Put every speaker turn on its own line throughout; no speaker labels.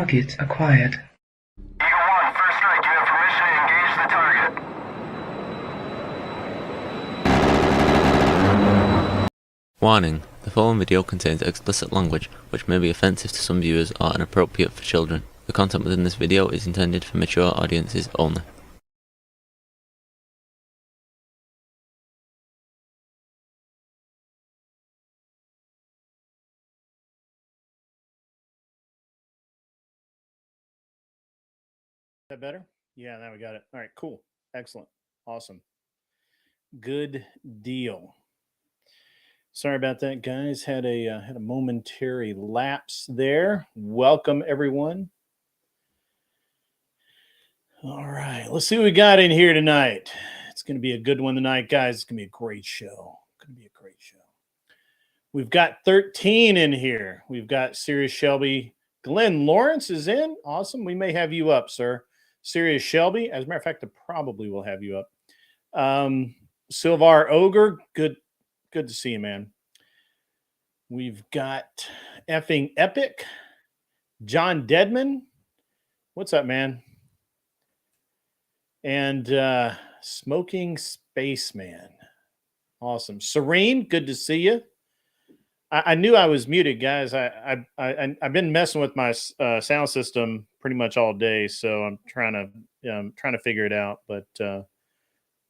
Target acquired.
Eagle 1, first strike. You have permission to engage the target.
Warning: the following video contains explicit language which may be offensive to some viewers or inappropriate for children. The content within this video is intended for mature audiences only.
Is that better? Yeah, now we got it. All right, cool. Excellent. Awesome. Good deal. Sorry about that, guys. Had a momentary lapse there. Welcome, everyone. All right, let's see what we got in here tonight. It's going to be a good one tonight, guys. It's going to be a great show. It's going to be a great show. We've got 13 in here. We've got Sirius Shelby. Glenn Lawrence is in. Awesome. We may have you up, sir. Sirius Shelby. As a matter of fact, I probably will have you up. Silvar Ogre. Good to see you, man. We've got effing Epic. John Deadman. What's up, man? And Smoking Spaceman. Awesome. Serene, good to see you. I knew I was muted, guys. I've been messing with my sound system pretty much all day, so I'm trying to figure it out. But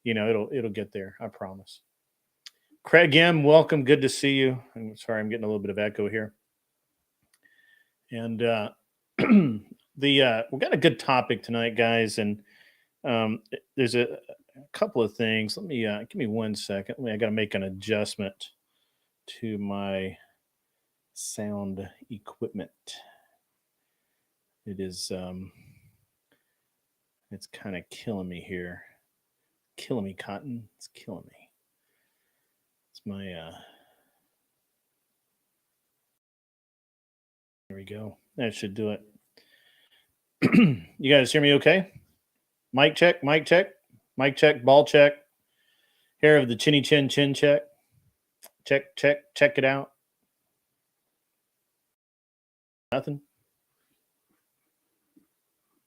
it'll get there. I promise. Craig M, welcome. Good to see you. I'm sorry, I'm getting a little bit of echo here. And we got a good topic tonight, guys. And there's a couple of things. Let me give me 1 second. I got to make an adjustment to my sound equipment. It is it's kind of killing me here. Killing me, Cotton. It's killing me. It's my there we go. That should do it. You guys hear me okay? Mic check, mic check, mic check, ball check. Hair of the chinny chin chin check. Check it out. Nothing.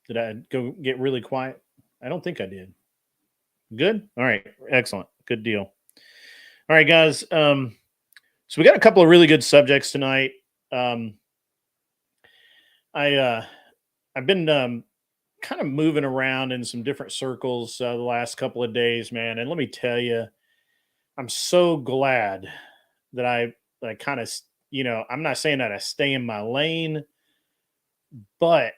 Did I go get really quiet? I don't think I did. Good? All right. Excellent. Good deal. All right, guys. So we got a couple of really good subjects tonight. I've been kind of moving around in some different circles the last couple of days, man. And let me tell you, I'm so glad that I kind of, I'm not saying that I stay in my lane, but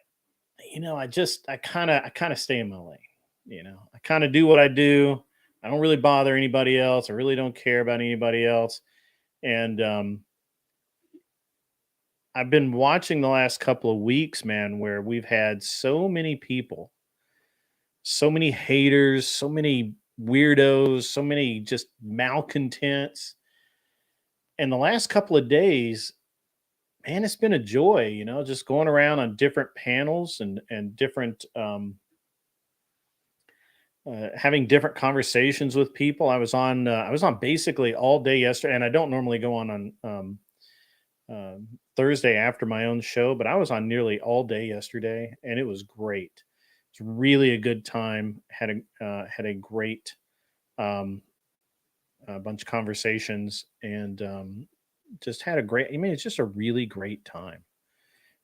I kind of stay in my lane. I kind of do what I do. I don't really bother anybody else. I really don't care about anybody else. And I've been watching the last couple of weeks, man, where we've had so many people, so many haters, so many weirdos, so many just malcontents. And the last couple of days, man, it's been a joy, just going around on different panels and different, having different conversations with people. I was on basically all day yesterday, and I don't normally go on Thursday after my own show, but I was on nearly all day yesterday, and it was great. It's really a good time. Had a great bunch of conversations, and just had a great. It's just a really great time,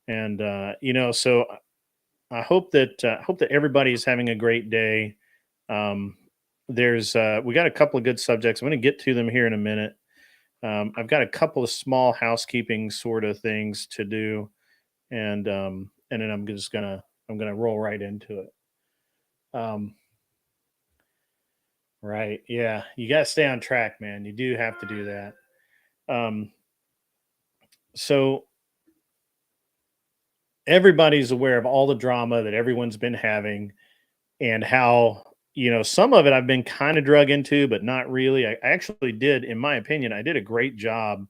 and so I hope that everybody's having a great day. We got a couple of good subjects. I'm going to get to them here in a minute. I've got a couple of small housekeeping sort of things to do, and then I'm gonna roll right into it. Right, yeah, you got to stay on track, man. You do have to do that. So everybody's aware of all the drama that everyone's been having, and how some of it I've been kind of drug into, but not really. I actually did, in my opinion, I did a great job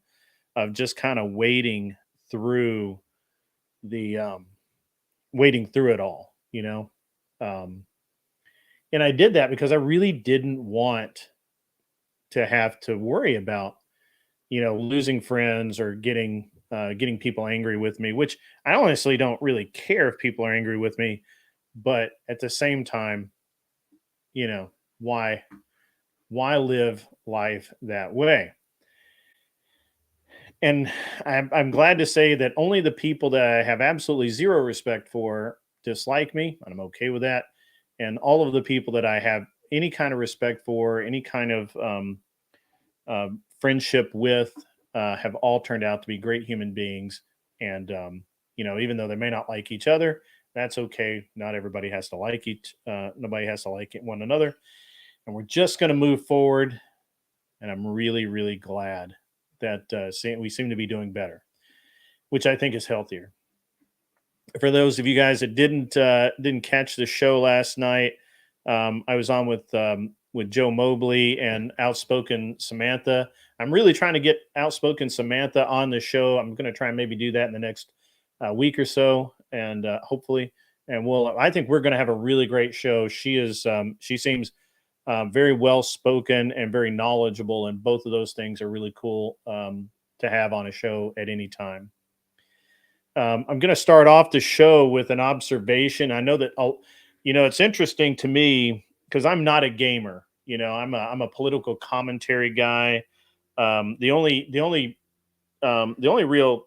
of just kind of wading through it all, and I did that because I really didn't want to have to worry about losing friends or getting getting people angry with me, which I honestly don't really care if people are angry with me. But at the same time, you know, why live life that way? And I'm glad to say that only the people that I have absolutely zero respect for dislike me, and I'm okay with that. And all of the people that I have any kind of respect for, any kind of friendship with, have all turned out to be great human beings. And even though they may not like each other, that's okay. Not everybody has to like each. Nobody has to like one another. And we're just going to move forward. And I'm really, really glad that we seem to be doing better, which I think is healthier. For those of you guys that didn't catch the show last night, I was on with Joe Mobley and Outspoken Samantha. I'm really trying to get Outspoken Samantha on the show. I'm going to try and maybe do that in the next week or so, and hopefully, and I think we're going to have a really great show. She seems very well spoken and very knowledgeable, and both of those things are really cool to have on a show at any time. I'm going to start off the show with an observation. I know that it's interesting to me because I'm not a gamer. I'm a political commentary guy. The only real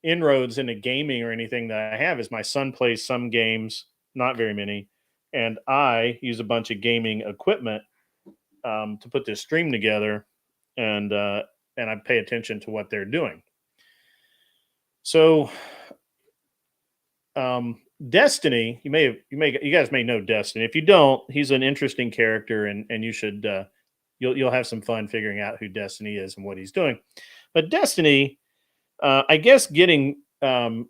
inroads into gaming or anything that I have is my son plays some games, not very many, and I use a bunch of gaming equipment to put this stream together, and I pay attention to what they're doing. So, Destiny, you guys may know Destiny. If you don't, he's an interesting character, and you should you'll have some fun figuring out who Destiny is and what he's doing. But Destiny, I guess, getting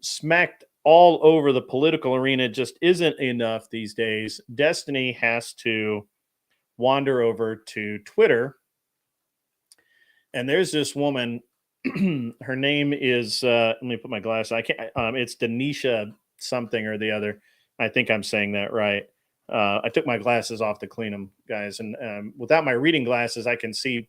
smacked all over the political arena just isn't enough these days. Destiny has to wander over to Twitter, and there's this woman. Her name is let me put my glasses. I can't. It's Denisha something or the other. I think I'm saying that right. I took my glasses off to clean them, guys, and without my reading glasses, I can see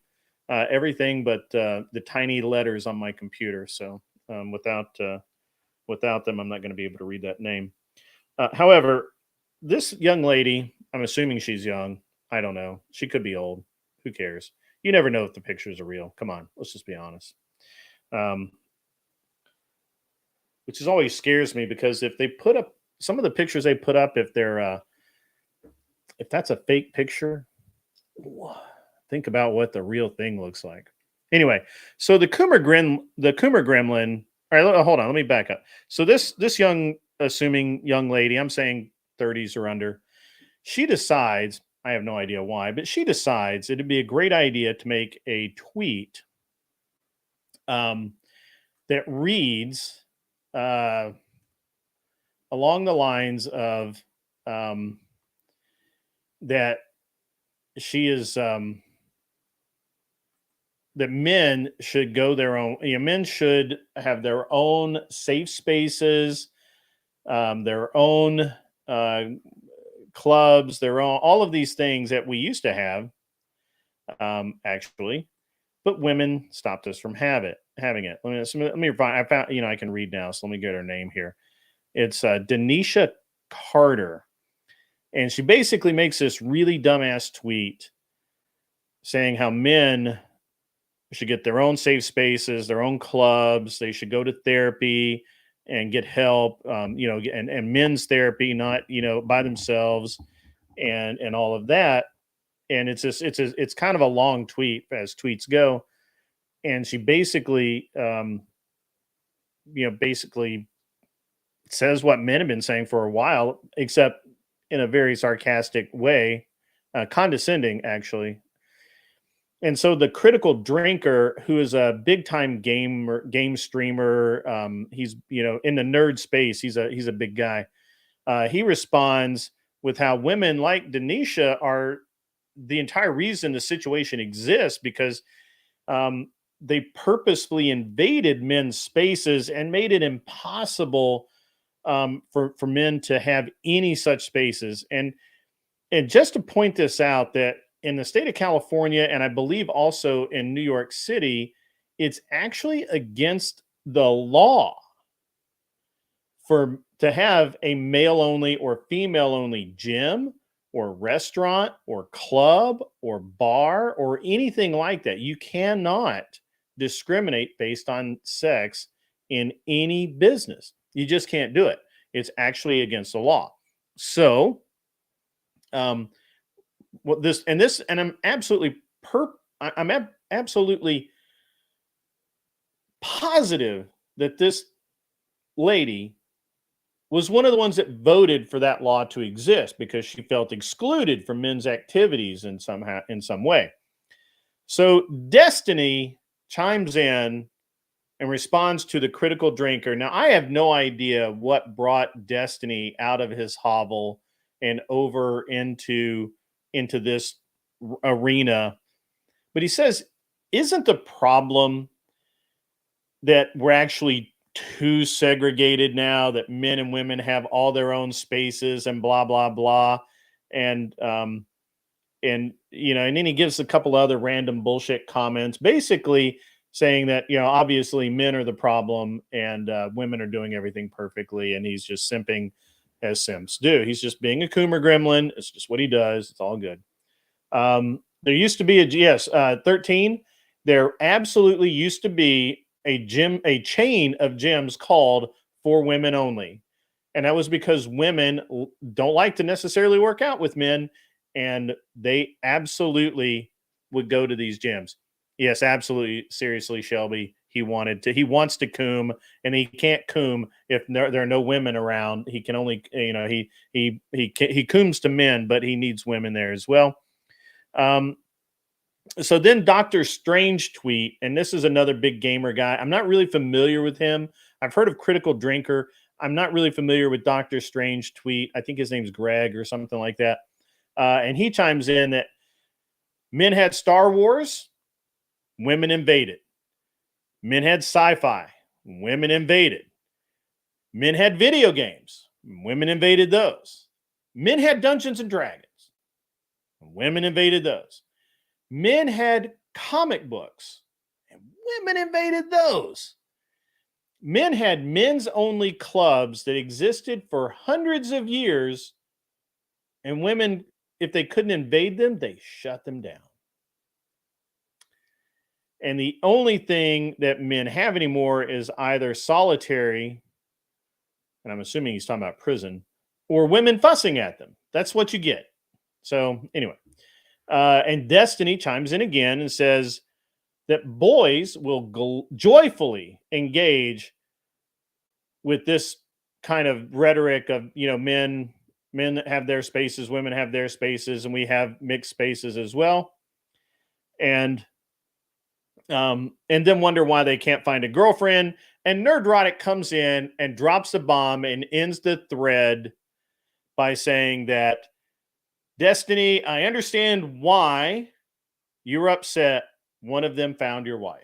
everything but the tiny letters on my computer. So without them, I'm not going to be able to read that name. However, this young lady, I'm assuming she's young. I don't know. She could be old. Who cares? You never know if the pictures are real. Come on, let's just be honest. Which is always scares me because if they put up some of the pictures they put up, if that's a fake picture, think about what the real thing looks like. Anyway, so the Coomer Gremlin. All right, hold on. Let me back up. So this assuming young lady, I'm saying 30s or under, she decides. I have no idea why, but she decides it'd be a great idea to make a tweet that reads along the lines of that she is that men should go their own. Men should have their own safe spaces, their own clubs, their own all of these things that we used to have, actually. But women stopped us from having it. Let me find. I found. I can read now. So let me get her name here. It's Denisha Carter, and she basically makes this really dumbass tweet saying how men should get their own safe spaces, their own clubs. They should go to therapy and get help. And men's therapy, not by themselves, and all of that. And it's kind of a long tweet as tweets go. And she basically, basically says what men have been saying for a while, except in a very sarcastic way, condescending, actually. And so the Critical Drinker, who is a big time game streamer, he's in the nerd space. He's a big guy. He responds with how women like Denisha are the entire reason the situation exists because they purposefully invaded men's spaces and made it impossible for men to have any such spaces. And just to point this out, that in the state of California, and I believe also in New York City, it's actually against the law to have a male only or female only gym or restaurant or club or bar or anything like that. You cannot discriminate based on sex in any business. You just can't do it. It's actually against the law. So, what this and I'm absolutely absolutely positive that this lady was one of the ones that voted for that law to exist because she felt excluded from men's activities in some way. So Destiny chimes in and responds to the critical drinker. Now, I have no idea what brought Destiny out of his hovel and over into this arena, but he says, isn't the problem that we're actually too segregated now, that men and women have all their own spaces and blah blah blah, and and then he gives a couple other random bullshit comments, basically saying that obviously men are the problem and women are doing everything perfectly, and he's just simping as simps do. He's just being a coomer gremlin. It's just what he does. It's all good. There used to be 13. There absolutely used to be a chain of gyms called For Women Only. And that was because women don't like to necessarily work out with men, and they absolutely would go to these gyms. Yes, absolutely. Seriously, Shelby, he wants to coom, and he can't coom if there are no women around. He can only, he cooms to men, but he needs women there as well. So then Dr. Strange tweet, and this is another big gamer guy. I'm not really familiar with him. I've heard of Critical Drinker. I'm not really familiar with Dr. Strange tweet. I think his name's Greg or something like that. And he chimes in that men had Star Wars, women invaded. Men had sci-fi, women invaded. Men had video games, women invaded those. Men had Dungeons and Dragons, women invaded those. Men had comic books, and women invaded those. Men had men's only clubs that existed for hundreds of years, and women, if they couldn't invade them, they shut them down. And the only thing that men have anymore is either solitary, and I'm assuming he's talking about prison, or women fussing at them. That's what you get. So anyway. And Destiny chimes in again and says that boys will joyfully engage with this kind of rhetoric of, men have their spaces, women have their spaces, and we have mixed spaces as well. And then wonder why they can't find a girlfriend. And Nerdrotic comes in and drops a bomb and ends the thread by saying that, Destiny, I understand why you're upset. One of them found your wife.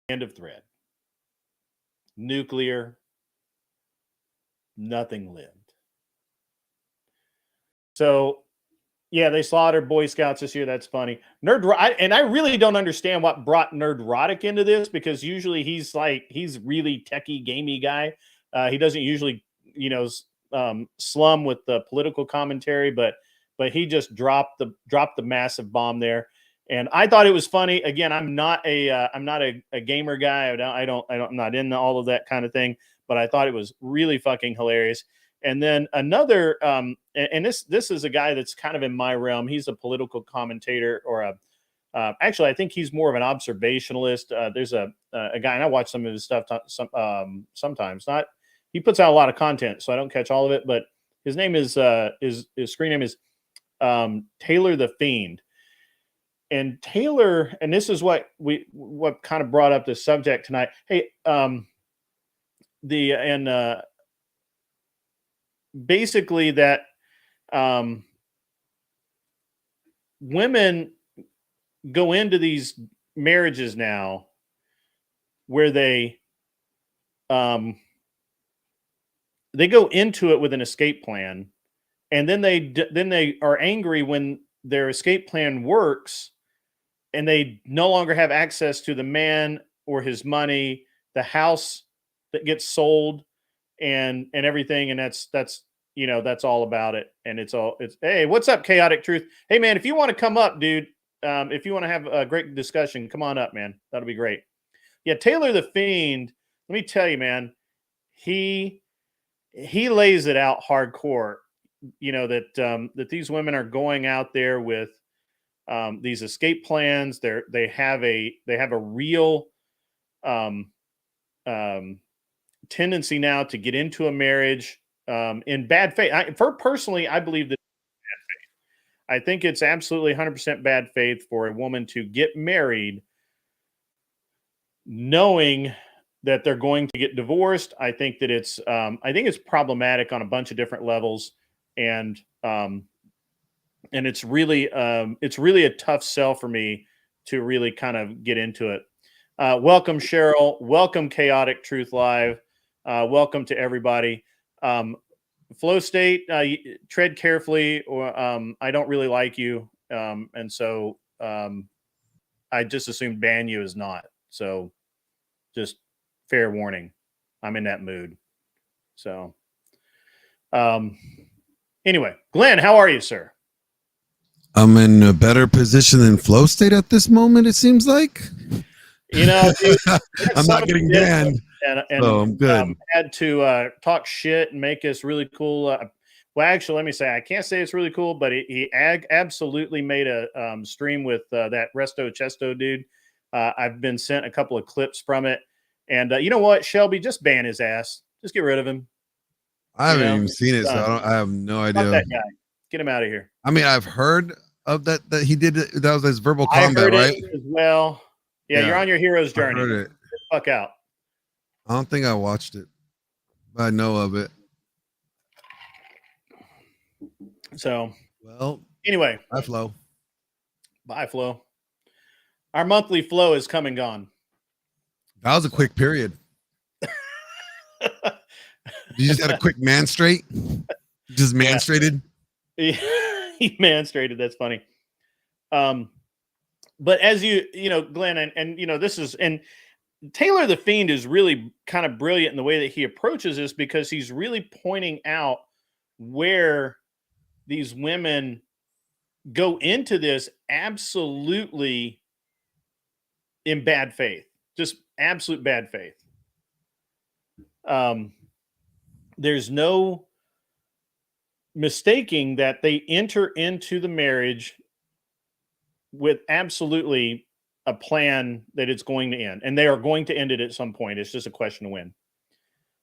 End of thread. Nuclear. Nothing lived. So, yeah, they slaughtered Boy Scouts this year. That's funny. And I really don't understand what brought Nerdrotic into this, because usually he's really techie, gamey guy. He doesn't usually, slum with the political commentary, but he just dropped the massive bomb there, and I thought it was funny. Again, I'm not a gamer guy. I'm not into all of that kind of thing, but I thought it was really fucking hilarious. And then another, and this is a guy that's kind of in my realm. He's a political commentator, or actually, I think he's more of an observationalist. There's a guy, and I watch some of his stuff sometimes. He puts out a lot of content, so I don't catch all of it. But his name is his screen name is Taylor the Fiend. And Taylor, and this is what kind of brought up the subject tonight. Hey, basically that women go into these marriages now where they go into it with an escape plan, and then they are angry when their escape plan works, and they no longer have access to the man or his money, the house that gets sold, and everything, and that's that's all about it. And it's hey, what's up, Chaotic Truth? Hey man, if you want to come up, dude, if you want to have a great discussion, come on up, man. That'll be great. Yeah, Taylor the Fiend, let me tell you, man, he lays it out hardcore. That these women are going out there with these escape plans. They have a real um, um, tendency now to get into a marriage in bad faith. Personally, I believe that I think it's absolutely 100% bad faith for a woman to get married knowing that they're going to get divorced. I think that it's problematic on a bunch of different levels, and it's really a tough sell for me to really kind of get into it. Welcome, Cheryl. Welcome, Chaotic Truth Live. Welcome to everybody. Flow State, tread carefully, or I don't really like you, and so I just assumed ban you is not. So, just fair warning, I'm in that mood. So, anyway, Glenn, how are you, sir?
I'm in a better position than Flow State at this moment, it seems like.
Dude,
I'm not getting banned.
And
so I'm good.
Had to talk shit and make us really cool. Well, actually, let me say, I can't say it's really cool, but he absolutely made a stream with that Resto Chesto dude. I've been sent a couple of clips from it. And you know what, Shelby, just ban his ass. Just get rid of him.
I haven't even seen it, so I have no idea.
Fuck that guy. Get him out of here.
I mean, I've heard of that he did it. That was his verbal combat, right?
As well. Yeah, you're on your hero's journey.
I heard it.
Get the fuck out.
I don't think I watched it, but I know of it.
So,
well,
anyway.
Bye, Flo.
Bye, Flo. Our monthly flow is come and gone.
That was a quick period. You just had a quick man straight? Just man-strated?
Yeah. He man-strated. That's funny. But as you know, Glenn, and this is, and Taylor the Fiend is really kind of brilliant in the way that he approaches this, because he's really pointing out where these women go into this absolutely in bad faith, just absolute bad faith. There's no mistaking that they enter into the marriage with absolutely a plan that it's going to end, and they are going to end it at some point. It's just a question of when.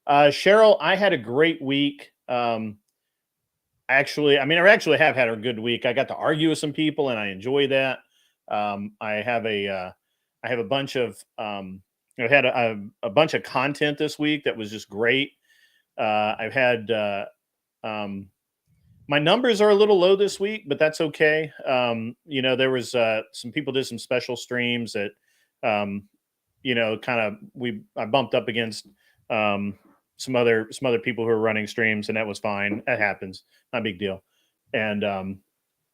Cheryl, I had a great week. I actually have had a good week. I got to argue with some people, and I enjoy that. I have a bunch of I had a bunch of content this week that was just great. I've had my numbers are a little low this week, but that's okay. There was some people did some special streams that I bumped up against some other people who are running streams, and that was fine. That happens, not a big deal. And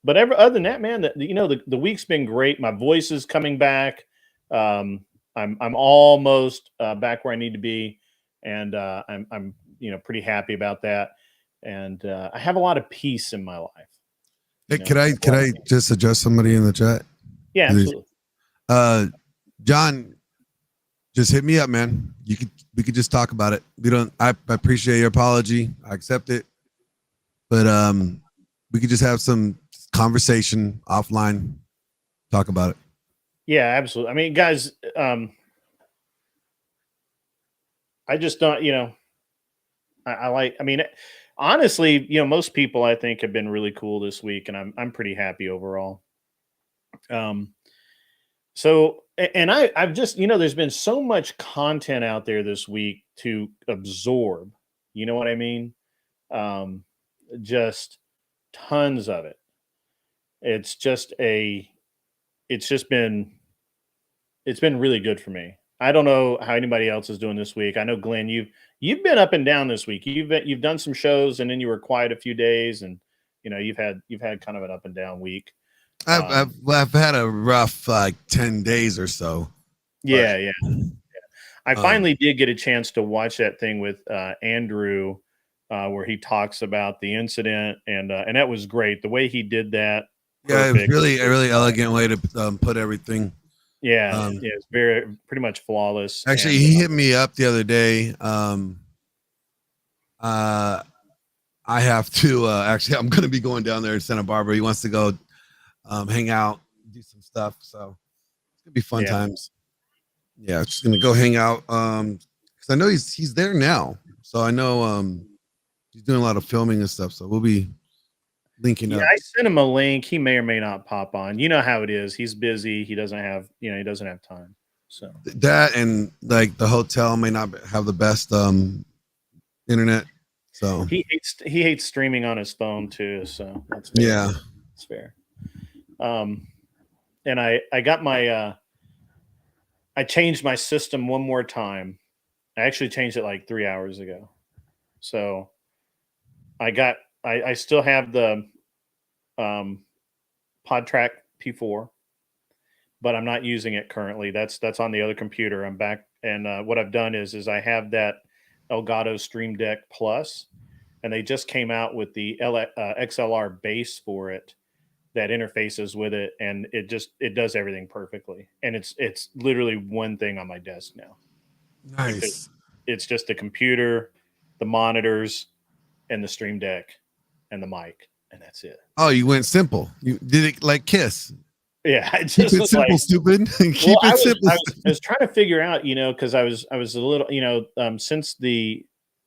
but other than that, man, the week's been great. My voice is coming back. I'm almost back where I need to be, and I'm pretty happy about that. And I have a lot of peace in my life.
Hey, could I just address somebody in the chat?
Yeah, absolutely.
John, just hit me up, man. We could just talk about it. I appreciate your apology. I accept it. But we could just have some conversation offline, talk about it.
Yeah, absolutely. I mean, guys, I just don't, honestly, most people I think have been really cool this week, and I'm pretty happy overall. So, and I've just, there's been so much content out there this week to absorb. You know what I mean? Just tons of it. It's been really good for me. I don't know how anybody else is doing this week. I know, Glenn, you've been up and down this week. You've done some shows, and then you were quiet a few days, and you've had kind of an up and down week.
I've had a rough like 10 days or so.
Yeah, yeah. I
Um,
finally did get a chance to watch that thing with Andrew, where he talks about the incident, and that was great. The way he did that,
Yeah, it was
perfect.
really a really elegant way to put everything.
Yeah,
Um,
yeah, it's pretty much flawless.
Actually,
And
he hit me up the other day. I have to actually, I'm going to be going down there to Santa Barbara. He wants to go hang out, do some stuff. So it's gonna be fun
yeah,
times. Yeah, just gonna go hang out. Because I know he's there now. So I know he's doing a lot of filming and stuff. So we'll be linking
yeah,
up.
I sent him a link. He may or may not pop on. You know how it is. He's busy. He doesn't have, he doesn't have time. So
That and like the hotel may not have the best internet. So
he hates streaming on his phone too. So that's fair.
yeah.
That's fair. And I got my I changed my system one more time. I actually changed it like 3 hours ago. So I still have the PodTrack P4, but I'm not using it currently. That's on the other computer. I'm back, and what I've done is I have that Elgato Stream Deck Plus, and they just came out with the XLR base for it that interfaces with it, and it does everything perfectly. And it's literally one thing on my desk now. Like
Nice.
it's just the computer, the monitors, and the Stream Deck, and the mic, and that's it.
Oh, you went simple. You did it like Kiss.
Yeah, I
Keep
just
it
was
simple,
like,
stupid. Keep
well,
it simple.
I was trying to figure out, because I was a little, since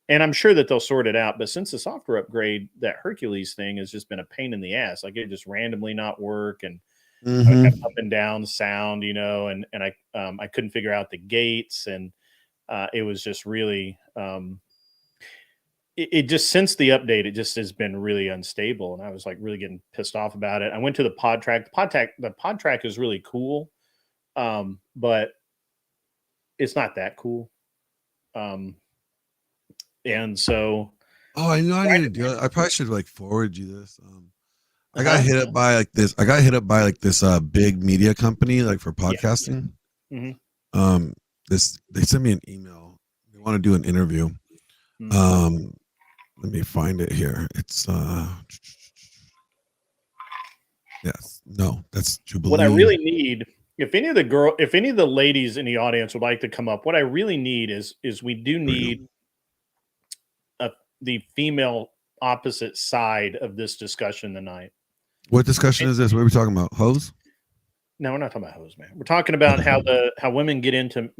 and I'm sure that they'll sort it out, but since the software upgrade, that Hercules thing has just been a pain in the ass. Like it just randomly not work, and I would have
Mm-hmm.
up and down sound, and I couldn't figure out the gates, and it was just really it just since the update, it just has been really unstable, and I was like really getting pissed off about it. I went to the PodTrack. The PodTrack is really cool, but it's not that cool. And so,
Oh, I know I
right,
need to do it. I probably should like forward you this. I got
huh?
hit up by like this. I got hit up by like this big media company like for
Yeah.
podcasting.
Hmm.
This they sent me an email. They want to do an interview.
Hmm.
Let me find it here. It's yes. No, that's Jubilee.
What I really need, if any of the ladies in the audience would like to come up, what I really need is we do need the female opposite side of this discussion tonight.
What discussion is this? What are we talking about? Hose?
No, we're not talking about hose, man. We're talking about how women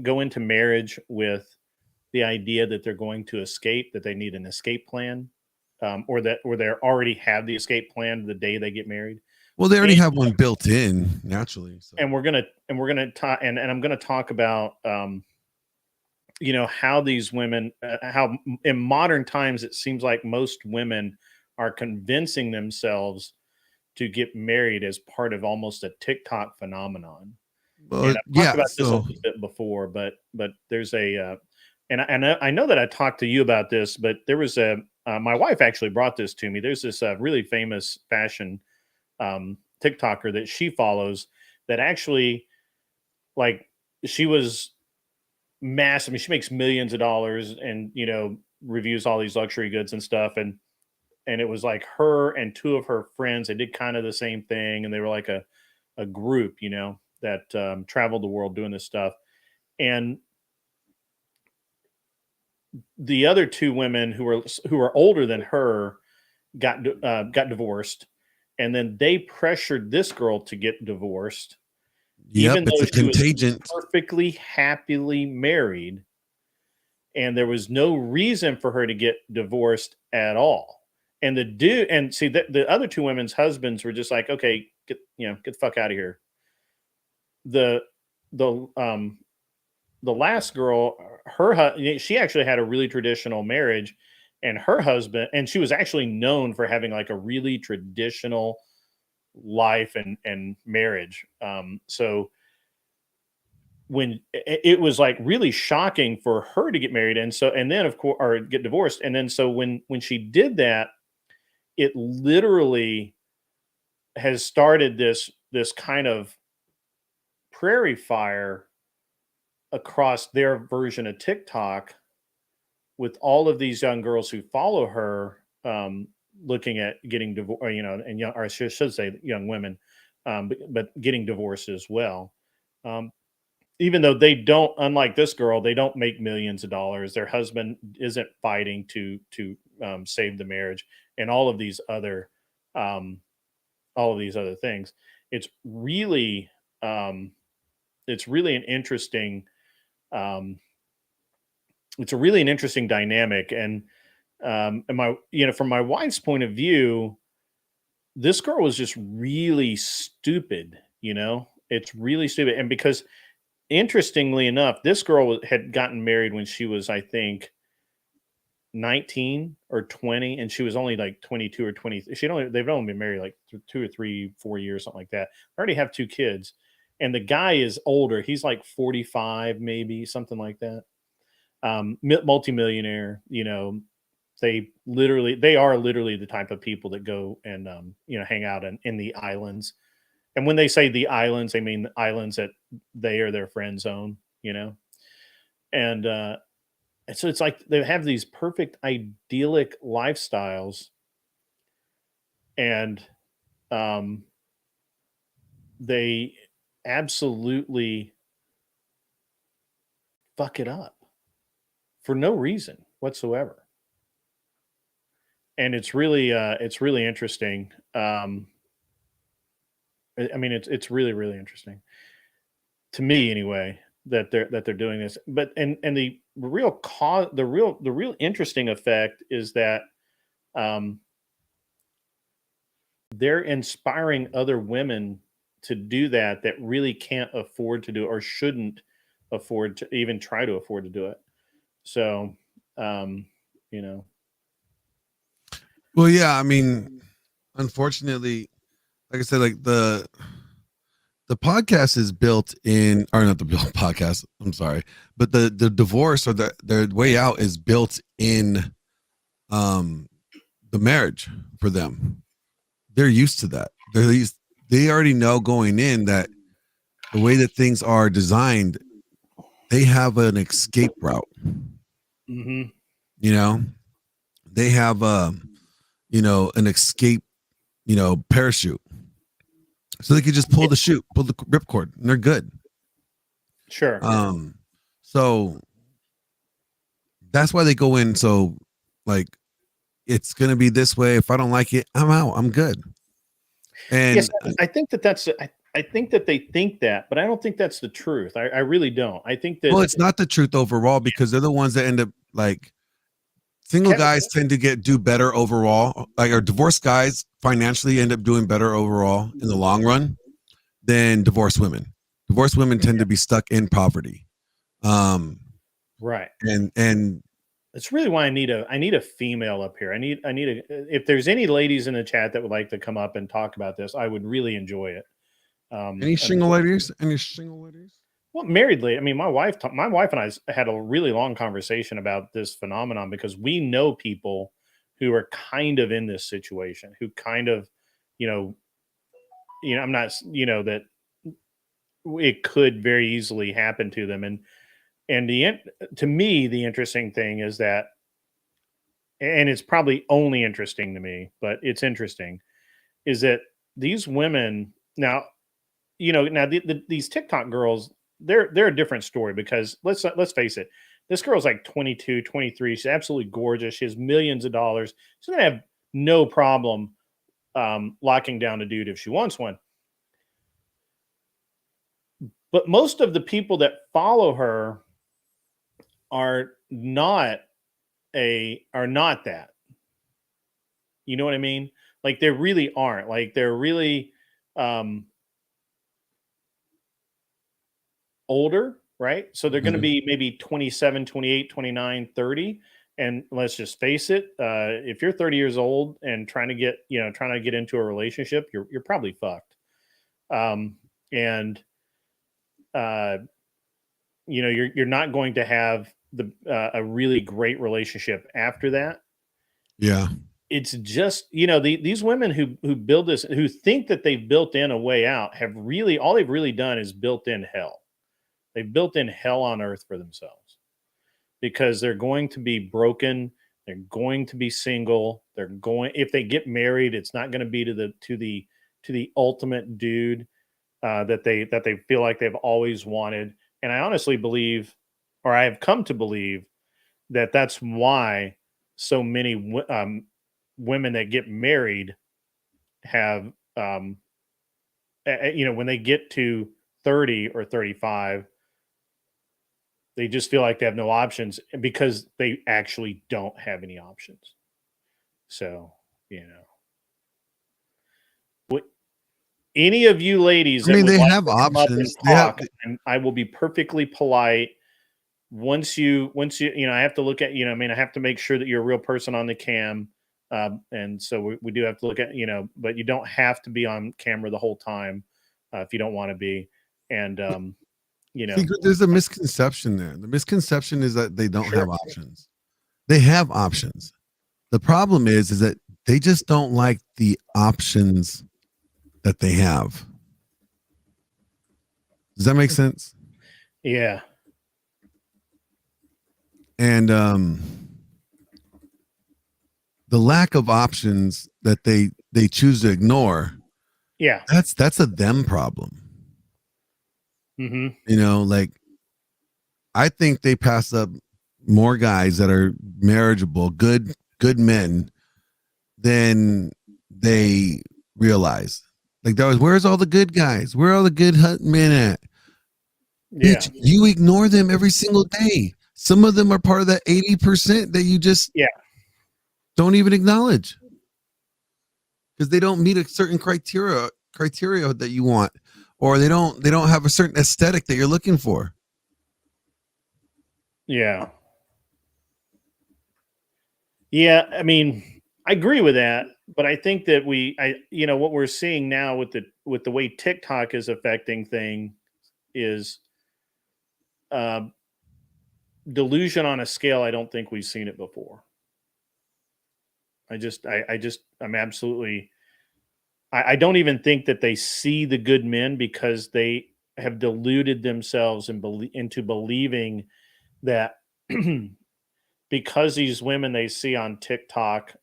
go into marriage with the idea that they're going to escape, that they need an escape plan, or they already have the escape plan the day they get married.
Well, they already have one built in naturally. So.
And we're gonna talk, and I'm gonna talk about how these women, how in modern times it seems like most women are convincing themselves to get married as part of almost a TikTok phenomenon.
Well,
And I've
yeah.
talked about this a
So
little bit before, but there's and I know that I talked to you about this, but there was my wife actually brought this to me. There's this really famous fashion TikToker that she follows that actually, like, she was massive. I mean, she makes millions of dollars, and reviews all these luxury goods and stuff, and it was like her and two of her friends. They did kind of the same thing, and they were like a group, that traveled the world doing this stuff. And the other two women who were older than her got divorced, and then they pressured this girl to get divorced,
yep,
even
it's
though
a
she was
contagion.
perfectly happily married, and there was no reason for her to get divorced at all. And the other two women's husbands were just like, okay, get the fuck out of here. The last girl, she actually had a really traditional marriage, and her husband, and she was actually known for having like a really traditional life and marriage. So when it was like really shocking for her to get married, and then of course, or get divorced, and then so when she did that, it literally has started this this kind of prairie fire across their version of TikTok with all of these young girls who follow her, looking at getting divorced, and young, or I should say young women, but getting divorced as well. Um, Even though they don't, unlike this girl, they don't make millions of dollars. Their husband isn't fighting to save the marriage, and um, all of these other things. It's really, um, it's really an interesting, um, it's a really an interesting dynamic. And my, from my wife's point of view, this girl was just really stupid. It's really stupid, and because interestingly enough, this girl had gotten married when she was, I think, 19 or 20, and she was only like 22 or 20. They've only been married like 2 or 3, 4 years, something like that. They already have 2 kids, and the guy is older. He's like 45, maybe something like that. Multimillionaire. They are literally the type of people that go and hang out in the islands. And when they say the islands, they mean the islands that they or their friends own, And so it's like they have these perfect idyllic lifestyles, and they absolutely fuck it up for no reason whatsoever. And it's really interesting. I mean, it's really, really interesting to me, anyway, that they're doing this. But and the real cause, the real interesting effect is that um, they're inspiring other women to do that really can't afford to do it, or shouldn't afford to even try to afford to do it. So, um, you know,
Well, yeah, I mean, unfortunately, like I said, like the podcast is built in, or not the podcast, I'm sorry, but the divorce or their way out is built in the marriage for them. They're used to that. They already know going in that the way that things are designed, they have an escape route.
mhm.
You know, they have an escape, parachute. So they could just pull the ripcord, and they're good.
Sure.
So that's why they go in. So, like, it's gonna be this way. If I don't like it, I'm out. I'm good. And
Yes, I think that's. I think that they think that, but I don't think that's the truth. I really don't. I think that
well, it's not the truth overall, because they're the ones that end up, like, single
Kevin,
guys tend to do better overall. Like, our divorced guys financially end up doing better overall in the long run than divorced women. Divorced women tend to be stuck in poverty.
right.
And
That's really why I need a female up here. I need if there's any ladies in the chat that would like to come up and talk about this, I would really enjoy it.
any single ladies? Any single ladies?
Well, married lady. I mean, my wife and I had a really long conversation about this phenomenon, because we know people who are kind of in this situation, who kind of, I'm not, that it could very easily happen to them. And to me, the interesting thing is that, and it's probably only interesting to me, but it's interesting, is that these women now, these TikTok girls, they're a different story, because let's face it, this girl's like 22, 23. She's absolutely gorgeous. She has millions of dollars. She's gonna have no problem locking down a dude if she wants one. But most of the people that follow her are not that. You know what I mean? Like, they really aren't. Like, they're really older, right? So they're going to be maybe 27, 28, 29, 30. And let's just face it, if you're 30 years old and trying to get into a relationship, you're probably fucked. And you're not going to have a really great relationship after that.
Yeah.
it's just, these women who build this, who think that they've built in a way out, have really, all they've really done is built in hell. They've built in hell on earth for themselves, because they're going to be broken. They're going to be single. They're going, if they get married, it's not going to be to the ultimate dude that they feel like they've always wanted. And I honestly believe, or I have come to believe, that that's why so many women that get married have, when they get to 30 or 35, they just feel like they have no options, because they actually don't have any options. So, what, any of you ladies,
I mean,
that would
they
like
have
to come up and
options. They have,
talk, and I will be perfectly polite. Once you, I have to look at, I have to make sure that you're a real person on the cam. And so we do have to look at, but you don't have to be on camera the whole time if you don't want to be. And,
see, there's a misconception there. The misconception is that they don't
Sure.
have options. They have options. The problem is that they just don't like the options that they have. Does that make sense?
Yeah.
And the lack of options that they choose to ignore,
Yeah.
that's a them problem.
Mm-hmm.
Like, I think they pass up more guys that are marriageable, good men, than they realize. Like, that was, where's all the good guys? Where are all the good men at?
Yeah.
Bitch, you ignore them every single day. Some of them are part of that 80% that you just don't even acknowledge, because they don't meet a certain criteria that you want, or they don't have a certain aesthetic that you're looking for.
Yeah. Yeah. I mean, I agree with that, but I think that what we're seeing now with the way TikTok is affecting things is delusion on a scale I don't think we've seen it before. I'm absolutely, I don't even think that they see the good men, because they have deluded themselves into believing that because these women they see on TikTok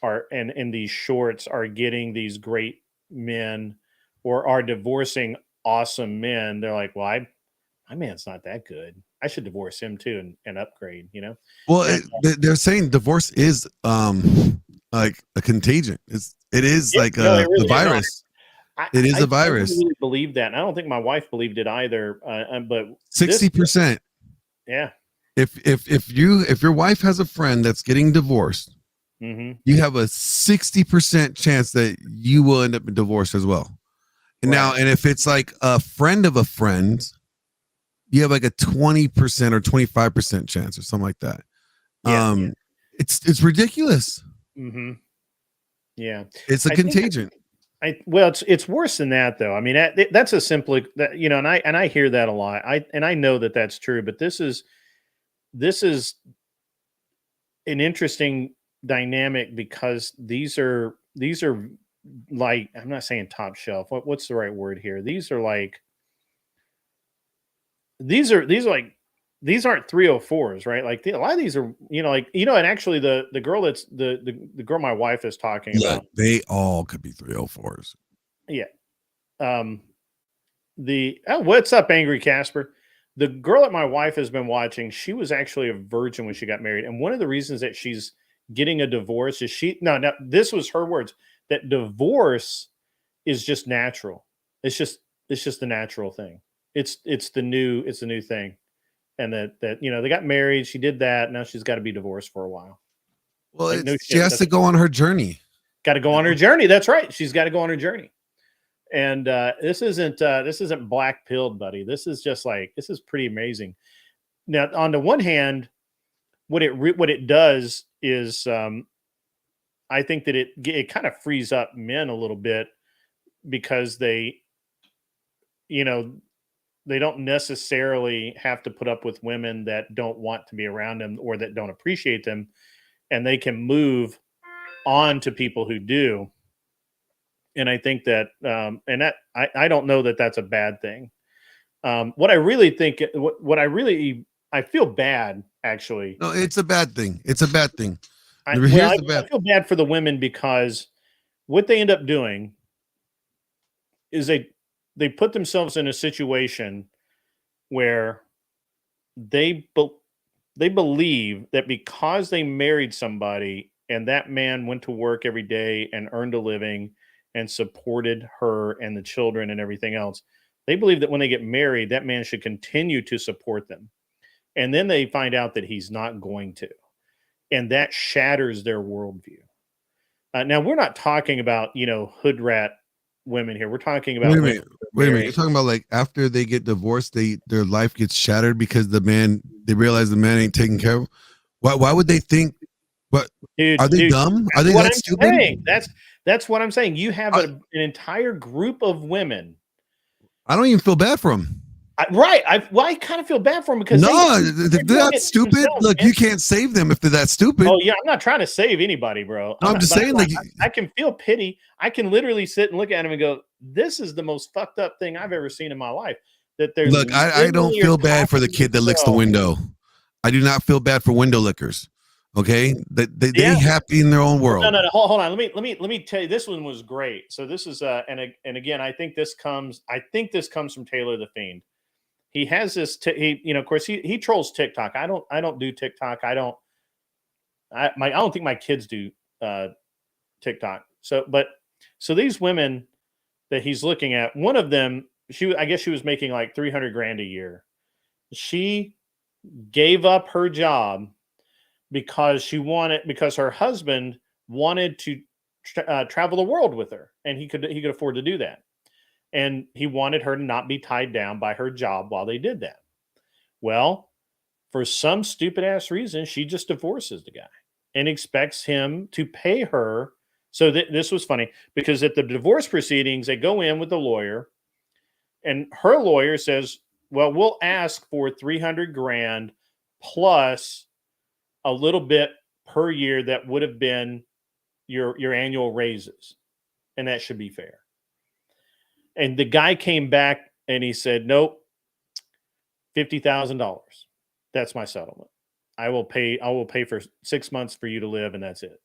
are, and in these shorts, are getting these great men, or are divorcing awesome men, they're like, well, my man's not that good. I should divorce him too and upgrade,
Well, they're saying divorce is like a contagion. It is like
it really
the virus. It is a virus.
I really believe that. And I don't think my wife believed it either. But
60%.
Yeah.
If your wife has a friend that's getting divorced, you have a 60% chance that you will end up in divorce as well. And now, and if it's like a friend of a friend, you have like a 20% or 25% chance or something like that.
Yeah.
It's ridiculous.
Mm-hmm. Yeah.
It's a contagion.
Well, it's worse than that, though. I mean, that's a simple, and I hear that a lot. I know that that's true, but this is an interesting dynamic, because these are like, I'm not saying top shelf. What's the right word here? These are like, these aren't 304s, right? Like a lot of these are, and actually the girl that's the girl my wife is talking about,
they all could be 304s.
Yeah. What's up, Angry Casper? The girl that my wife has been watching, she was actually a virgin when she got married. And one of the reasons that she's getting a divorce is this was her words, that divorce is just natural. It's just the natural thing. It's the new thing. And that they got married, she did that, now she's got to be divorced for a while.
Well, she has to go on her journey.
Got to go on her journey. That's right. She's got to go on her journey. And this isn't black pilled, buddy. This is just like, this is pretty amazing. Now, on the one hand, what it does is, I think that it kind of frees up men a little bit, because they don't necessarily have to put up with women that don't want to be around them or that don't appreciate them, and they can move on to people who do. And I think that, I don't know that that's a bad thing. What I really think, I feel bad actually.
No, it's a bad thing. It's a bad thing.
I
Here's the bad.
feel bad for the women because what they end up doing is they put themselves in a situation where they believe that because they married somebody and that man went to work every day and earned a living and supported her and the children and everything else, they believe that when they get married, that man should continue to support them. And then they find out that he's not going to. And that shatters their worldview. Now, we're not talking about, hood rat women here. We're talking about
Wait a minute. You're talking about like after they get divorced, their life gets shattered because they realize the man ain't taking care of. Why would they think? What are they dumb? Are they that stupid?
Saying. That's what I'm saying. You have an entire group of women.
I don't even feel bad for them.
I kind of feel bad for them because
they're that stupid. Look, you can't save them if they're that stupid.
Oh yeah, I'm not trying to save anybody, bro.
I'm just saying, like,
I can feel pity. I can literally sit and look at him and go, "This is the most fucked up thing I've ever seen in my life." That there's
look, I don't feel bad for the kid that licks the window. I do not feel bad for window lickers. Okay, they happy in their own world.
No. Hold on. Let me tell you. This one was great. So this is and again, I think this comes from Taylor the Fiend. He has this. Of course, he trolls TikTok. I don't do TikTok. I don't think my kids do TikTok. So these women that he's looking at, one of them, I guess she was making like $300,000 a year. She gave up her job because her husband wanted to travel the world with her, and he could afford to do that. And he wanted her to not be tied down by her job while they did that. Well, for some stupid ass reason, she just divorces the guy and expects him to pay her. So this was funny because at the divorce proceedings, they go in with the lawyer, and her lawyer says, "Well, we'll ask for $300,000 plus a little bit per year that would have been your annual raises, and that should be fair." And the guy came back and he said, "Nope, $50,000. That's my settlement. I will pay for 6 months for you to live, and that's it."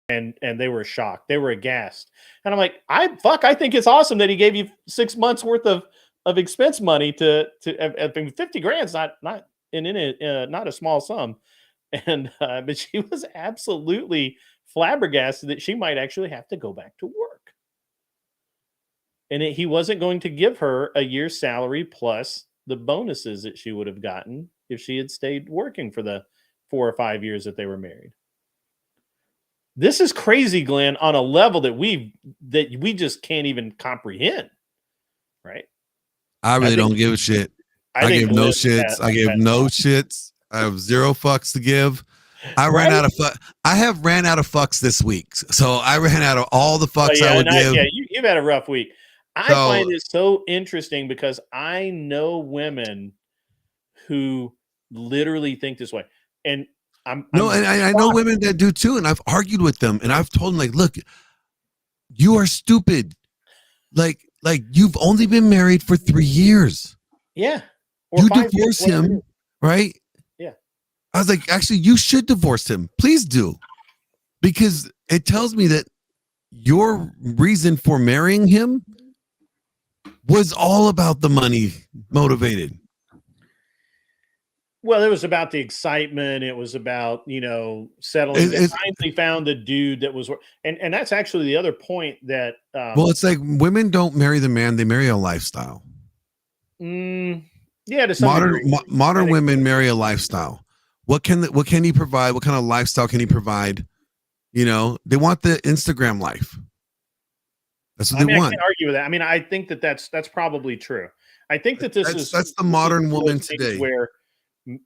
And they were shocked. They were aghast. And I'm like, I think it's awesome that he gave you 6 months worth of expense money to $50,000 is not a small sum. And but she was absolutely flabbergasted that she might actually have to go back to work. And he wasn't going to give her a year's salary plus the bonuses that she would have gotten if she had stayed working for the 4 or 5 years that they were married. This is crazy, Glenn, on a level that we just can't even comprehend, right?
I really don't give a shit. I give no shits. I give no shits. I have zero fucks to give. I ran out of I have ran out of fucks this week, so I ran out of all the fucks I would give.
Yeah, you've had a rough week. I find it so interesting because I know women who literally think this way, and I
know women that do too, and I've argued with them, and I've told them, like, look, you are stupid. Like you've only been married for 3 years.
Yeah,
you divorce him, right?
Yeah.
I was like, actually, you should divorce him. Please do, because it tells me that your reason for marrying him was all about the money motivated.
Well, it was about the excitement. It was about, settling. They finally found the dude that was, and that's actually the other point that.
Well, it's like women don't marry the man; they marry a lifestyle.
Yeah, to some
modern women marry a lifestyle. What can he provide? What kind of lifestyle can he provide? They want the Instagram life. That's what they want.
I can't argue with that. I mean, I think that's probably true. I think that that's
the modern woman today,
where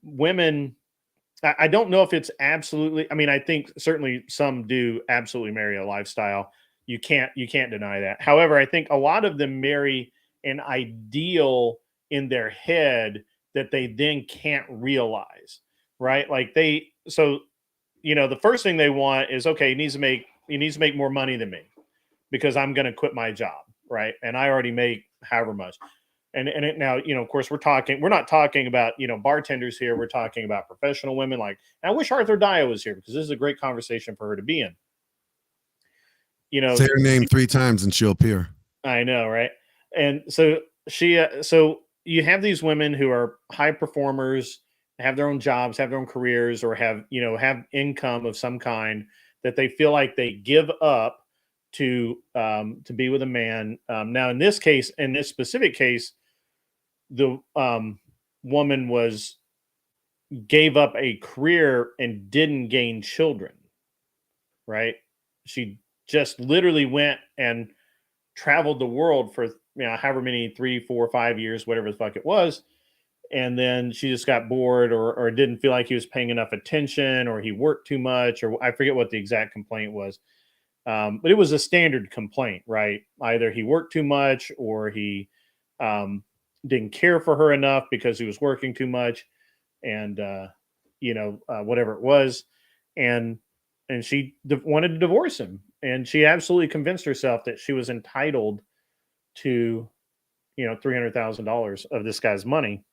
women. I don't know if it's absolutely. I mean, I think certainly some do absolutely marry a lifestyle. You can't deny that. However, I think a lot of them marry an ideal in their head that they then can't realize. Right? Like the first thing they want is, okay, he needs to make more money than me because I'm going to quit my job, right? And I already make however much. And now, of course, we're not talking about, bartenders here. We're talking about professional women. Like, I wish Arthur Daya was here because this is a great conversation for her to be in.
Say her name 3 times and she'll appear.
I know, right? And so so you have these women who are high performers, have their own jobs, have their own careers, or have income of some kind that they feel like they give up to be with a man. Now, in this specific case, the woman gave up a career and didn't gain children. Right? She just literally went and traveled the world for however many 3, 4, 5 years, whatever the fuck it was, and then she just got bored or didn't feel like he was paying enough attention, or he worked too much, or I forget what the exact complaint was, but it was a standard complaint, right? Either he worked too much, or he didn't care for her enough because he was working too much, and whatever it was, and she wanted to divorce him. And she absolutely convinced herself that she was entitled to, $300,000 of this guy's money,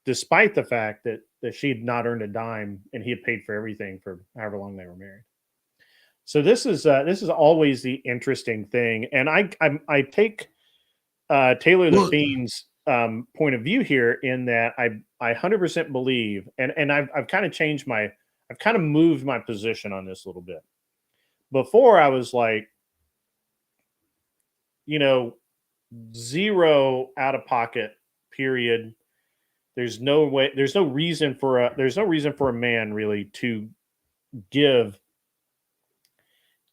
despite the fact that she had not earned a dime and he had paid for everything for however long they were married. So this is always the interesting thing, and I take Taylor the Fiend's point of view here in that I 100% believe, and I've kind of moved my position on this a little bit. Before I was like, zero out of pocket, period. There's no reason for a man really to give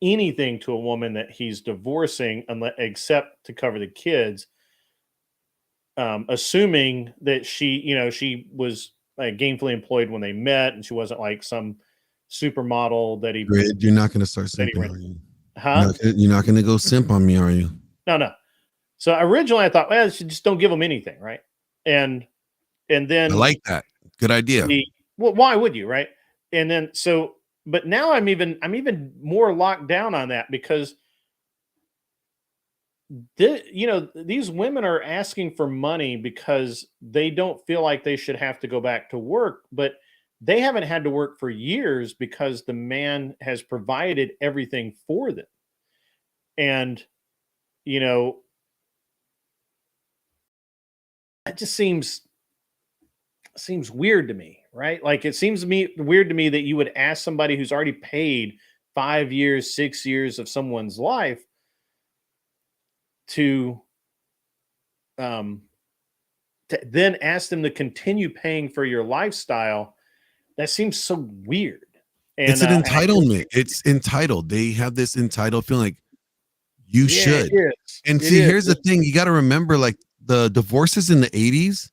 anything to a woman that he's divorcing except to cover the kids. Assuming that she was gainfully employed when they met, and she wasn't like some supermodel that he.
You're not going to start simping, are you?
Huh?
You're not going to go simp on me, are you?
No. So originally I thought, well, just don't give them anything, right? And then
I like that. Good idea.
Well, why would you, right? And then but now I'm even more locked down on that because these women are asking for money because they don't feel like they should have to go back to work, but they haven't had to work for years because the man has provided everything for them. And, that just seems weird to me, right? Like, it seems weird to me that you would ask somebody who's already paid 5 years, 6 years of someone's life to then ask them to continue paying for your lifestyle. That seems so weird. And
it's an entitlement. It's entitled. They have this entitled feeling like you should. And see, here's the thing. You got to remember, like, the divorces in the 80s,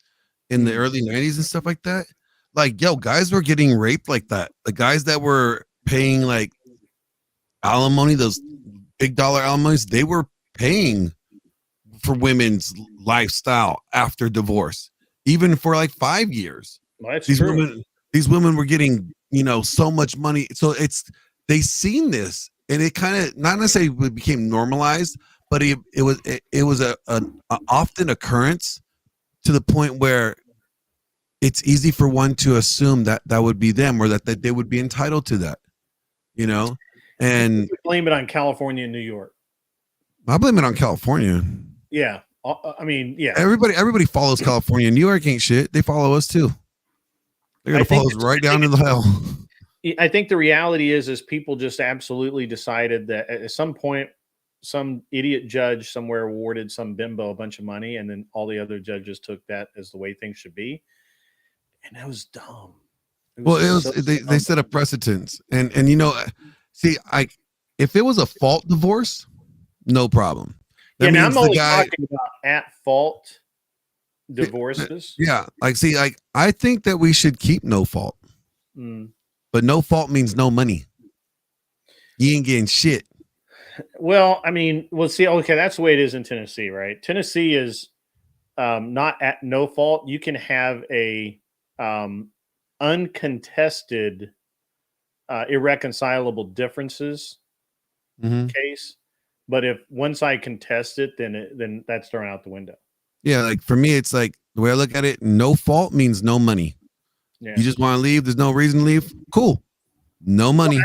in the early 90s and stuff like that. Like, yo, guys were getting raped like that. The guys that were paying like alimony, those big dollar alimonies, they were paying for women's lifestyle after divorce, even for like 5 years.
Well, that's
these
true.
women were getting, so much money. So they seen this, and it kind of not necessarily became normalized, but it was a often occurrence to the point where it's easy for one to assume that would be them, or that they would be entitled to that, and
blame it on California and New York.
I blame it on California.
Yeah. I mean, yeah.
Everybody follows California. New York ain't shit. They follow us too. They're going to follow us right down to the hell.
I think the reality is people just absolutely decided that at some point, some idiot judge somewhere awarded some bimbo a bunch of money, and then all the other judges took that as the way things should be. And that was dumb.
They set a precedence. And see, if it was a fault divorce, no problem. That
means I'm only talking about at fault divorces.
Yeah. I think that we should keep no fault. But no fault means no money. You ain't getting shit.
Well, I mean, see, okay, that's the way it is in Tennessee, right? Tennessee is not at no fault. You can have a uncontested irreconcilable differences
Mhm.
case. But if one side contests it, then that's thrown out the window.
Yeah, like for me, it's like the way I look at it, no fault means no money.
Yeah.
You just want to leave, there's no reason to leave. Cool. No money.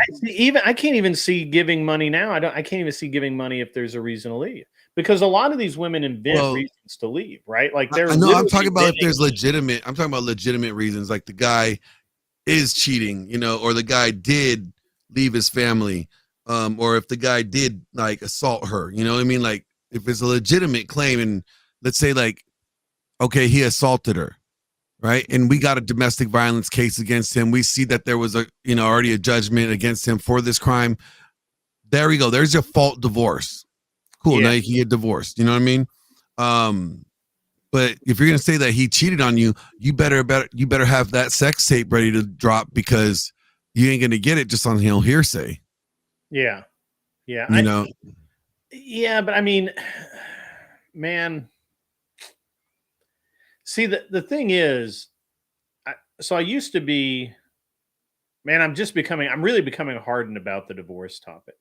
I can't even see giving money now. I can't even see giving money if there's a reason to leave, because a lot of these women invent reasons to leave, right? Like they're
I know I'm
literally
talking about if
inventing-
there's legitimate, I'm talking about legitimate reasons, like the guy is cheating, you know, or the guy did leave his family, or if the guy did like assault her, you know what I mean? Like if it's a legitimate claim, and let's say like, okay, he assaulted her, right? And we got a domestic violence case against him. We see that there was a, you know, already a judgment against him for this crime. There we go. There's your fault divorce. Cool.
Yeah.
Now you can get divorced. You know what I mean? But if you're gonna say that he cheated on you, you better have that sex tape ready to drop, because you ain't gonna get it just on, you know, hearsay.
Yeah. Yeah.
You know,
Yeah, but I mean, man, see, the thing is, so I used to be, man, I'm really becoming hardened about the divorce topic.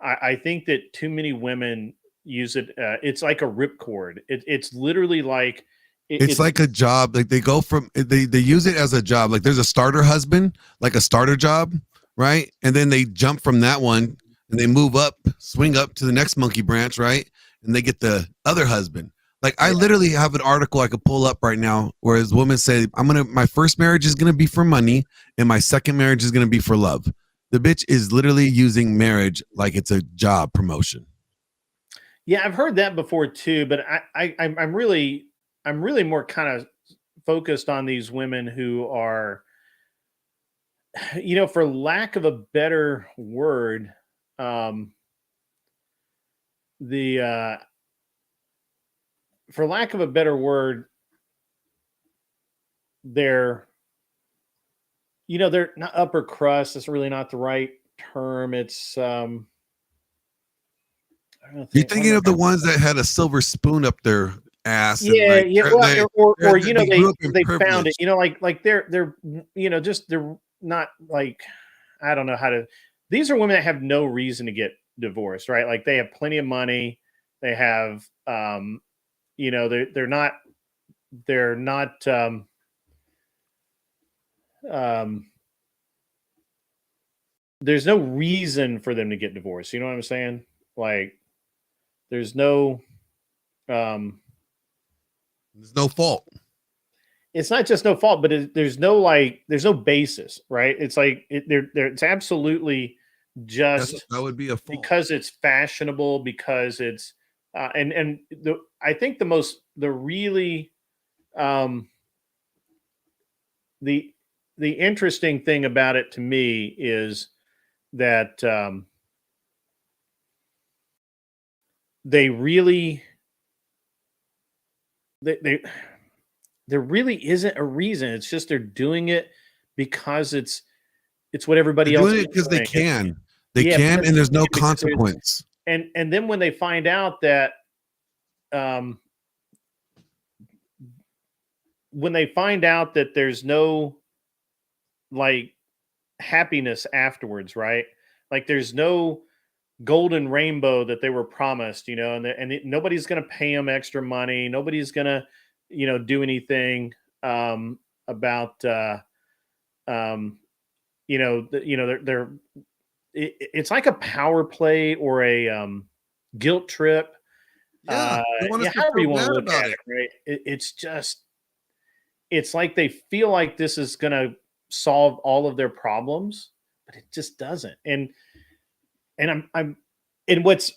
I think that too many women use it. It's like a ripcord. It's literally like,
it's like a job. Like they go from, they use it as a job. Like there's a starter husband, like a starter job, right? And then they jump from that one and they move up, swing up to the next monkey branch, right? And they get the other husband. Like I literally have an article I could pull up right now where this woman say, my first marriage is gonna be for money, and my second marriage is gonna be for love. The bitch is literally using marriage like it's a job promotion.
Yeah, I've heard that before too, but I'm really more kind of focused on these women who are, you know, for lack of a better word, for lack of a better word, they're, you know, they're not upper crust. It's really not the right term. It's
You're thinking of the ones that had a silver spoon up their ass.
Yeah,
and like,
yeah, well, or you know,
grew up in
they found
privilege.
it. You know, like they're you know, just they're not like, I don't know how to. These are women that have no reason to get divorced, right? Like they have plenty of money. They have, you know, they're not there's no reason for them to get divorced. You know what I'm saying? Like there's no
There's no fault.
it's not just no fault, but there's no basis, right? It's like it's absolutely just
That would be a fault.
because it's fashionable, because it's I think the interesting thing about it to me is that they really there really isn't a reason. It's just they're doing it because it's what everybody else
doing
is
it because they
doing.
can. They
Yeah,
can,
because
and there's no
there's-
consequence.
And then when they find out that there's no like happiness afterwards, right? Like there's no golden rainbow that they were promised, you know, and nobody's going to pay them extra money. Nobody's going to, you know, do anything about you know, it's like a power play or a guilt trip.
Yeah, they want us to
However
feel
you want
bad
to look
about
at
it.
it, right? It's just, it's like they feel like this is going to solve all of their problems, but it just doesn't. And I'm and what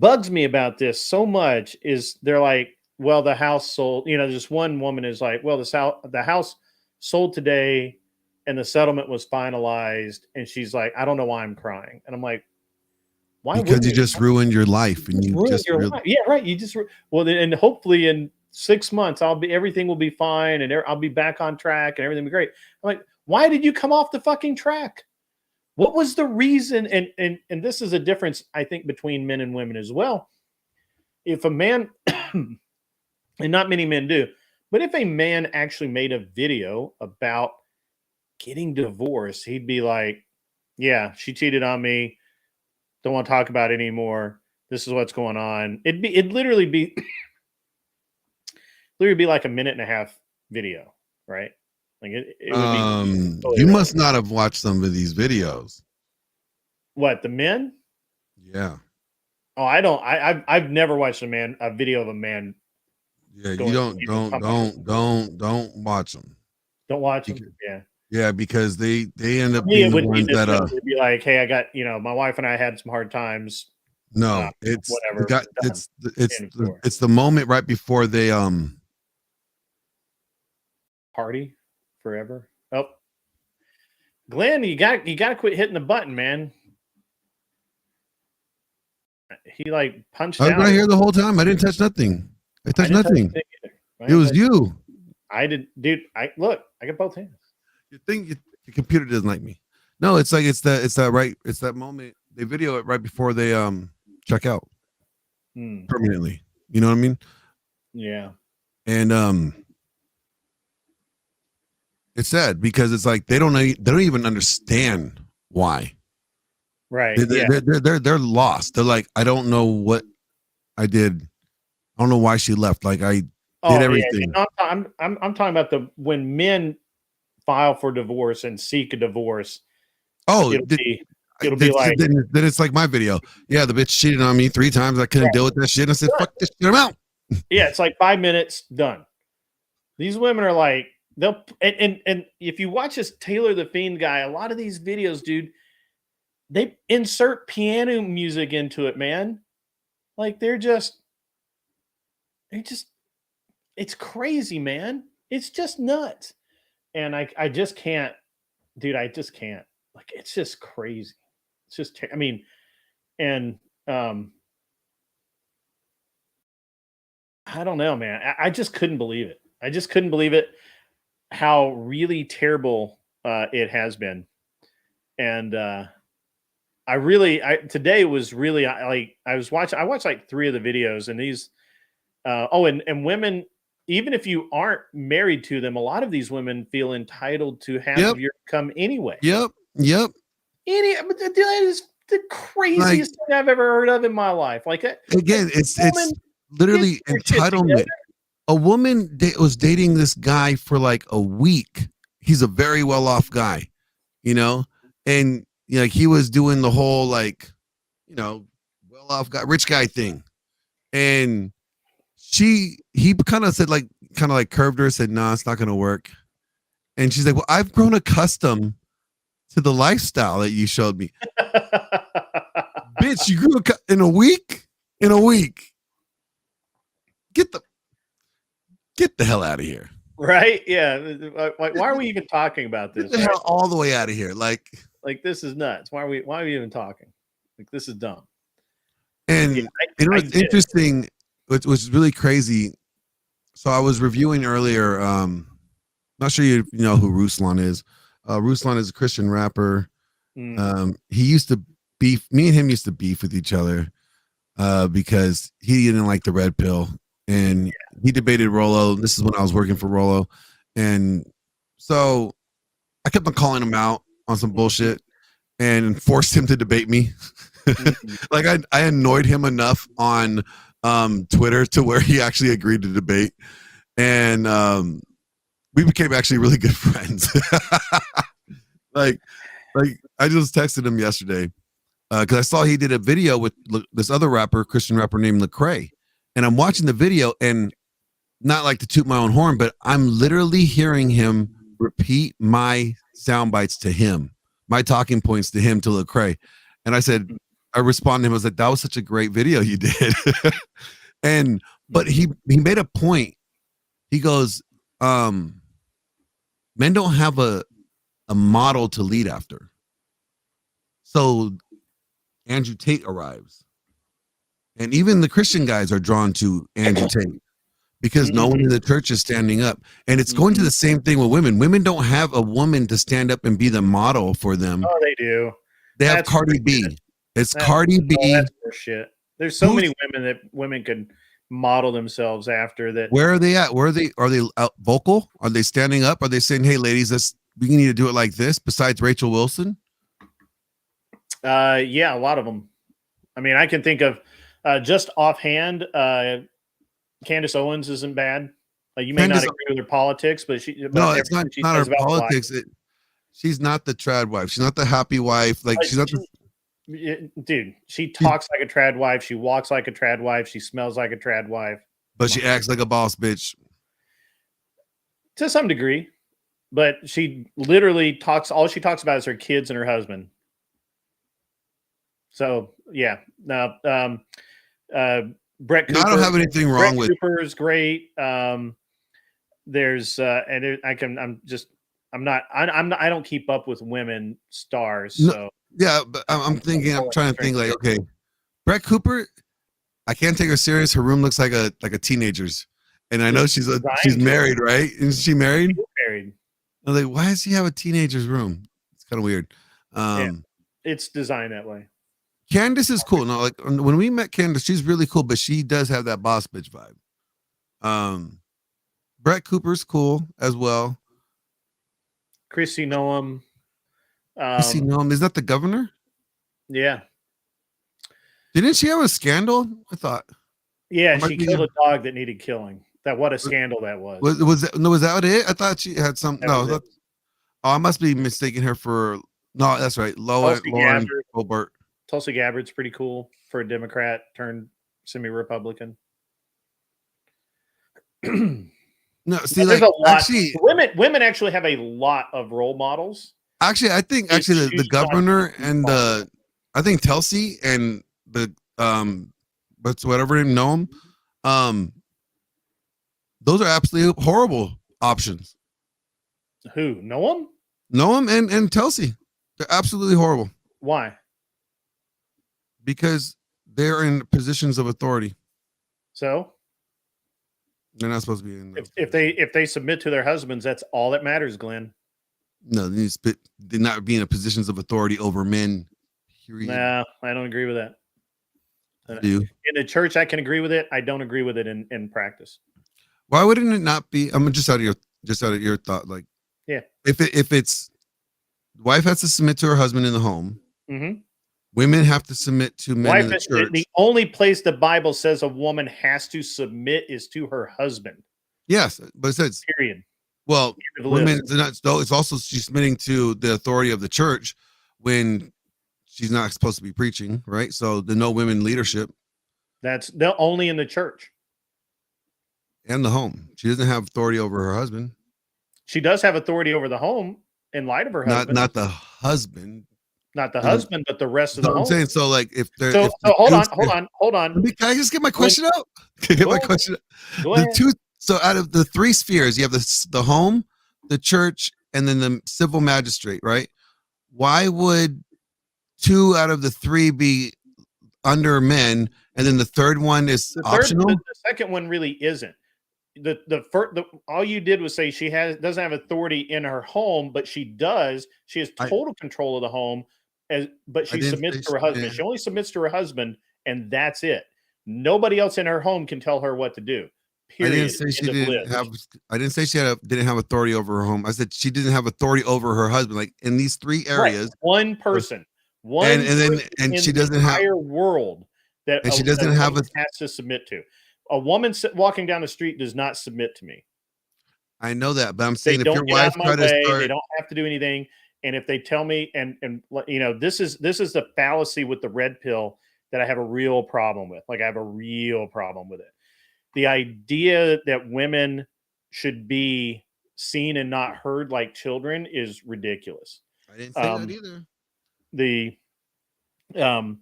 bugs me about this so much is they're like, well, the house sold, you know, just one woman is like, well, the house sold today and the settlement was finalized, and she's like, I don't know why I'm crying. And I'm like, why
Because
would
you just ruined your life, and you
ruined
just
your life? Yeah, right. You just well, then, and hopefully in 6 months everything will be fine, and I'll be back on track, and everything will be great. I'm like, why did you come off the fucking track? What was the reason? And this is a difference, I think, between men and women as well. If a man, and not many men do, but if a man actually made a video about getting divorced, he'd be like, yeah, she cheated on me. Don't want to talk about it anymore. This is what's going on. It'd literally be like a minute and a half video, right? Like it would be totally
you
random.
must not have watched some of these videos.
What, the men?
Yeah.
Oh, I don't. I've never watched a video of a man.
Yeah, you
Going-
don't watch them.
Don't watch them.
Because-
Yeah.
Yeah, because they end up
For me,
being
it
the
would be
ones
this
that
it'd be like, hey, I got, my wife and I had some hard times.
no, it's
whatever,
the guy,
it's
it's the moment right before they
Party forever. Oh, Glenn, you got to quit hitting the button, man. He like punched
I was
out.
right here the whole time. I didn't touch nothing. I touched
didn't touch
nothing.
anything either. I
It
didn't
was
touch-
you.
I did, dude. I got both hands.
You think the computer doesn't like me? No, it's like it's that moment they video it right before they check out
Hmm.
permanently. You know what I mean?
Yeah.
And it's sad because it's like they don't even understand why.
Right.
They're lost. They're like, I don't know what I did. I don't know why she left. Like I did everything.
Yeah. I'm talking about when men file for divorce and seek a divorce.
Oh,
It'll be like,
then it's like my video. Yeah, the bitch cheated on me 3 times. I couldn't deal with that shit. I said, fuck this shit, I'm out.
yeah, it's like 5 minutes, done. These women are like, they'll and if you watch this Taylor the Fiend guy, a lot of these videos, dude, they insert piano music into it, man. Like they're just it's crazy, man. It's just nuts. And I just can't, dude, I just can't. Like it's just crazy. It's just I mean, and I don't know, man. I just couldn't believe it. I just couldn't believe it how really terrible it has been. And today was really like I watched like 3 of the videos, and these and women, even if you aren't married to them, a lot of these women feel entitled to half of your income anyway.
Yep.
But that is the craziest thing I've ever heard of in my life. Like
Again, it's literally
get your shit
entitlement.
together.
A woman was dating this guy for like a week. He's a very well-off guy, and he was doing the whole like, well-off guy, rich guy thing, and he kind of said kind of curved her, said, "No, it's not going to work," and she's like, "Well, I've grown accustomed to the lifestyle that you showed me." Bitch, you grew in a week. Get the hell out of here.
Right? Yeah. Like, why are we even talking about this?
Get the hell all the way out of here. Like
this is nuts. Why are we even talking? Like, this is dumb.
And it's interesting, which was really crazy. So I was reviewing earlier. Not sure you know who Ruslan is. Ruslan is a Christian rapper. He used to beef. Me and him used to beef with each other because he didn't like the red pill, and he debated Rollo. This is when I was working for Rollo, and so I kept on calling him out on some bullshit and forced him to debate me. Like I annoyed him enough on Twitter to where he actually agreed to debate, and we became actually really good friends. like I just texted him yesterday because I saw he did a video with this other rapper, Christian rapper named Lecrae, and I'm watching the video, and not like to toot my own horn, but I'm literally hearing him repeat my sound bites to him, my talking points to him, to Lecrae. And I responded to him, I was like, that was such a great video you did. But he made a point. He goes, men don't have a model to lead after. So Andrew Tate arrives. And even the Christian guys are drawn to Andrew Tate because no one in the church is standing up. And it's going to the same thing with women. Women don't have a woman to stand up and be the model for them.
Oh, they do.
They have Cardi B. It's Cardi B.
That's shit. There's so many women that women could model themselves after that.
Where are they at? Are they out vocal? Are they standing up? Are they saying, hey, ladies, let's we need to do it like this. Besides Rachel Wilson,
Yeah, a lot of them. I mean, I can think of just offhand. Candace Owens isn't bad. Like, you may not
Candace,
agree with her politics, but
no, it's
everything
not
she
not
says
her
about life.
politics. She's not the trad wife. She's not the happy wife. Like she's not the.
Dude, she talks like a trad wife. She walks like a trad wife. She smells like a trad wife.
But she acts like a boss bitch.
To some degree, but she literally talks. All she talks about is her kids and her husband. So yeah, no. Brett Cooper.
No, I don't have anything wrong with.
Cooper is great. There's and I don't keep up with women stars.
No,
So
yeah, but I'm trying to think like, okay, Brett Cooper, I can't take her serious. Her room looks like a teenager's, and I know she's married, right? Is she married?
She's married.
I'm like, why does she have a teenager's room? It's kind of weird.
Yeah, it's designed that way.
Candace is cool. No, like when we met Candace, she's really cool, but she does have that boss bitch vibe. Brett Cooper's cool as well.
Chrissy Noam.
Chrissy Noam, is that the governor?
Yeah.
Didn't she have a scandal? I thought.
Yeah, she killed a dog that needed killing. What a scandal that was.
Was that it? I thought she had some. I must be mistaking her for. No, that's right. Lauren Colbert.
Tulsi Gabbard's pretty cool for a Democrat turned semi-Republican.
No, see,
there's
like
a lot.
actually,
women actually have a lot of role models.
Actually, I think the governor and I think Tulsi and the but whatever name Noam, those are absolutely horrible options.
Who? Noam?
Noam and Tulsi, they're absolutely horrible.
Why?
Because they're in positions of authority.
So
they're not supposed to be in.
If they submit to their husbands, that's all that matters, Glenn.
No, they're not being in positions of authority over men. Period.
Nah, I don't agree with that.
In
the church, I can agree with it. I don't agree with it in practice.
Why wouldn't it not be? I'm just out of your thought. Like,
yeah,
if it's wife has to submit to her husband in the home.
Mm-hmm.
Women have to submit to men in the church.
The only place the Bible says a woman has to submit is to her husband.
Yes, but it says
period.
Well, women, it's also she's submitting to the authority of the church when she's not supposed to be preaching, right? So the no women leadership.
That's only in the church.
And the home. She doesn't have authority over her husband.
She does have authority over the home in light of her husband.
Not the husband.
Not the husband, but the rest of the home. I'm
saying, so like if they're
hold on.
Can I just get my question out? Can I get my question out?
Go ahead.
So out of the three spheres, you have the home, the church, and then the civil magistrate, right? Why would 2 out of the 3 be under men, and then the third one is optional?
The second one really isn't. All you did was say she doesn't have authority in her home, but she has total control of the home, but she submits to her husband. She only submits to her husband, and that's it. Nobody else in her home can tell her what to do. Period.
I didn't say she didn't have authority over her home. I said she didn't have authority over her husband. Like in these 3 areas,
right. One person,
and she doesn't have
entire world that
she doesn't have
has to submit to. A woman walking down the street does not submit to me.
I know that, but I'm saying
if your wife tries to start, they don't have to do anything. And if they tell me, and this is the fallacy with the red pill that I have a real problem with. Like I have a real problem with it. The idea that women should be seen and not heard like children is ridiculous.
I didn't say that either.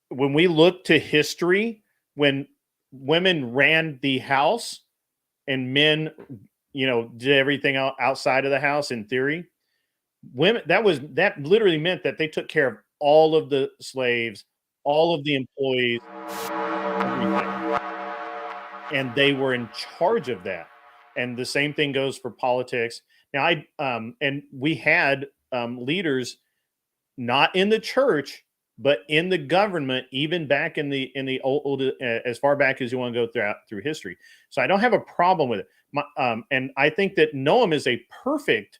When we look to history, when women ran the house and men, did everything outside of the house in theory, women, that literally meant that they took care of all of the slaves, all of the employees, everything. And they were in charge of that. And the same thing goes for politics. Now, and we had leaders not in the church, but in the government, even back in the old as far back as you want to go through history. So I don't have a problem with it. And I think that Noam is a perfect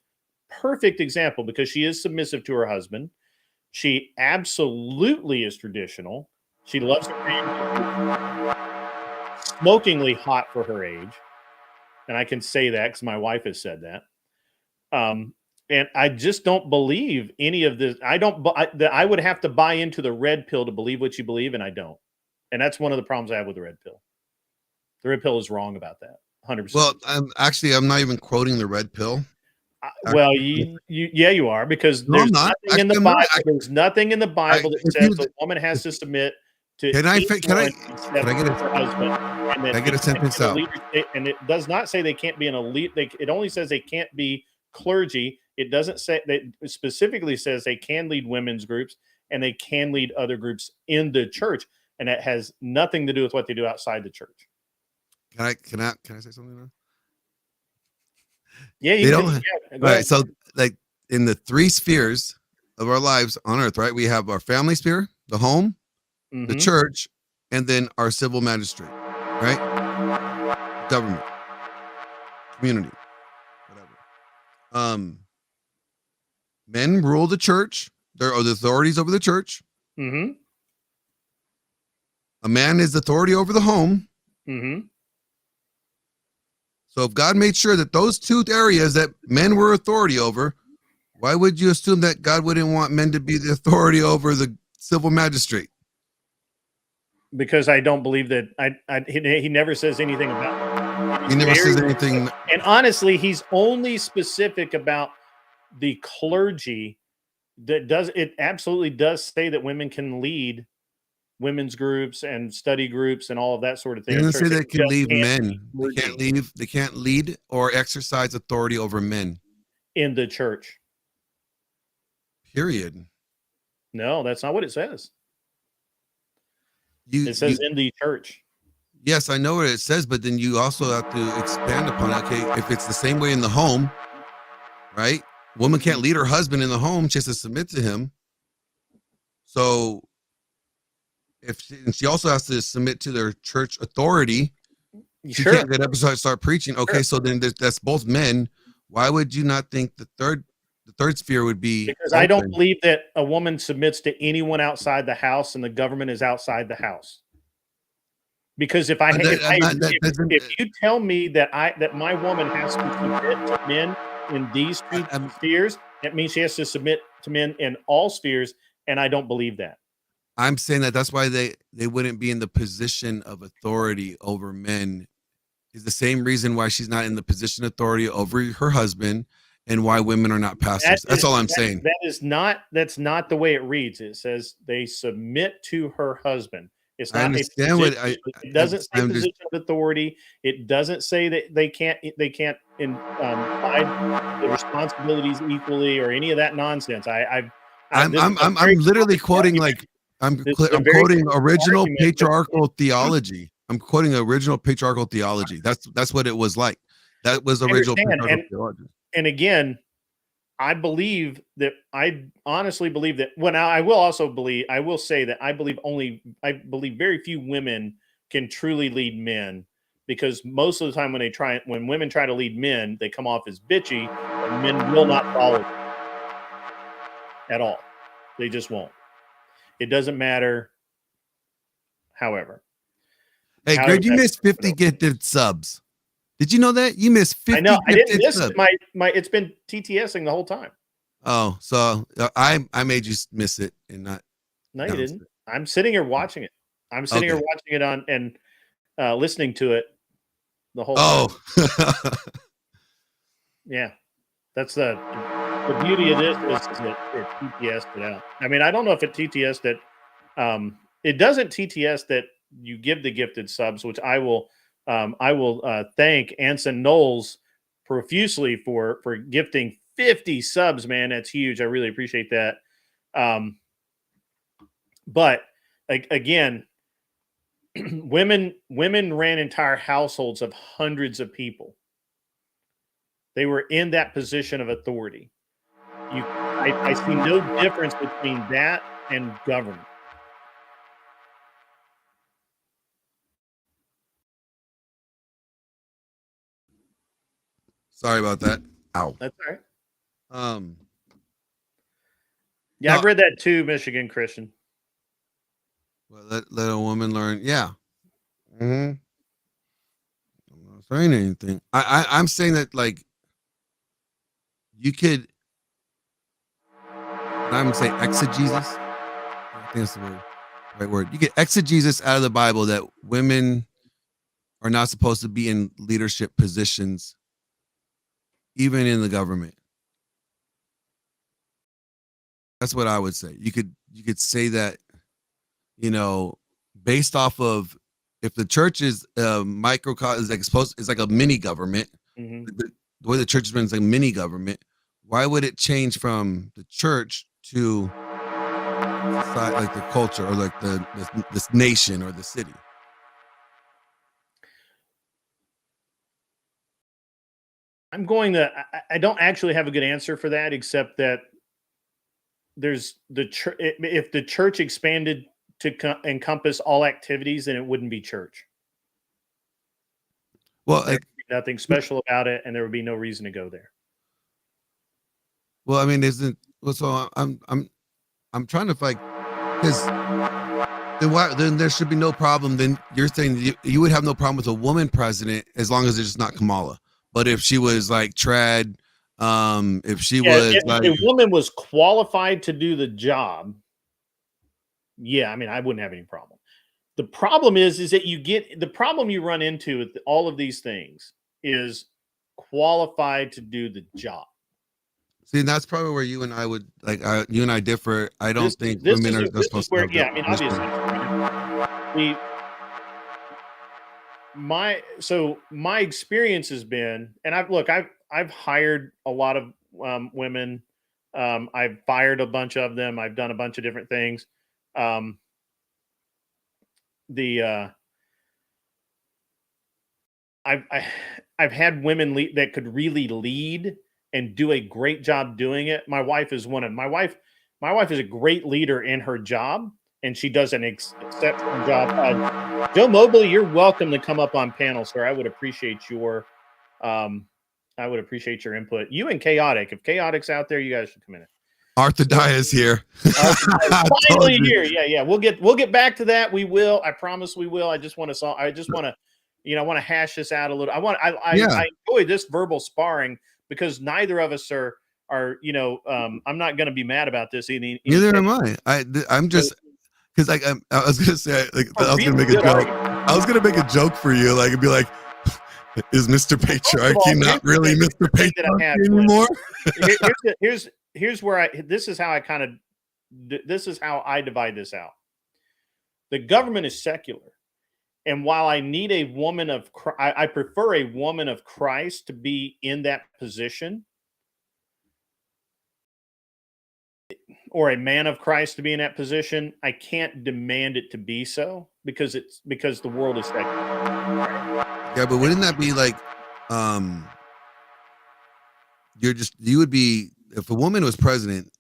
perfect example because she is submissive to her husband. She absolutely is traditional. She loves her family, smokingly hot for her age. And I can say that because my wife has said that. And I just don't believe any of this. I would have to buy into the red pill to believe what you believe, and I don't. And that's one of the problems I have with the red pill. The red pill is wrong about that. 100%.
Well, I'm not even quoting the red pill.
Well, you are, because
No,
there's
I'm not.
nothing in the
I'm not.
Bible. There's nothing in the Bible that
if
says
you-
the woman has to submit to
Can I
anyone
get
except her husband. And that
can I get a
they can't
sentence
be an
out?
elite- and it does not say they can't be an elite. It only says they can't be clergy. It doesn't say that. It specifically says they can lead women's groups and they can lead other groups in the church, and that has nothing to do with what they do outside the church.
Can I say something now?
Yeah,
They
you
don't.
can.
All
Yeah, go
right.
ahead.
So, like in the three spheres of our lives on earth, right? We have our family sphere, the home, the
Mhm.
church, and then our civil magistrate, right? Government, community, whatever. Men rule the church. There are the authorities over the church.
Mhm.
A man is the authority over the home.
Mhm.
So if God made sure that those two areas that men were authority over, why would you assume that God wouldn't want men to be the authority over the civil magistrate?
Because I don't believe that he never says anything about it.
He never says anything.
And honestly, he's only specific about the clergy. It absolutely does say that women can lead women's groups and study groups and all of that sort of
He
thing.
doesn't say they can
just
leave
can't
men.
be
They can't
clergy
leave. They can't lead or exercise authority over men.
in the church.
Period.
No, that's not what it says.
You,
It says in the church.
yes, I know what it says, but then you also have to expand upon it. Okay, if it's the same way in the home, right? Woman can't lead her husband in the home; she has to submit to him. So, if she also has to submit to their church authority, she
Sure.
can't get up and start preaching. Okay,
Sure.
so then that's both men. Why would you not think the third sphere would be?
Because I don't
open?
believe that a woman submits to anyone outside the house and the government is outside the house. Because if you tell me that my woman has to submit to men in these two spheres, that means she has to submit to men in all spheres, and I don't believe that.
I'm saying that's why they wouldn't be in the position of authority over men. Is the same reason why she's not in the position of authority over her husband, and why women are not pastors. That's all I'm saying.
That's not the way it reads. It says they submit to her husband. It's not.
I understand
it doesn't say position of authority. It doesn't say that they can't divide the responsibilities equally or any of that nonsense.
I'm literally quoting I'm quoting original patriarchal theology. I'm quoting original patriarchal theology. That's what it was like. That was original patriarchal theology.
And again, I honestly believe that. Well, now I will say that I believe very few women can truly lead men, because most of the time when women try to lead men, they come off as bitchy, and men will not follow them at all. They just won't. It doesn't matter. However,
hey, Greg, you missed 50 gifted subs. Did you know that you missed 50?
I know. I didn't miss my. It's been TTSing the whole time.
Oh, so I made you miss it and not.
No, you didn't. I'm sitting here watching it. I'm sitting here watching it on and listening to it the whole time. Yeah, that's the beauty of this is that it TTS'd it out. I mean, I don't know if it TTS'd it. It doesn't TTS that you give the gifted subs, which I will thank Anson Knowles profusely for gifting 50 subs, man. That's huge. I really appreciate that. But again, women ran entire households of hundreds of people. They were in that position of authority. I see no difference between that and government.
Sorry about that. Ow.
That's all Yeah,
No.
I've read that too, Michigan Christian.
Well, let a woman learn. Yeah. Mm-hmm. I'm not saying anything. I'm saying that like you could. I'm saying exegesis. I think that's the word, right word. You get exegesis out of the Bible that women are not supposed to be in leadership positions, even in the government. That's what I would say. You could say that, based off of if the church is microcosm is like supposed is like a mini government.
Mm-hmm.
The way the church has been is like a mini government. Why would it change from the church to society, like the culture or like this nation or the city?
I'm going to. I don't actually have a good answer for that, except that there's the church. If the church expanded to encompass all activities, then it wouldn't be church.
Well,
There'd be nothing special about it, and there would be no reason to go there.
well, I mean, isn't well? So I'm trying to fight because then there should be no problem. Then you're saying you would have no problem with a woman president as long as it's just not Kamala. But if she was like trad, if she was
if
like
a woman was qualified to do the job, yeah, I mean, I wouldn't have any problem. The problem is that the problem you run into with all of these things is qualified to do the job.
See, that's probably where you and I would like. You and I differ. I don't think
this
women
is
are supposed
where,
to.
yeah, I mean, obviously, my experience has been, and I've hired a lot of women. I've fired a bunch of them. I've done a bunch of different things. I've had women that could really lead and do a great job doing it. My wife is my wife is a great leader in her job, and she does an exceptional job. Joe Mobley, you're welcome to come up on panel, sir. I would appreciate your input. You and Chaotic. If Chaotic's out there, you guys should come in.
Arthur is here.
Finally here. Yeah. We'll get back to that. We will. I promise we will. I just want to I want to hash this out a little. I enjoy this verbal sparring because neither of us are I'm not going to be mad about this either.
Neither am I. I'm just because I was gonna say I was gonna make a joke. I was gonna make a joke for you, like it'd be like, is Mr. Patriarchy not really Mr. Patriarchy anymore?
Here's where this is how I divide this out. The government is secular. And while I need a woman of I prefer a woman of Christ to be in that position, or a man of Christ to be in that position, I can't demand it to be so because the world is secular.
Yeah, but wouldn't that be like you would be, if a woman was president,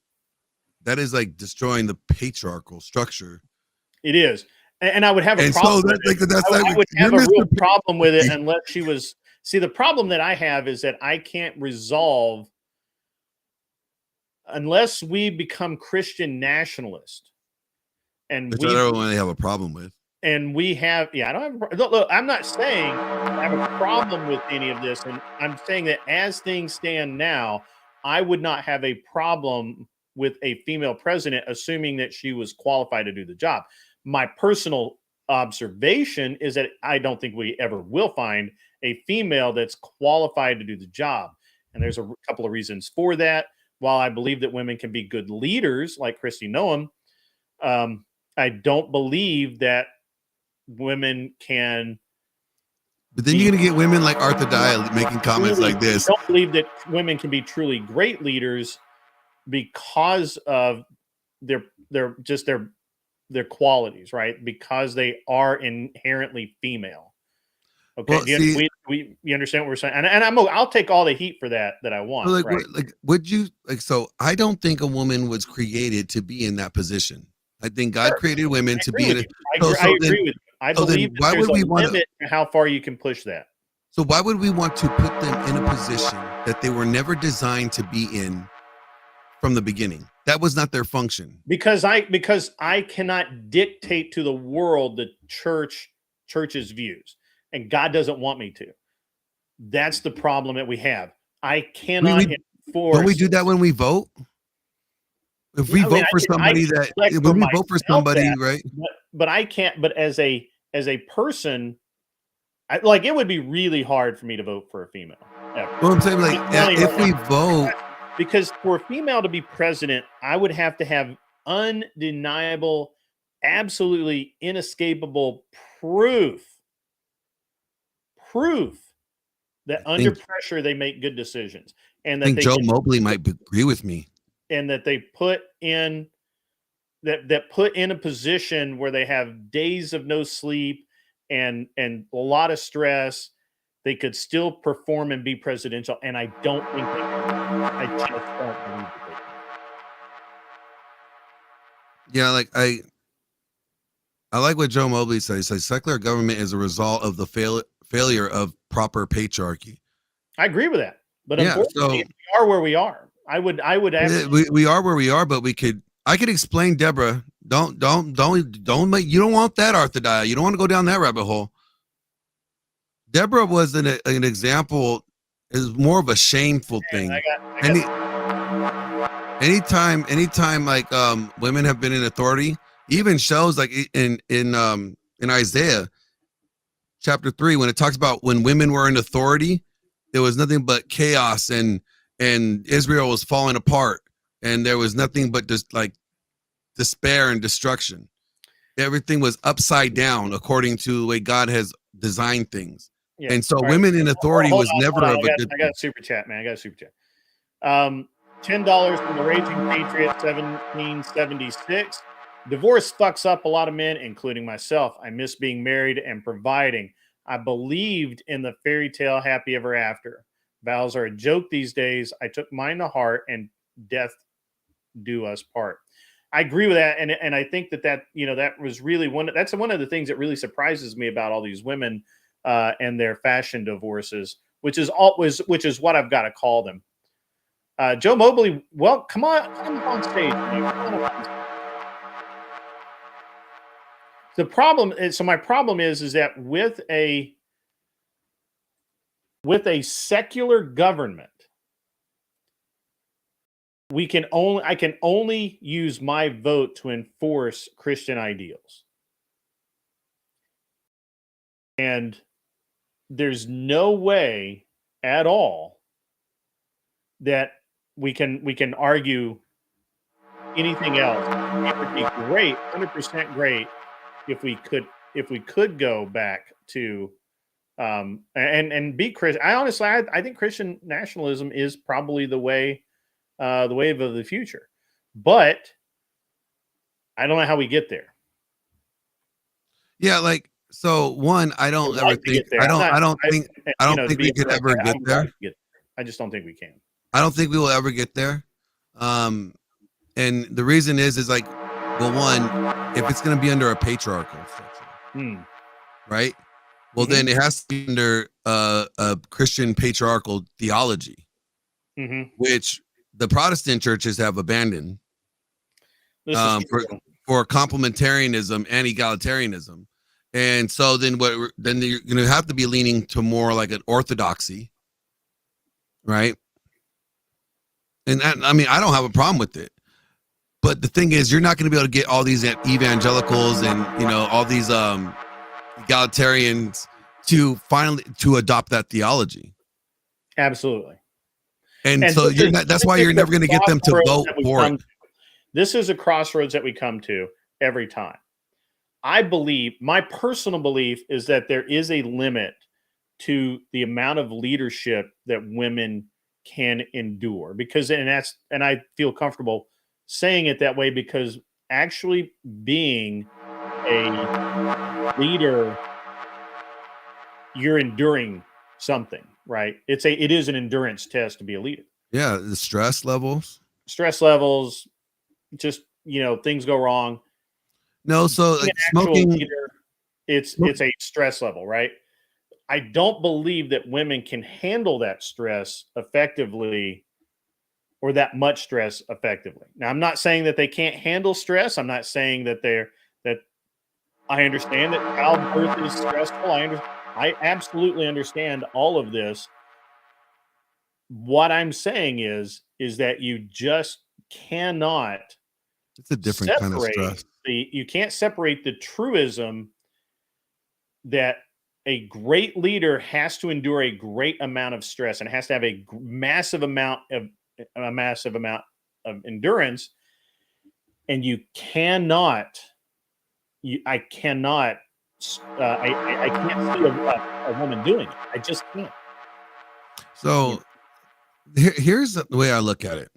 that is like destroying the patriarchal structure.
It is. And I would have a problem with it. I would have a real problem with it unless she was. See, the problem that I have is that I can't resolve unless we become Christian nationalist.
Which I don't really have a problem with.
And we have, I don't have. Look, I'm not saying I have a problem with any of this, and I'm saying that as things stand now, I would not have a problem with a female president, assuming that she was qualified to do the job. My personal observation is that I don't think we ever will find a female that's qualified to do the job. And there's a couple of reasons for that. While I believe that women can be good leaders like Christy Noam, I don't believe that women can.
But then you're going to get women like Arthur Dye making comments like this.
I don't believe that women can be truly great leaders because of their qualities, right? Because they are inherently female. Okay,
well,
you understand what we're saying? And I'll take all the heat for that I want.
Like,
right?
Would you like? So I don't think a woman was created to be in that position. I think God created women to be in it.
I agree with you. I believe that there's a limit to how far you can push that.
So why would we want to put them in a position that they were never designed to be in from the beginning. That was not their function.
Because I cannot dictate to the world the church's views, and God doesn't want me to. That's the problem that we have. I cannot enforce.
Don't we do that when we vote? If we vote for somebody right?
But I can't. But as a person, it would be really hard for me to vote for a female.
Well, I'm saying, like, if we vote,
because for a female to be president, I would have to have undeniable, absolutely inescapable proof that under pressure they make good decisions, and that
Joe Mobley might agree with me,
and that they put in a position where they have days of no sleep and a lot of stress. They could still perform and be presidential, and I don't think they can. I just don't believe that they can.
Yeah, like I like what Joe Mobley says. He says secular government is a result of the failure of proper patriarchy.
I agree with that, but unfortunately, we are where we are. I would actually,
we are where we are, but I could explain, Deborah. Don't make, you don't want that orthodox. You don't want to go down that rabbit hole. Deborah was an example. Is more of a shameful thing. Anytime like women have been in authority, even shows like in Isaiah chapter 3, when it talks about when women were in authority, there was nothing but chaos and Israel was falling apart, and there was nothing but just like despair and destruction. Everything was upside down according to the way God has designed things. Yeah. And so women in authority was never a good.
I got a super chat, man. I got a super chat. $10 from the Raging Patriot 1776. Divorce fucks up a lot of men, including myself. I miss being married and providing. I believed in the fairy tale happy ever after. Vows are a joke these days. I took mine to heart, and death do us part. I agree with that, and I think that was really that's one of the things that really surprises me about all these women and their fashion divorces, which is what I've got to call them. Joe Mobley, well, come on stage. The problem is, my problem is that with a secular government, I can only use my vote to enforce Christian ideals. And there's no way at all that we can argue anything else. It would be great, 100% great, if we could go back to and be Christian. I think Christian nationalism is probably the wave of the future, but I don't know how we get there.
Yeah, like, so one, I don't think we could ever get there.
I just don't think we can.
I don't think we will ever get there. And the reason is like, well, one, if it's going to be under a patriarchal structure, right? Well, then it has to be under a Christian patriarchal theology, which the Protestant churches have abandoned for complementarianism and egalitarianism. And so then you're going to have to be leaning to more like an orthodoxy, right? And that, I mean, I don't have a problem with it. But the thing is, you're not going to be able to get all these evangelicals and, all these egalitarians to adopt that that
Absolutely.
And so that's why you're never going to get them to vote for it.
This is a crossroads that we come to every time. I believe, my personal belief is that there is a limit to the amount of leadership that women can endure, and I feel comfortable saying it that way, because actually being a leader, you're enduring something, right? It is an endurance test to be a leader.
Yeah, the stress levels,
just things go wrong.
No, so like smoking,
leader, it's a stress level, right? I don't believe that women can handle that stress effectively or that much stress effectively. Now, I'm not saying that they can't handle stress. I'm not saying that that I understand that childbirth is stressful. I absolutely understand all of this. What I'm saying is that you just cannot
It's a different kind of
separate
stress.
you can't separate the truism that a great leader has to endure a great amount of stress and has to have a massive amount of endurance, and you cannot I cannot I can't see a woman doing it. I just can't.
So here's the way I look at it.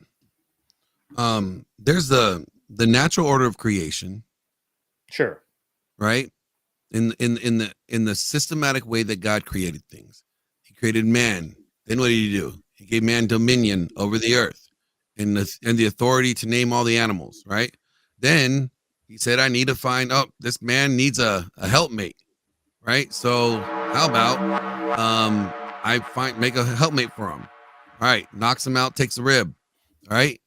There's the natural order of creation,
Sure.
right? In the systematic way that God created things. He created man. Then what did he do? He gave man dominion over the earth and the authority to name all the animals, right? Then he said, I need to find this man needs a helpmate, right? So how about I make a helpmate for him. All right, knocks him out, takes a rib. All right.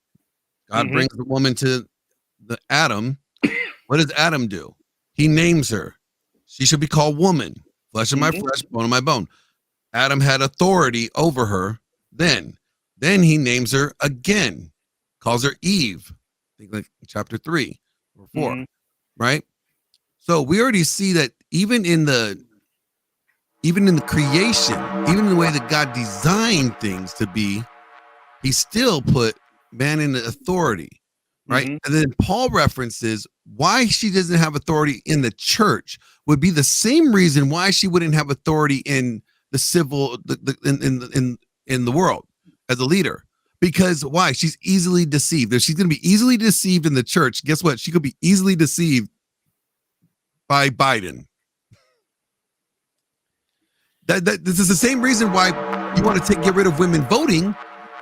God
Mhm.
brings the woman to the Adam. What does Adam do? He names her. She should be called woman, flesh of my
Mhm.
flesh, bone of my bone. Adam had authority over her then. Then he names her again, calls her Eve. I think like chapter 3 or 4,
Mhm.
right? So we already see that even in the creation, even in the way that God designed things to be, he still put man in the authority, right?
Mhm.
And then Paul references why she doesn't have authority in the church would be the same reason why she wouldn't have authority in the civil in the world as a leader. Because why? She's easily deceived. If she's going to be easily deceived in the church, guess what? She could be easily deceived by Biden. This is the same reason why you want to get rid of women voting,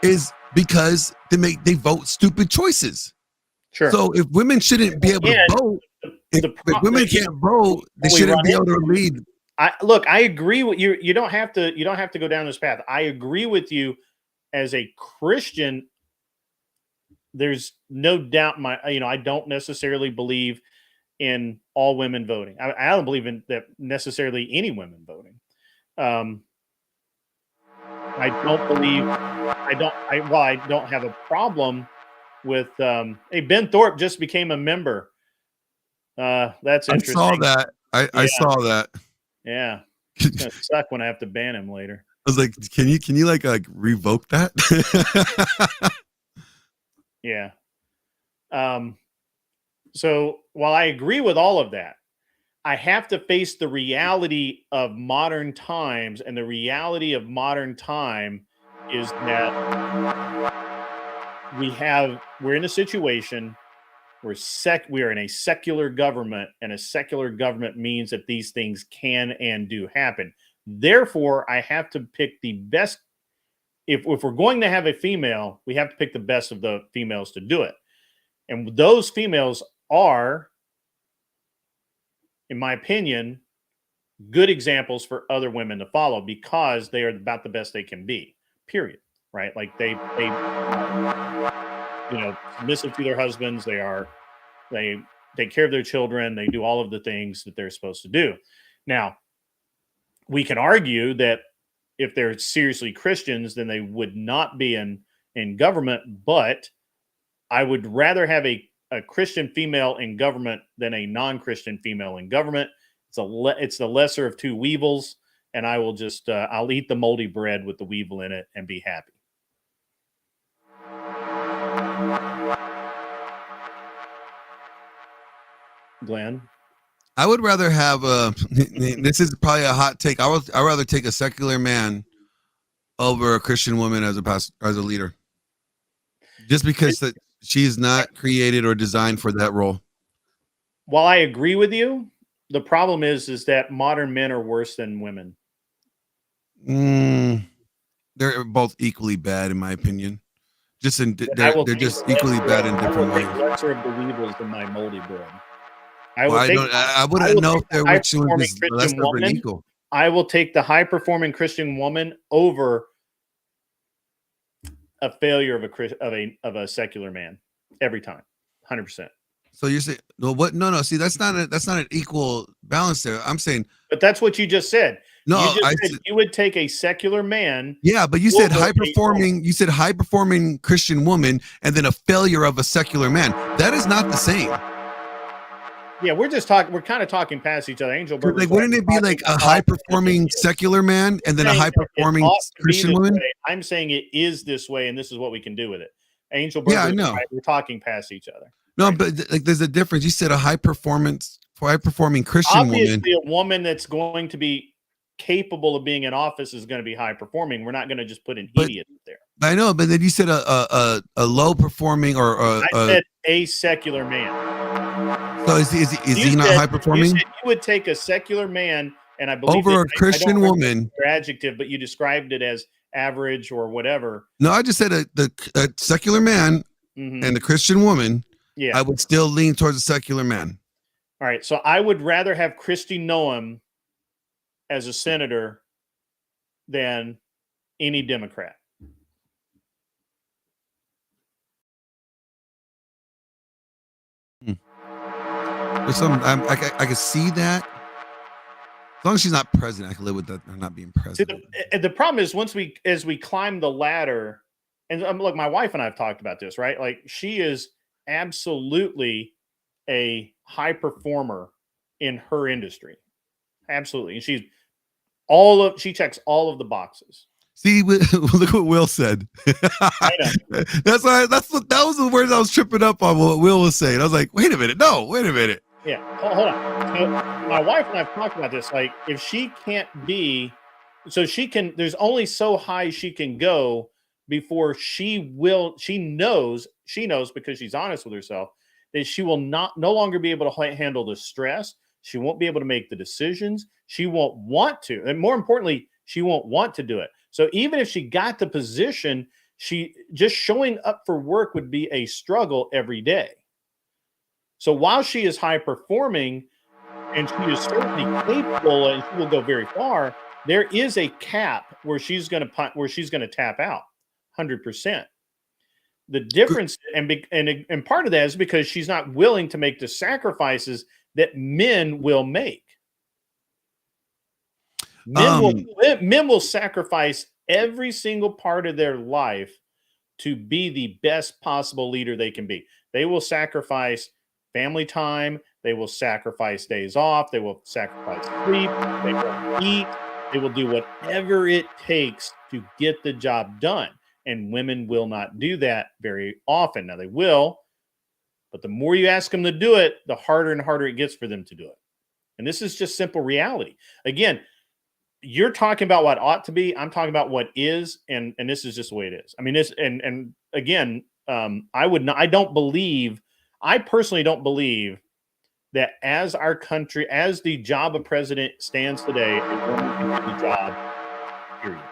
is because they vote stupid choices.
Sure.
So if women shouldn't be able to vote, if women can't vote, they shouldn't be able to lead.
I agree with you. You don't have to go down this path. I agree with you as a Christian. There's no doubt I don't necessarily believe in all women voting. I don't believe in that necessarily any women voting. I don't believe I don't have a problem with hey, Ben Thorpe just became a member. That's
I
interesting.
saw that. I saw that.
Yeah. It's gonna suck when I have to ban him later.
I was like, can you like revoke that?
Yeah. So while I agree with all of that, I have to face the reality of modern times, and the reality of modern time is that we're in a situation where we are in a secular government, and a secular government means that these things can and do happen. Therefore, I have to pick the best. If we're going to have a female, we have to pick the best of the females to do it. And those females are, in my opinion, good examples for other women to follow, because they are about the best they can be, period. Right? Like they submissive to their husbands. They take care of their children. They do all of the things that they're supposed to do. Now, we can argue that if they're seriously Christians, then they would not be in government. But I would rather have a Christian female in government than a non-Christian female in government. It's the lesser of two evils, and I will just I'll eat the moldy bread with the weevil in it and be happy. Glenn?
I would rather have this is probably a hot take. I'd rather take a secular man over a Christian woman as a leader, just because that she's not created or designed for that role.
While I agree with you, the problem is that modern men are worse than women.
They're both equally bad, in my opinion.
They're
just equally bad in different ways.
Lesser of the weevils than my moldy bread.
I wouldn't know if they're which one is lesser or equal.
I will take the high performing Christian woman over a failure of a secular man every time, 100%.
So you're saying no? What? No. See, that's not an equal balance there. I'm saying
But that's what you just said.
no.
You just said you would take a secular man.
Yeah, but you said
over
high performing. You said high performing Christian woman, and then a failure of a secular man. That is not the same.
Yeah, we're just talking. We're kind of talking past each other. Angel Burger.
Like, wouldn't it be like a high performing secular man and then a high performing Christian woman?
I'm saying it is this way, and this is what we can do with it. Angel Burger.
Yeah, I know.
Right? We're talking past each other.
No, right? But like, there's a difference. You said a high performing Christian
Obviously,
woman.
A woman that's going to be capable of being in office is going to be high performing. We're not going to just put an idiot there.
I know, but then you said a low performing or
I said a secular man.
So is he not high performing?
You would take a secular man, and I believe
over a Christian woman.
Your adjective, but you described it as average or whatever.
No, I just said a secular man and a Christian woman.
Yeah,
I would still lean towards a secular man.
All right, so I would rather have Kristi Noem as a senator than any Democrat.
There's some I can see that. As long as she's not president, I can live with that. Her not being president.
See, the problem is as we climb the ladder, and look, my wife and I have talked about this, right? Like, she is absolutely a high performer in her industry, absolutely, and she checks all of the boxes.
See, look what Will said.
I know.
That was the words I was tripping up on. What Will was saying, I was like, wait a minute, no, wait a minute.
Yeah, hold on. So my wife and I have talked about this. Like, if she can't be, so she can. There's only so high she can go before she knows because she's honest with herself that she will no longer be able to handle the stress. She won't be able to make the decisions. She won't want to, and more importantly, she won't want to do it. So even if she got the position, she just showing up for work would be a struggle every day. So while she is high performing and she is certainly capable and she will go very far, there is a cap where she's going to tap out 100%. The difference, and part of that is because she's not willing to make the sacrifices that men will make. Men will sacrifice every single part of their life to be the best possible leader they can be. They will sacrifice family time. They will sacrifice days off. They will sacrifice sleep. They will eat. They will do whatever it takes to get the job done. And women will not do that very often. Now, they will, but the more you ask them to do it, the harder and harder it gets for them to do it. And this is just simple reality. Again, you're talking about what ought to be. I'm talking about what is, and this is just the way it is. I mean, this, and again, I personally don't believe that as our country, as the job of president stands today, a woman can do the job, period.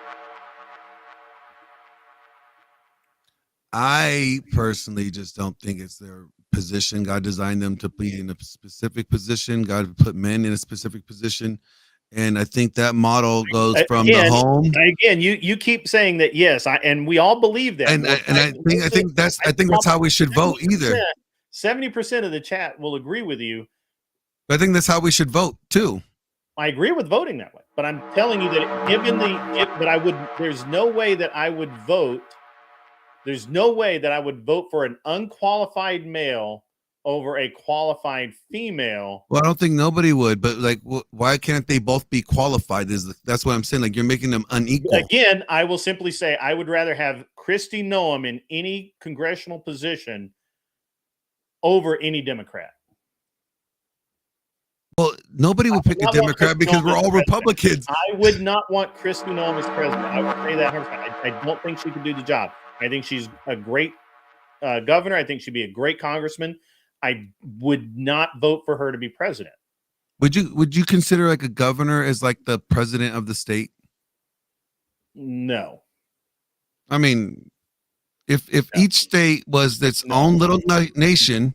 I personally just don't think it's their position. God designed them to be in a specific position. God put men in a specific position. And I think that model goes from the home.
Again, you keep saying that, yes, and we all believe that.
And I think that's how we should vote either.
70% of the chat will agree with you.
I think that's how we should vote too.
I agree with voting that way, but I'm telling you that there's no way that I would vote. There's no way that I would vote for an unqualified male over a qualified female.
Well, I don't think nobody would, but like, why can't they both be qualified? That's what I'm saying. Like, you're making them unequal.
Again, I will simply say I would rather have Kristi Noem in any congressional position over any Democrat.
Well, nobody would pick a Democrat because we're all Republicans.
I would not want Kristi Noem as president. I would say that 100%. I don't think she could do the job. I think she's a great governor. I think she'd be a great congressman. I would not vote for her to be president.
Would you consider like a governor as like the president of the state?
No.
I mean, if each state was its own little nation,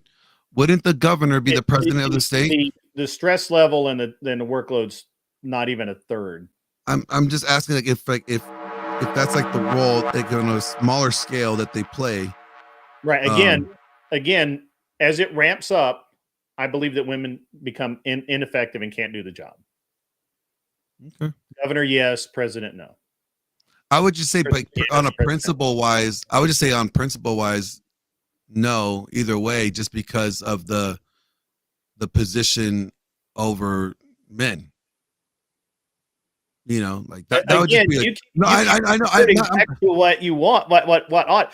wouldn't the governor be the president of the state?
The stress level and the workload's not even a third.
I'm just asking, like, if if that's like the role, like on a smaller scale that they play.
Right. Again, as it ramps up, I believe that women become ineffective and can't do the job.
Okay.
Governor, yes. President, no.
I would just say, like, on a
President.
principle wise, I would just say on principle wise, no, either way, just because of the position over men. You know, like that would just be like, no, I know.
Back to what you want, what ought.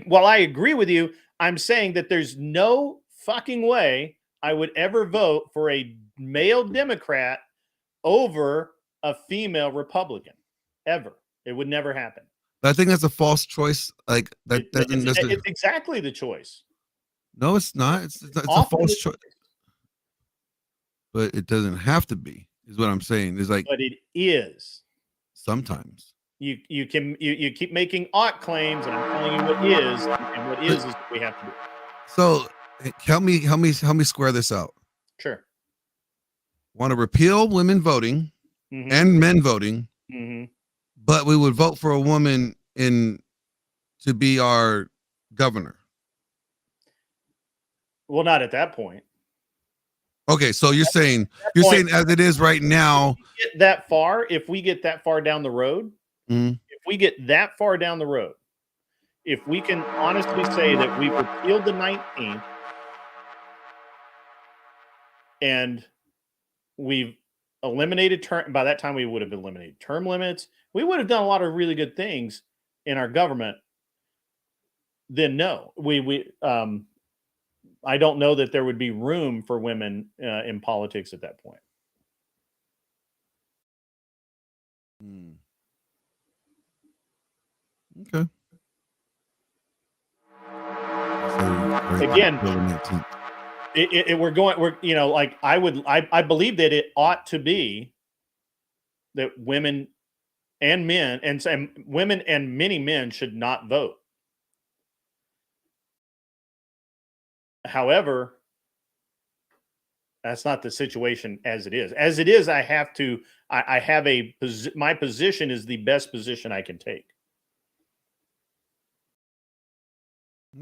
While I agree with you, I'm saying that there's no fucking way I would ever vote for a male Democrat over a female Republican. Ever. It would never happen.
I think that's a false choice. Like that
it's exactly the choice.
No, it's not. It's a false choice. But it doesn't have to be, is what I'm saying. It's like,
but it is.
Sometimes.
You keep making ought claims, and I'm telling you what is, and what is what we have to do.
So help me square this out.
Sure.
Want to repeal women voting and men voting, but we would vote for a woman to be our governor.
Well, not at that point.
Okay, so you're saying as it is right now.
If we get that far down the road, if we can honestly say that we've repealed the 19th and we've eliminated by that time we would have eliminated term limits. We would have done a lot of really good things in our government. Then no, I don't know that there would be room for women in politics at that point.
Okay.
Again, I believe that it ought to be that women and men and women and many men should not vote. However, that's not the situation as it is. As it is, my position is the best position I can take.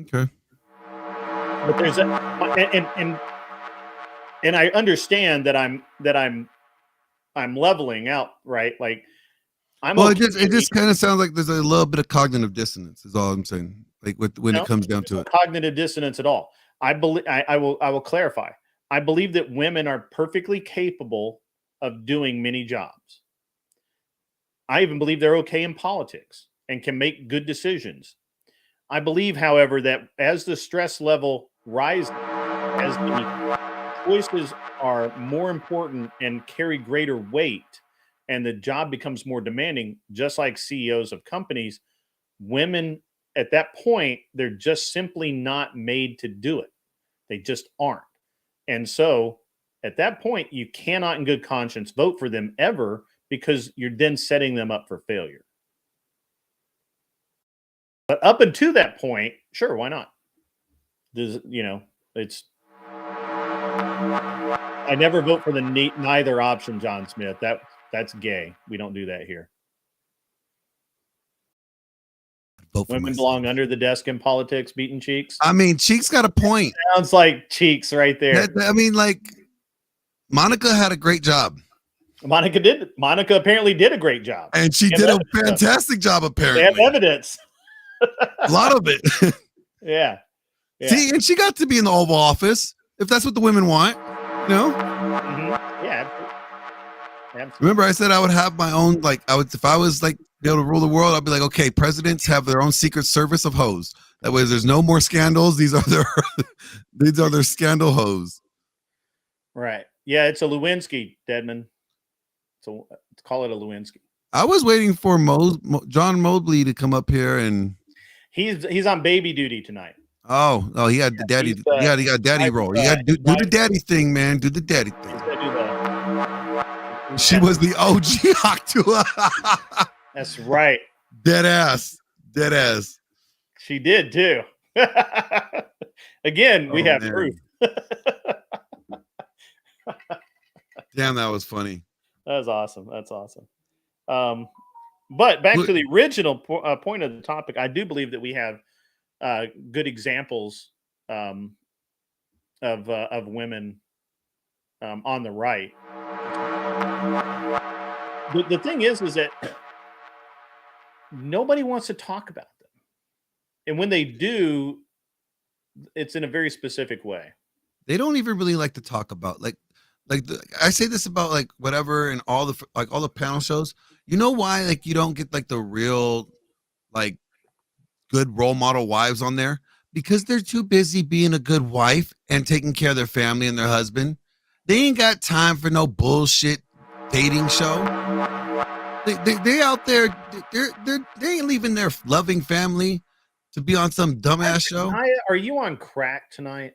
Okay.
But there's and I understand that I'm leveling out, right? Like
it just kind of sounds like there's a little bit of cognitive dissonance is all I'm saying. Like when it comes down to it.
Cognitive dissonance at all. I will clarify. I believe that women are perfectly capable of doing many jobs. I even believe they're okay in politics and can make good decisions. I believe, however, that as the stress level rises, as the choices are more important and carry greater weight, and the job becomes more demanding, just like CEOs of companies, women at that point, they're just simply not made to do it. They just aren't. And so at that point, you cannot in good conscience vote for them ever, because you're then setting them up for failure. But up until that point, sure, why not? I never vote for the neither option, John Smith. That's gay. We don't do that here. Women belong under the desk in politics, beating Cheeks.
I mean, Cheeks got a point.
Sounds like Cheeks right there.
Monica had a great job.
Monica apparently did a great job.
And she did a fantastic job, apparently.
They have evidence.
A lot of it.
Yeah.
See, and she got to be in the Oval Office, if that's what the women want.
Yeah. Absolutely.
Remember, I said I would have my own, if I was be able to rule the world, I'd be like, okay, presidents have their own secret service of hoes. That way there's no more scandals. These are their scandal hoes.
Right. Yeah, it's a Lewinsky, Deadman. So let's call it a Lewinsky.
I was waiting for John Mobley to come up here, and
he's on baby duty tonight.
Oh, he had the daddy. He got daddy role. You got to do the daddy thing, man. Do the daddy thing. She was the OG Octua.
That's right.
Dead ass.
She did too. Again, we have proof.
Damn, that was funny.
That was awesome. That's awesome. But back to the original point of the topic, I do believe that we have good examples of women on the right. The thing is that nobody wants to talk about them, and when they do, it's in a very specific way.
They don't even really like to talk about I say this about like whatever and all the panel shows. You know why like you don't get like the real like good role model wives on there? Because they're too busy being a good wife and taking care of their family and their husband. They ain't got time for no bullshit dating show. They out there. They ain't leaving their loving family to be on some dumbass show.
Are you on crack tonight?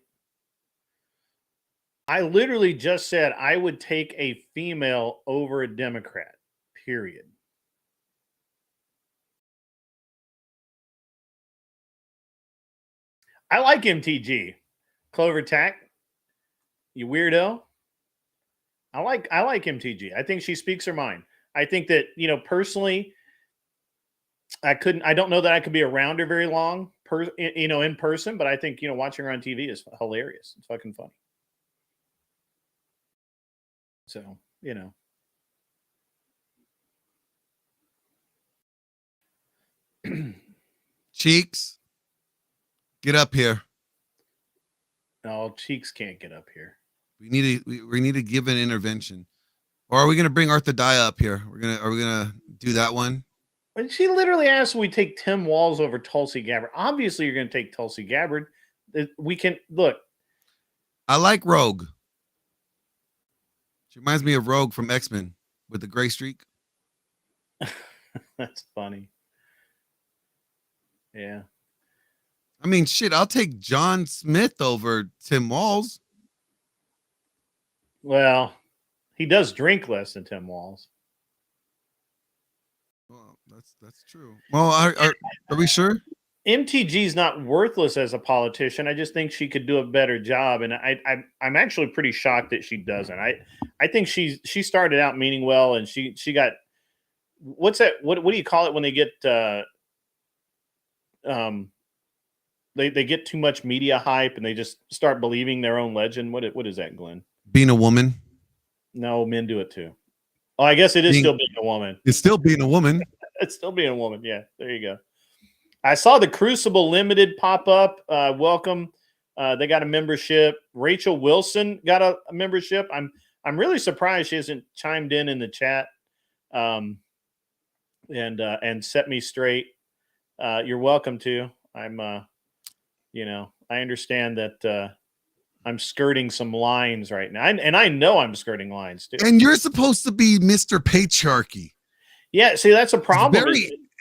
I literally just said I would take a female over a Democrat. Period. I like MTG. Clover Tack. You weirdo. I like MTG. I think she speaks her mind. I think that, personally, I don't know that I could be around her very long, in person, but I think, watching her on TV is hilarious. It's fucking funny. So,
Cheeks, get up here.
No, Cheeks can't get up here.
We need to give an intervention. Or are we gonna bring Arthur Dye up here? Are we gonna do that one?
But she literally asked if we take Tim Walz over Tulsi Gabbard. Obviously, you're gonna take Tulsi Gabbard. We can look.
I like Rogue. She reminds me of Rogue from X-Men with the gray streak.
That's funny. Yeah.
I mean, shit, I'll take John Smith over Tim Walz.
Well, he does drink less than Tim Walz.
Well, that's true. Well, are we sure?
MTG's not worthless as a politician. I just think she could do a better job, and I'm actually pretty shocked that she doesn't. I think she started out meaning well, and she got what's that? What do you call it when they get they get too much media hype and they just start believing their own legend? What is that, Glenn?
Being a woman?
No, men do it too. Oh, I guess it is still being a woman.
It's still being a woman.
It's still being a woman. Yeah, there you go. I saw the Crucible Limited pop up. Welcome. They got a membership. Rachel Wilson got a membership. I'm really surprised she hasn't chimed in the chat and set me straight. You're welcome to. I'm I understand that I'm skirting some lines right now. And I know I'm skirting lines too.
And you're supposed to be Mr. Patriarchy.
Yeah, see, that's a problem.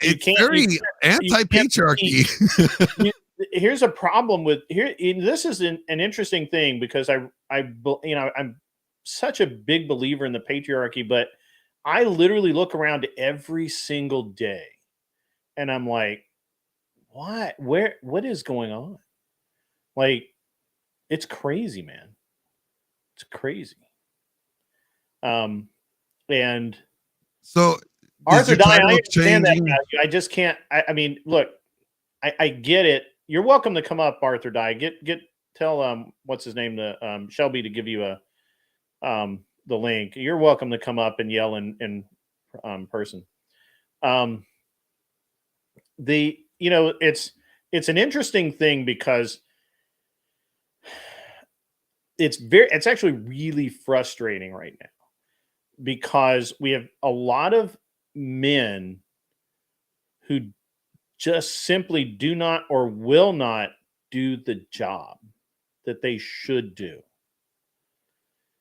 It's very anti-patriarchy.
Here's a problem with here. This is an interesting thing because I'm such a big believer in the patriarchy, but I literally look around every single day and I'm like, what is going on? Like, it's crazy, man. It's crazy. And
so
Arthur Dye, I understand that. I just can't. I mean, look, I get it. You're welcome to come up, Arthur Dye. Tell what's his name, the Shelby, to give you the link. You're welcome to come up and yell in person. It's an interesting thing because it's actually really frustrating right now because we have a lot of men who just simply do not or will not do the job that they should do.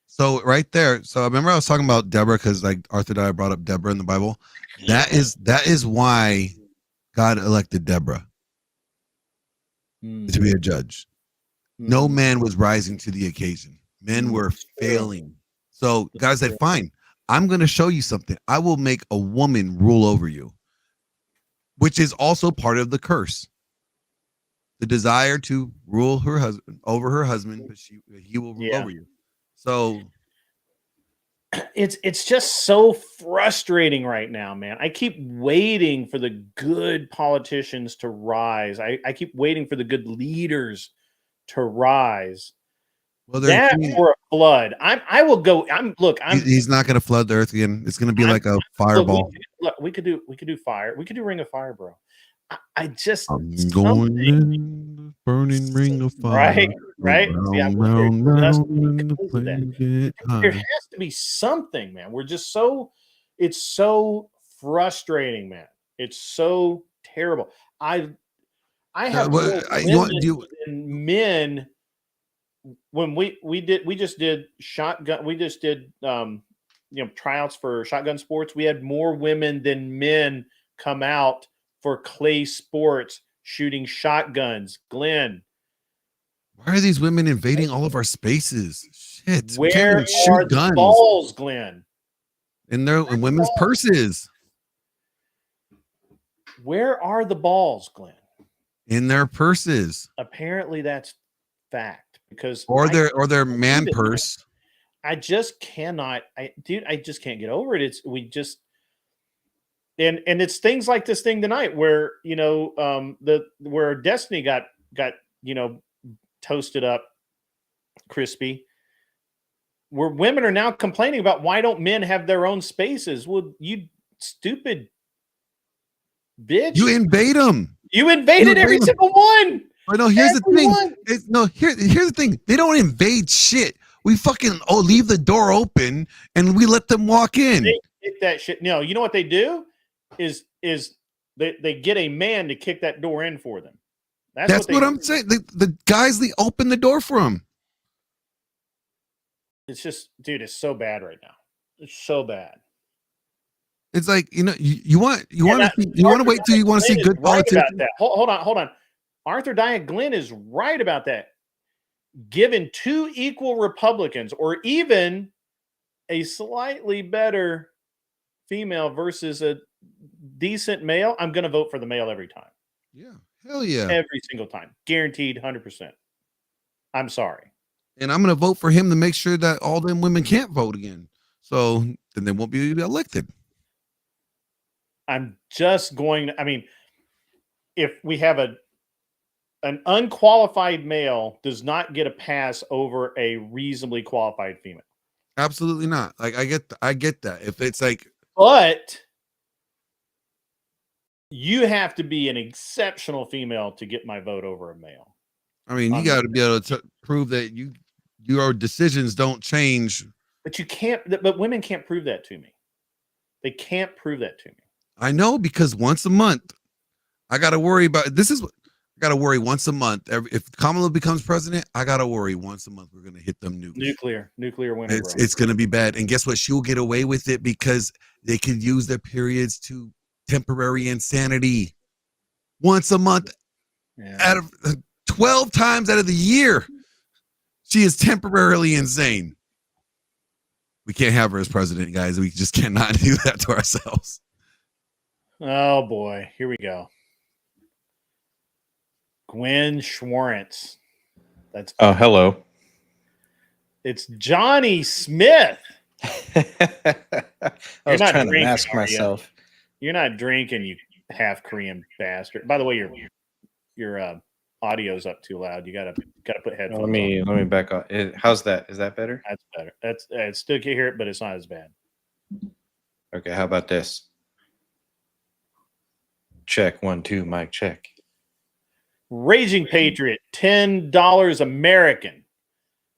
So right there. So I remember I was talking about Deborah because like Arthur Dye brought up Deborah in the Bible. That is why God elected Deborah to be a judge. No man was rising to the occasion. Men were failing. So God said, fine, I'm going to show you something. I will make a woman rule over you, which is also part of the curse. The desire to rule her husband over her husband, but he will rule over you. So
it's just so frustrating right now, man. I keep waiting for the good politicians to rise. I keep waiting for the good leaders to rise.
Well,
That or a flood. I will go.
he's not going to flood the earth again. It's going to be like a fireball.
We could do fire. We could do Ring of Fire, bro. I just
I'm going in the burning ring of fire.
right. See, I
Round,
wonder just
round, and the
because of that.
flames get
There
high.
has to be something, man. We're just so it's so frustrating, man. It's so terrible. I have more women than men. When we just did shotgun, we just did tryouts for shotgun sports. We had more women than men come out for clay sports shooting shotguns. Glenn,
Why are these women invading all of our spaces? Shit, we can't
where
even shoot
are the
guns
balls, Glenn?
in women's purses.
Where are the balls, Glenn?
In their purses,
Apparently, that's fact because
or their man purse.
I just cannot, I just can't get over it. And it's things like this thing tonight where where Destiny got toasted up crispy, where women are now complaining about why don't men have their own spaces. Well, you stupid bitch,
You invade them.
You invaded every single one.
But no, here's the thing. Here's the thing. They don't invade shit. We fucking leave the door open and we let them walk in.
They kick that shit. No, you know what they do is they get a man to kick that door in for them.
That's what I'm saying. The guys, they open the door for them.
It's just, dude, it's so bad right now. It's so bad.
It's like, you want to wait till you want to see good politics.
Hold on. Arthur Diet Glenn is right about that. Given two equal Republicans or even a slightly better female versus a decent male, I'm going to vote for the male every time.
Yeah. Hell yeah.
Every single time. Guaranteed 100%. I'm sorry.
And I'm going to vote for him to make sure that all them women can't vote again. So then they won't be elected.
I'm just going to, if we have an unqualified male does not get a pass over a reasonably qualified female.
Absolutely not. Like I get that. If it's like,
but you have to be an exceptional female to get my vote over a male.
You got to be able to prove that your decisions don't change.
But you can't. But women can't prove that to me. They can't prove that to me.
I know, because once a month, I got to worry about this. I got to worry once a month. If Kamala becomes president, I got to worry once a month. We're going to hit them nukes.
Nuclear winter.
It's going to be bad. And guess what? She'll get away with it because they could use their periods to temporary insanity. Once a month, out of 12 times out of the year, she is temporarily insane. We can't have her as president, guys. We just cannot do that to ourselves.
Oh boy, here we go. Gwen Schwartz. That's
hello.
It's Johnny Smith.
I was trying to mask myself.
You're not drinking, you half Korean bastard. By the way, your audio's up too loud. You gotta put headphones.
Let me back up. How's that? Is that better?
That's better. It's still can hear it, but it's not as bad.
Okay, how about this? Check 1 2, mic check.
Raging Patriot, $10 American.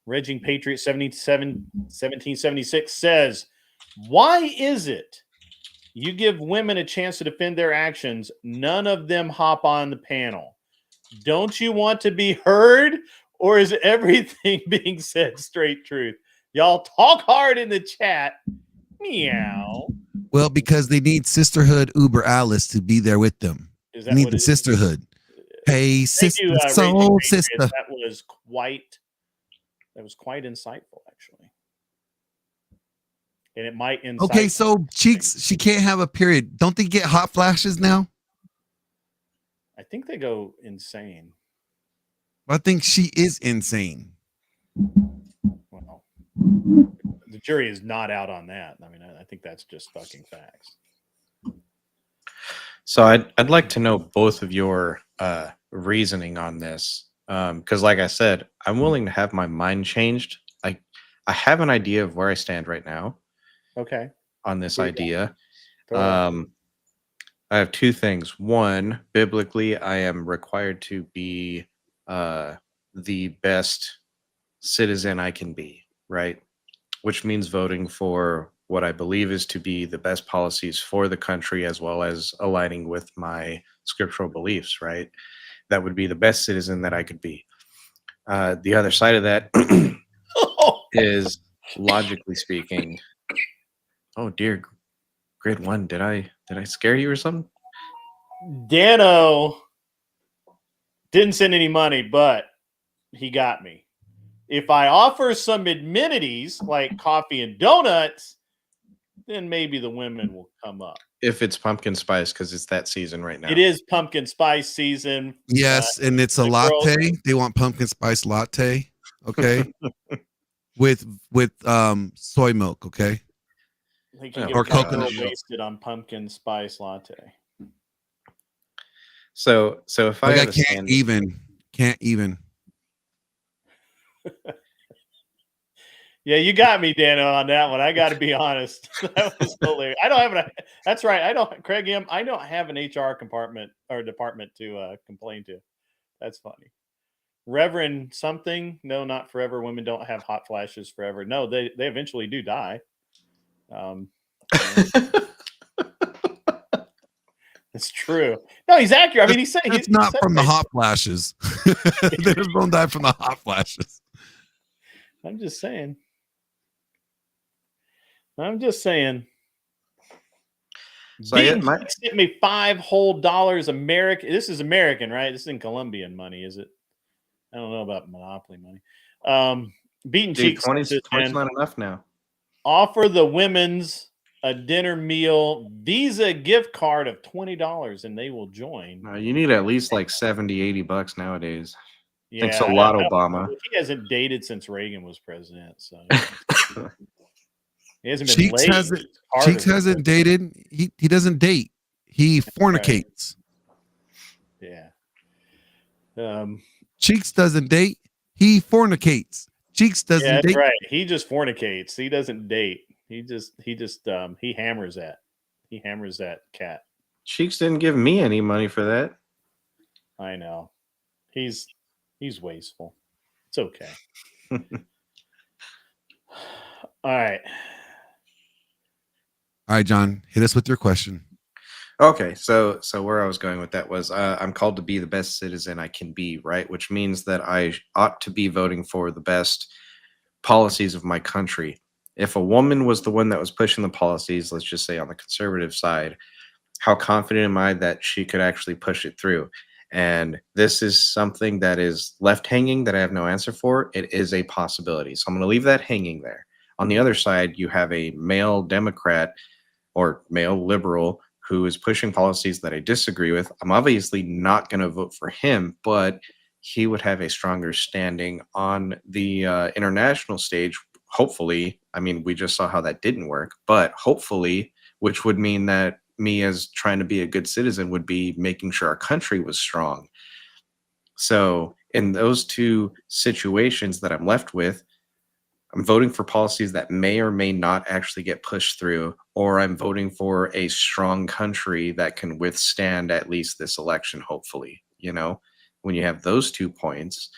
Raging Patriot 1776 says, why is it you give women a chance to defend their actions, none of them hop on the panel? Don't you want to be heard, or is everything being said straight truth? Y'all talk hard in the chat. Meow.
Well, because they need Sisterhood Uber Alice to be there with them. They need the sisterhood. Hey, sister, soul sister.
That was quite insightful, actually. And it might incite.
Okay, so Cheeks, she can't have a period. Don't they get hot flashes now?
I think they go insane.
I think she is insane.
Well, jury is not out on that. I mean, I think that's just fucking facts.
So I'd like to know both of your reasoning on this, because like I said, I'm willing to have my mind changed. I have an idea of where I stand right now
Okay.
on this
Here you
idea.
Throw it.
I have two things. One, biblically, I am required to be the best citizen I can be, right? Which means voting for what I believe is to be the best policies for the country, as well as aligning with my scriptural beliefs, right? That would be the best citizen that I could be. The other side of that is, logically speaking, oh dear, grade 1, did I scare you or something?
Dano didn't send any money, but he got me. If I offer some amenities like coffee and donuts, then maybe the women will come up.
If it's pumpkin spice, because it's that season right now.
It is pumpkin spice season.
Yes, and it's a latte. They want pumpkin spice latte. Okay. with soy milk. Okay.
They can
or
get
coconut
girl wasted on pumpkin spice latte.
So if I
can't even.
Yeah, you got me, Dano, on that one. I got to be honest. That was hilarious. I don't have that's right. I don't have an HR compartment or department to complain to. That's funny. Reverend something. No, not forever. Women don't have hot flashes forever. No, they eventually do die. It's true. No, he's accurate. I mean, he's saying
it's not from the hot flashes. They just don't die from the hot flashes.
I'm just saying. So sent me $5 whole American. This is American, right? This isn't Colombian money, is it? I don't know about Monopoly money. Beaten Cheeks.
20's not enough now.
Offer the women's a dinner meal Visa gift card of $20 and they will join.
You need at least like $70-$80 nowadays.
Yeah,
thanks a lot, Obama.
He hasn't dated since Reagan was president, so he hasn't been
Cheeks Cheeks hasn't dated. He doesn't date. He fornicates.
Right. Yeah.
Cheeks doesn't date. He fornicates. Cheeks doesn't date.
That's right. He just fornicates. He doesn't date. He hammers that. He hammers that cat.
Cheeks didn't give me any money for that.
I know. He's wasteful. It's okay. All right,
John, hit us with your question.
Okay, so where I was going with that was I'm called to be the best citizen I can be, right? Which means that I ought to be voting for the best policies of my country. If a woman was the one that was pushing the policies, let's just say on the conservative side, how confident am I that she could actually push it through? And this is something that is left hanging that I have no answer for. It is a possibility. So I'm going to leave that hanging there. On the other side, you have a male Democrat or male liberal who is pushing policies that I disagree with. I'm obviously not going to vote for him, but he would have a stronger standing on the international stage. Hopefully, I mean, we just saw how that didn't work, but hopefully, which would mean that me as trying to be a good citizen would be making sure our country was strong. So in those two situations that I'm left with, I'm voting for policies that may or may not actually get pushed through, or I'm voting for a strong country that can withstand at least this election, hopefully, when you have those 2 points.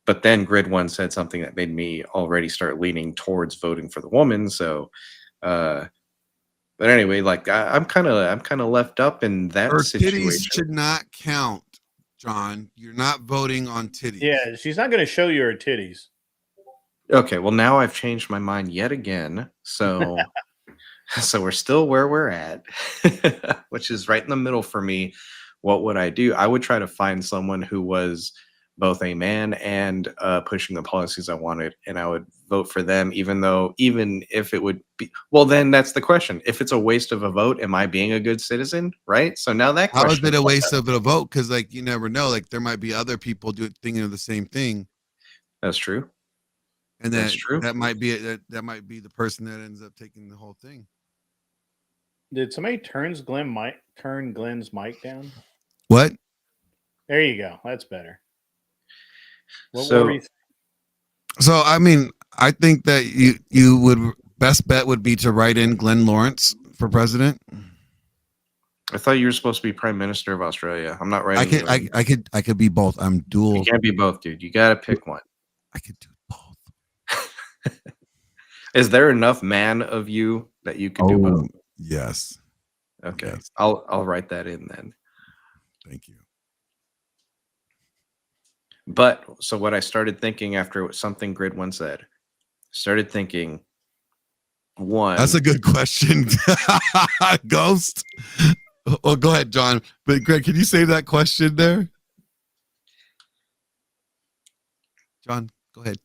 But then Grid 1 said something that made me already start leaning towards voting for the woman. So, but anyway, like I'm kind of left up in that
Her
situation.
Titties should not count, John. You're not voting on titties.
Yeah, she's not going to show you her titties.
Okay, well now I've changed my mind yet again. So so we're still where we're at, which is right in the middle for me. What would I do? I would try to find someone who was both a man and pushing the policies I wanted, and I would vote for them, even if it would be, well, then that's the question. If it's a waste of a vote, am I being a good citizen? Right? So now that question.
How is it a waste of a vote? Because you never know. Like there might be other people thinking of the same thing.
That's true.
and
That's true.
that might be that might be the person that ends up taking the whole thing.
Did somebody turn Glenn's mic down?
What?
There you go. That's better. What
So-
were you?
So I mean, I think that you would best bet would be to write in Glenn Lawrence for president.
I thought you were supposed to be Prime Minister of Australia. I'm not writing.
I could be both. I'm dual.
You can't be both, dude. You got to pick one.
I could do both.
Is there enough man of you that you could do both?
Yes.
Okay,
yes.
I'll write that in then.
Thank you.
But so what I started thinking after something Grid once said, started thinking, one.
That's a good question. Ghost. Oh, go ahead, John. But Greg, can you save that question there? John, go ahead.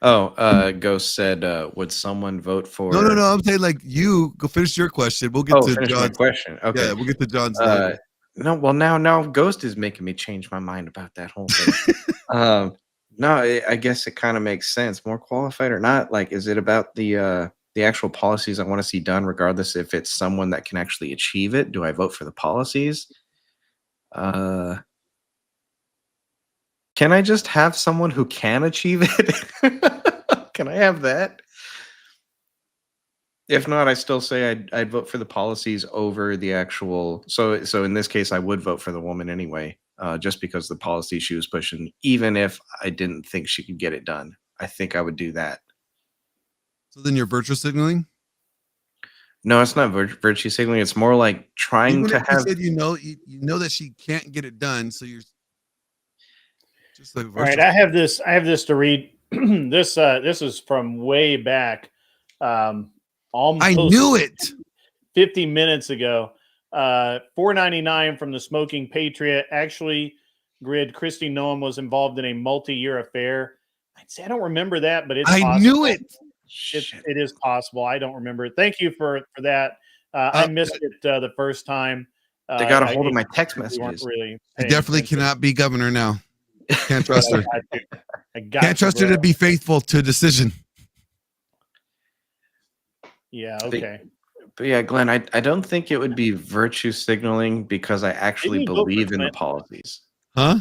Oh, Ghost said, would someone vote for?
No. I'm saying like you go finish your question. We'll get to
finish my
John's
question. Okay.
Yeah, we'll get to John's.
No, well now Ghost is making me change my mind about that whole thing. No, I guess it kind of makes sense. More qualified or not? Like, is it about the actual policies I want to see done, regardless if it's someone that can actually achieve it? Do I vote for the policies? Can I just have someone who can achieve it? Can I have that? If not, I still say I'd vote for the policies over the actual. So in this case, I would vote for the woman anyway, just because the policy she was pushing, even if I didn't think she could get it done. I think I would do that.
So then you're virtue signaling?
No, it's not virtue signaling. It's more like trying
Even
to
if
have.
you said you know that she can't get it done, so you're just like
All right, I have this to read. This is from way back. Almost
I knew it.
50 minutes ago. $4.99 from the Smoking Patriot. Actually, Grid, Christy Noam was involved in a multi-year affair. I'd say I don't remember that, but it's possible.
knew it.
It is possible. I don't remember it. Thank you for that. I missed it the first time.
They got a hold of my text messages.
Really
I definitely cannot be governor now. Can't trust her. Can't trust her to be faithful to decision.
Yeah, okay.
But yeah, Glenn, I don't think it would be virtue signaling because I actually believe in the policies.
Huh?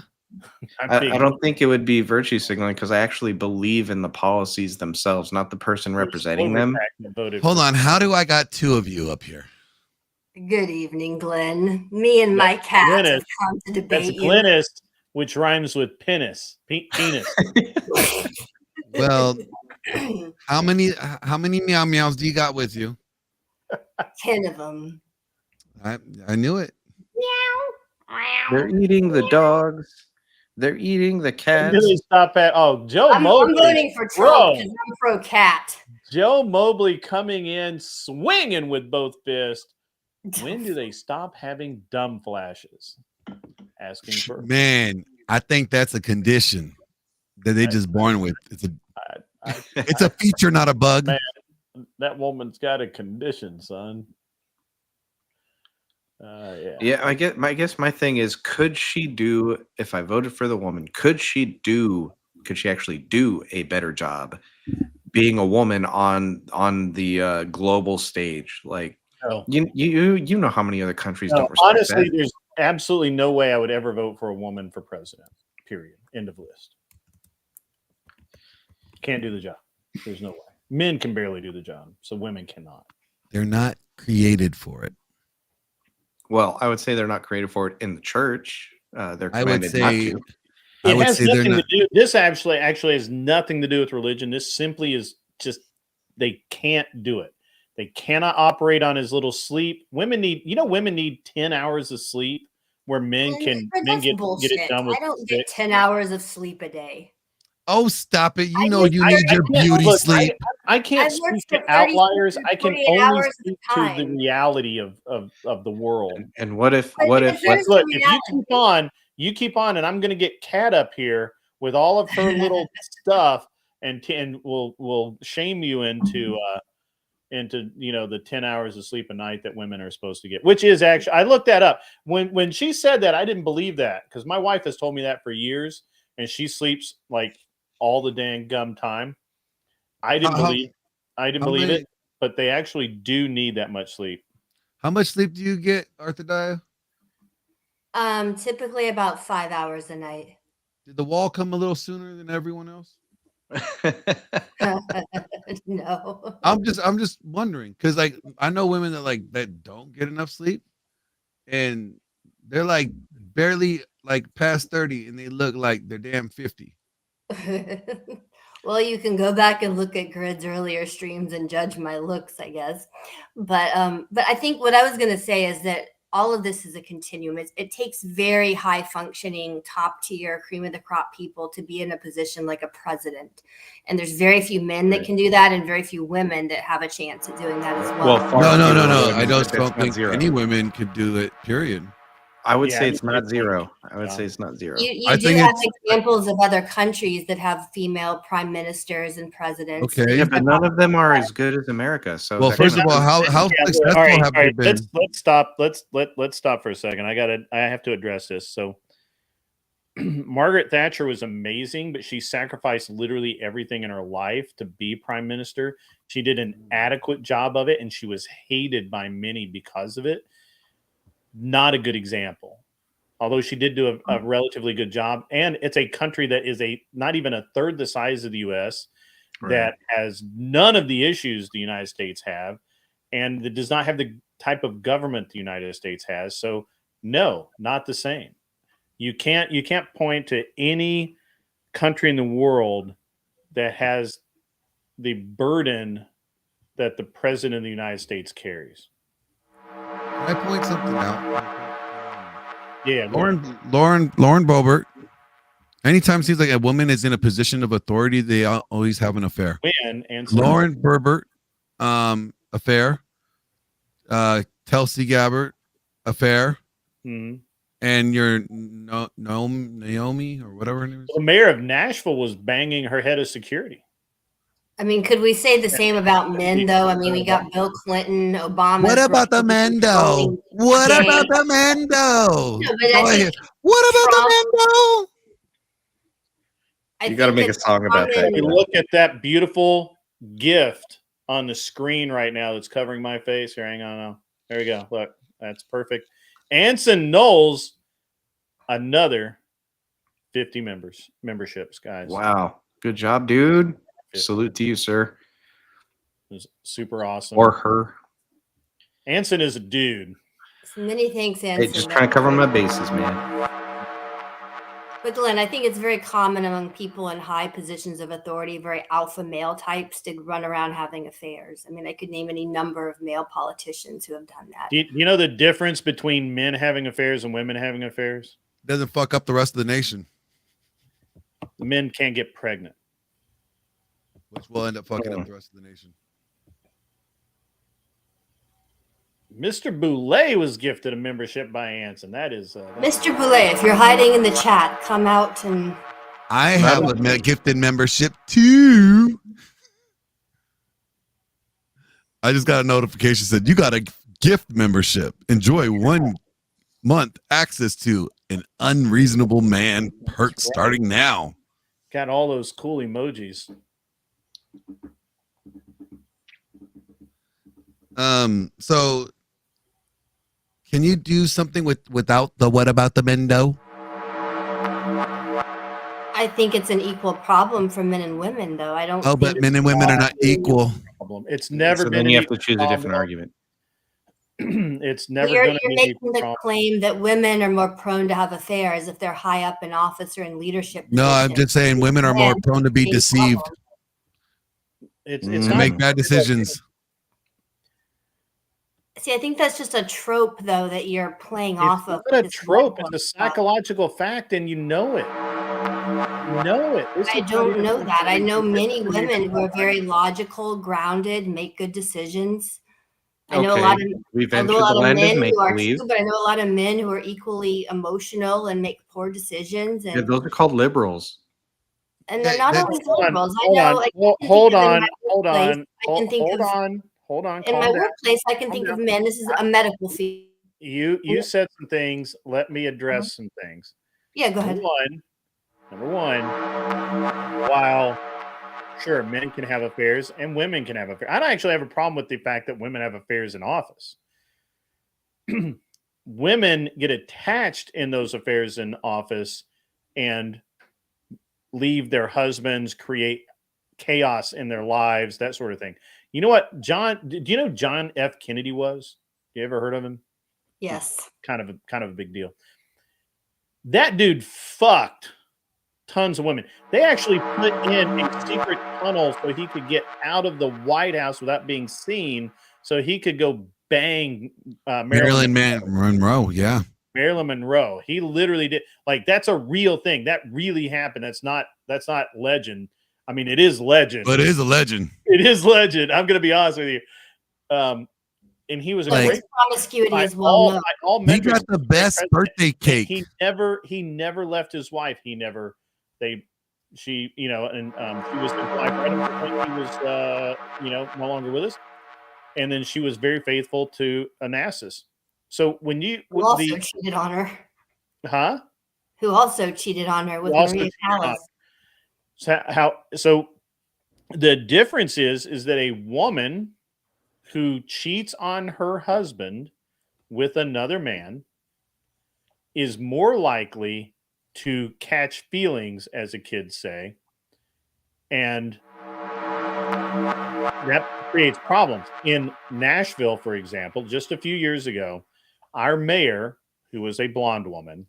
I don't think it would be virtue signaling because I actually believe in the policies themselves, not the person representing them.
Hold on. How do I got two of you up here?
Good evening, Glenn. Me and my cat have come to debate you.
Glennis, which rhymes with penis. Penis.
Well, how many meow meows do you got with you?
10 of them.
I knew it.
Meow.
They're eating the dogs. They're eating the cats.
Really stop at Joe
I'm
Mobley.
voting for Trump because I'm pro cat.
Joe Mobley coming in swinging with both fists. When do they stop having dumb flashes? Asking for
Man, I think that's a condition that they just born with. It's a feature, not a bug.
Man, that woman's got a condition, son.
Yeah, I guess my thing is, could she do, if I voted for the woman, could she actually do a better job being a woman on the global stage? Like,
no.
you know how many other countries don't respect
honestly,
that?
There's absolutely no way I would ever vote for a woman for president. Period. End of list. Can't do the job. There's no way. Men can barely do the job, so women cannot.
They're not created for it.
Well, I would say they're not created for it in the church. They're
I would
commanded
say
not to.
It has nothing to do. This actually has nothing to do with religion. This simply is just they can't do it. They cannot operate on as little sleep. Women need 10 hours of sleep, where men get it done with.
I don't get 10 hours of sleep a day.
Oh, stop it! You need your beauty sleep.
I can't speak to outliers. I can only speak to the reality of the world.
And what if
look, if you keep on, and I'm going to get Kat up here with all of her little stuff, and we'll shame you into the 10 hours of sleep a night that women are supposed to get, which is actually, I looked that up. When she said that, I didn't believe that because my wife has told me that for years, and she sleeps like all the dang gum time. I didn't believe
many-
it, but they actually do need that much sleep.
How much sleep do you get, Arthur Daya?
Typically about 5 hours a night.
Did the wall come a little sooner than everyone else?
No.
I'm just wondering because like I know women that don't get enough sleep, and they're like barely like past 30, and they look like they're damn 50.
Well, you can go back and look at Grid's earlier streams and judge my looks, I guess. But I think what I was going to say is that all of this is a continuum. It takes very high functioning, top tier, cream of the crop people to be in a position like a president. And there's very few men that can do that, and very few women that have a chance at doing that as well.
No. I don't think any women could do it. Period.
I would say it's not zero. I would say it's not zero.
You do have examples of other countries that have female prime ministers and presidents.
Okay,
yeah, but none of them are as good as America. So,
well, first of all, how successful have they been?
Let's stop. Let's stop for a second. I have to address this. So, Margaret Thatcher was amazing, but she sacrificed literally everything in her life to be prime minister. She did an adequate job of it, and she was hated by many because of it. Not a good example, although she did do a relatively good job. And it's a country that is not even a third the size of the U.S.
Right.
that has none of the issues the United States have, and that does not have the type of government the United States has. So no, not the same. You can't point to any country in the world that has the burden that the president of the United States carries.
Can I point something out?
Yeah,
Lauren Boebert. Anytime it seems like a woman is in a position of authority, they always have an affair. Lauren Boebert, affair. Tulsi Gabbard, affair.
Mm-hmm.
And your Naomi or whatever her name is.
The mayor of Nashville was banging her head of security.
I mean, could we say the same about men, though? I mean, we got Bill Clinton, Obama.
What about the men, though? What about the men, though? What about the men, though?
You got to make a song about that.
Hey, look at that beautiful gift on the screen right now that's covering my face. Here, hang on now. There we go. Look, that's perfect. Anson Knowles, another 50 memberships, guys.
Wow. Good job, dude. Salute to you, sir.
It was super awesome.
Or her.
Anson is a dude.
Many thanks, Anson.
Hey, just trying to cover my bases, man.
But Glenn, I think it's very common among people in high positions of authority, very alpha male types, to run around having affairs. I mean, I could name any number of male politicians who have done that.
Do you know the difference between men having affairs and women having affairs?
Doesn't fuck up the rest of the nation.
The men can't get pregnant,
which will end up fucking up the rest of the nation.
Mr. Boulay was gifted a membership by Anson. That is
Mr. Boulay, if you're hiding in the chat, come out and
I have a gifted membership too. I just got a notification said you got a gift membership. Enjoy 1 month access to an Unreasonable Man perk starting now.
Got all those cool emojis.
So can you do something without the what about the Mendo?
I think it's an equal problem for men and women, though. I don't.
Oh, but men and women are not equal.
It's never been.
Then you have to choose a different argument.
It's never.
You're making the claim that women are more prone to have affairs if they're high up in office or in leadership.
No, I'm just saying women are more prone to be deceived.
It's
to make bad decisions.
See, I think that's just a trope, though, that you're playing off of.
It's not a trope. It's a psychological fact, and you know it. You know it.
I don't know that. I know many women who are very logical, grounded, make good decisions. I know a lot of men who are too, but I know a lot of men who are equally emotional and make poor decisions. And
yeah, those are called liberals.
And they're not always liberals.
Hold on.
In my workplace, I can think of men. This is a medical field.
You said some things. Let me address some things.
Yeah, go ahead.
Number one, while Sure, men can have affairs and women can have affairs. I don't actually have a problem with the fact that women have affairs in office. Women get attached in those affairs in office and leave their husbands, create chaos in their lives, that sort of thing. You know what, John? Do you know John F. Kennedy was? You ever heard of him?
Yes.
Kind of a big deal. That dude fucked tons of women. They actually put in a secret tunnel so he could get out of the White House without being seen, so he could go bang
Marilyn Monroe. Yeah.
Marilyn Monroe. He literally did. Like, that's a real thing. That really happened. That's not legend. I mean, it is legend.
But it is a legend.
It is legend. I'm going to be honest with you. And he was a great
promiscuity as well.
He got the best birthday cake.
He never left his wife. She was wife right up to the point he was no longer with us. And then she was very faithful to Onassis. So when you
who also cheated on her.
Huh?
Who also cheated on her with Maria Callas.
So the difference is that a woman who cheats on her husband with another man is more likely to catch feelings, as the kids say, and that creates problems. In Nashville, for example, just a few years ago, our mayor, who was a blonde woman,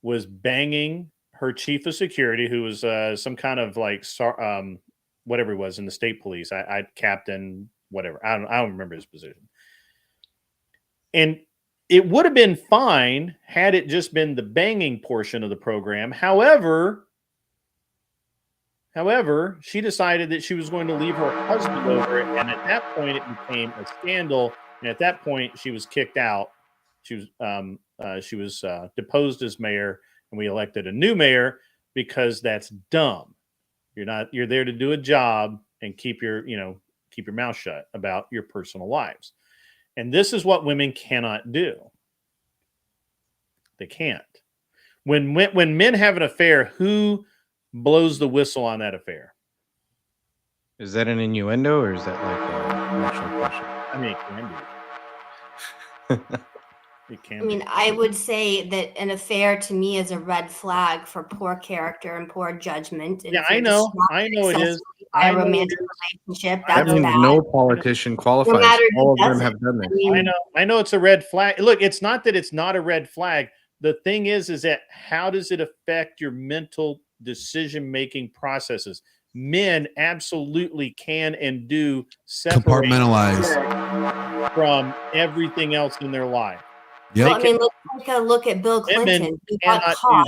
was banging her chief of security, who was some kind of like whatever he was in the state police, captain, whatever. I don't remember his position. And it would have been fine had it just been the banging portion of the program. However, she decided that she was going to leave her husband over it, and at that point, it became a scandal. And at that point, she was kicked out. She was deposed as mayor, and we elected a new mayor because that's dumb. You're there to do a job and keep your mouth shut about your personal lives. And this is what women cannot do. They can't. When men have an affair, who blows the whistle on that affair?
Is that an innuendo or is that like an actual question?
I mean, it can be. It can.
I mean, I would say that an affair to me is a red flag for poor character and poor judgment. And
yeah, I know it is.
A romantic relationship. That's
that means
bad.
No politician qualifies.
No
All of them have done this.
I know it's a red flag. Look, it's not that it's not a red flag. The thing is that how does it affect your mental decision-making processes? Men absolutely can and do separate
compartmentalize
from everything else in their life.
Yep.
Well, I mean, let's take a look at Bill Clinton. He got caught.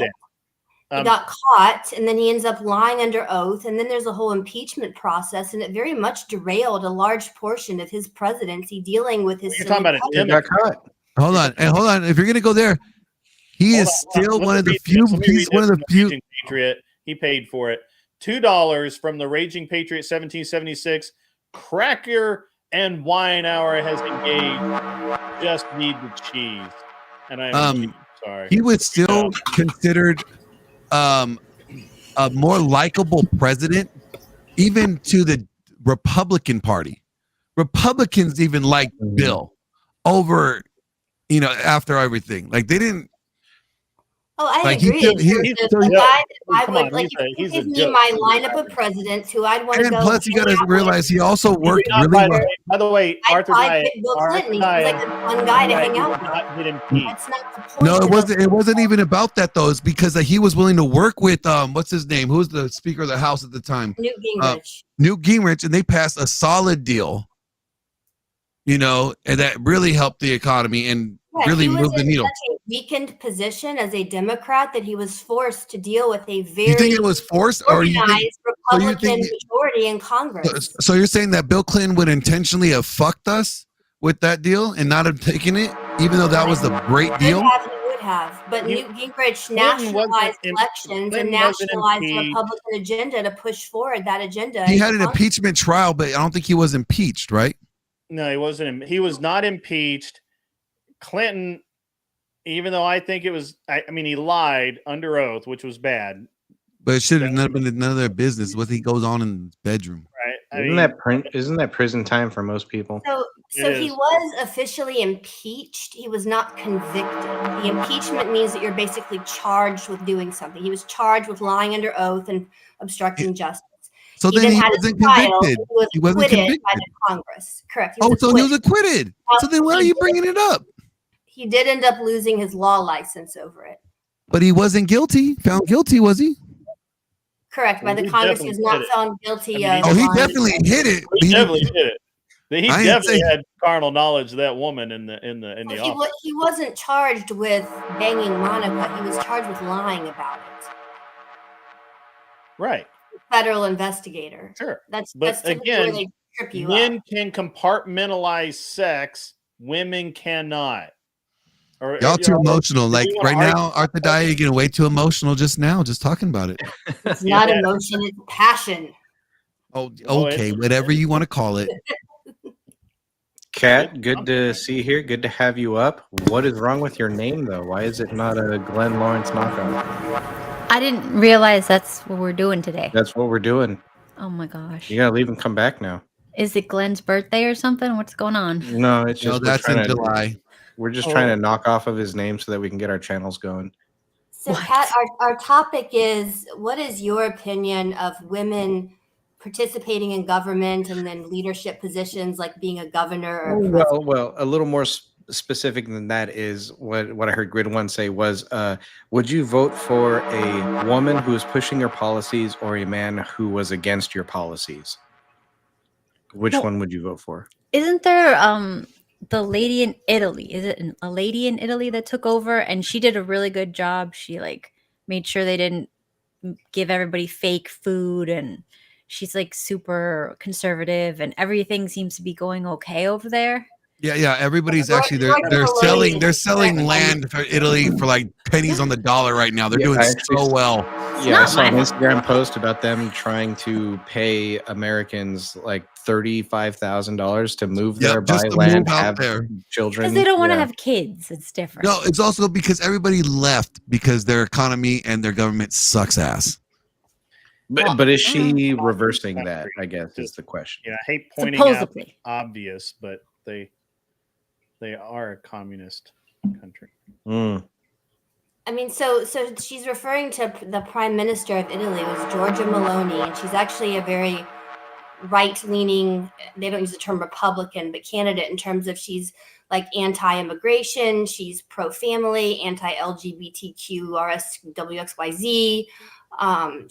He got caught, and then he ends up lying under oath, and then there's a whole impeachment process, and it very much derailed a large portion of his presidency dealing with his.
You're talking about
He got caught.
Hold on. If you're gonna go there, he is still one of the few. He's one of the few.
Patriot. He paid for it. $2 from the Raging Patriot, 1776. Cracker and Wine Hour has engaged. Just need the cheese. And I'm sorry.
He was still considered a more likable president, even to the Republican Party. Republicans even liked Bill over, after everything. Like they didn't.
Oh, I
like
agree.
He's
the guy that I would like. If you give me my lineup of presidents who I'd want to go.
Plus, you got to realize he also worked really well.
By the way, Arthur
I'd pick Bill Clinton. He was like the fun guy to hang out with. That's not the point.
No, it wasn't. It wasn't even about that though. It's because he was willing to work with what's his name? Who was the Speaker of the House at the time?
Newt Gingrich.
Newt Gingrich, and they passed a solid deal. And that really helped the economy and really moved the needle.
Such a weakened position as a Democrat that he was forced to deal with a very
you think it was forced or
organized Republican majority in Congress.
So you're saying that Bill Clinton would intentionally have fucked us with that deal and not have taken it, even though that was a great deal?
He would have. But Newt Gingrich nationalized elections and nationalized the Republican agenda to push forward that agenda.
He had an impeachment trial, but I don't think he was impeached, right?
No, he wasn't. He was not impeached. Clinton, even though I think it was, he lied under oath, which was bad.
But it should have not been none of their business what he goes on in his bedroom.
Right?
Isn't that prison time for most people?
So he was officially impeached. He was not convicted. The impeachment means that you're basically charged with doing something. He was charged with lying under oath and obstructing justice.
So then he wasn't convicted.
He was acquitted by the Congress. Correct.
He was acquitted. So then why are you bringing it up?
He did end up losing his law license over it.
But he wasn't guilty. Found guilty, was he?
Correct. By the Congress, he was not found guilty of.
He definitely hit it.
He definitely did it. He definitely had carnal knowledge of that woman in the office.
He wasn't charged with banging Monica. He was charged with lying about it.
Right.
Federal investigator.
Sure.
That's
again,
where they trip you
men
up.
can compartmentalize sex. Women cannot. Or,
Y'all too emotional. Like right now, Arthur Dye, you're getting way too emotional just now, just talking about it.
It's not emotion, it's passion.
Oh, okay. Whatever you want to call it.
Kat, good to see you here. Good to have you up. What is wrong with your name, though? Why is it not a Glenn Lawrence knockout?
I didn't realize that's what we're doing today.
That's what we're doing.
Oh my gosh.
You gotta leave and come back now.
Is it Glenn's birthday or something? What's going on?
No, it's just
that's in July.
We're just trying to knock off of his name so that we can get our channels going.
So, Kat, our topic is, what is your opinion of women participating in government and then leadership positions, like being a governor or a president?
Well, a little more specific than that is what I heard Grid One say was, would you vote for a woman who is pushing your policies or a man who was against your policies? Which one would you vote for?
Isn't there the lady in Italy? Is it a lady in Italy that took over and she did a really good job? She like made sure they didn't give everybody fake food, and she's like super conservative and everything seems to be going okay over there.
Yeah. Everybody's actually they're selling land for Italy for like pennies on the dollar right now. They're doing so well.
Yeah, I saw an Instagram post about them trying to pay Americans like $35,000 to move there, buy land, have children.
Because they don't want to have kids. It's different.
No, it's also because everybody left because their economy and their government sucks ass.
But is she reversing that? I guess is the question.
Yeah, I hate pointing out the obvious, but they are a communist country.
I mean, so she's referring to the prime minister of Italy, was Giorgia Meloni, and she's actually a very right-leaning, they don't use the term Republican, but candidate in terms of she's like anti-immigration, she's pro-family, anti-LGBTQRSWXYZ.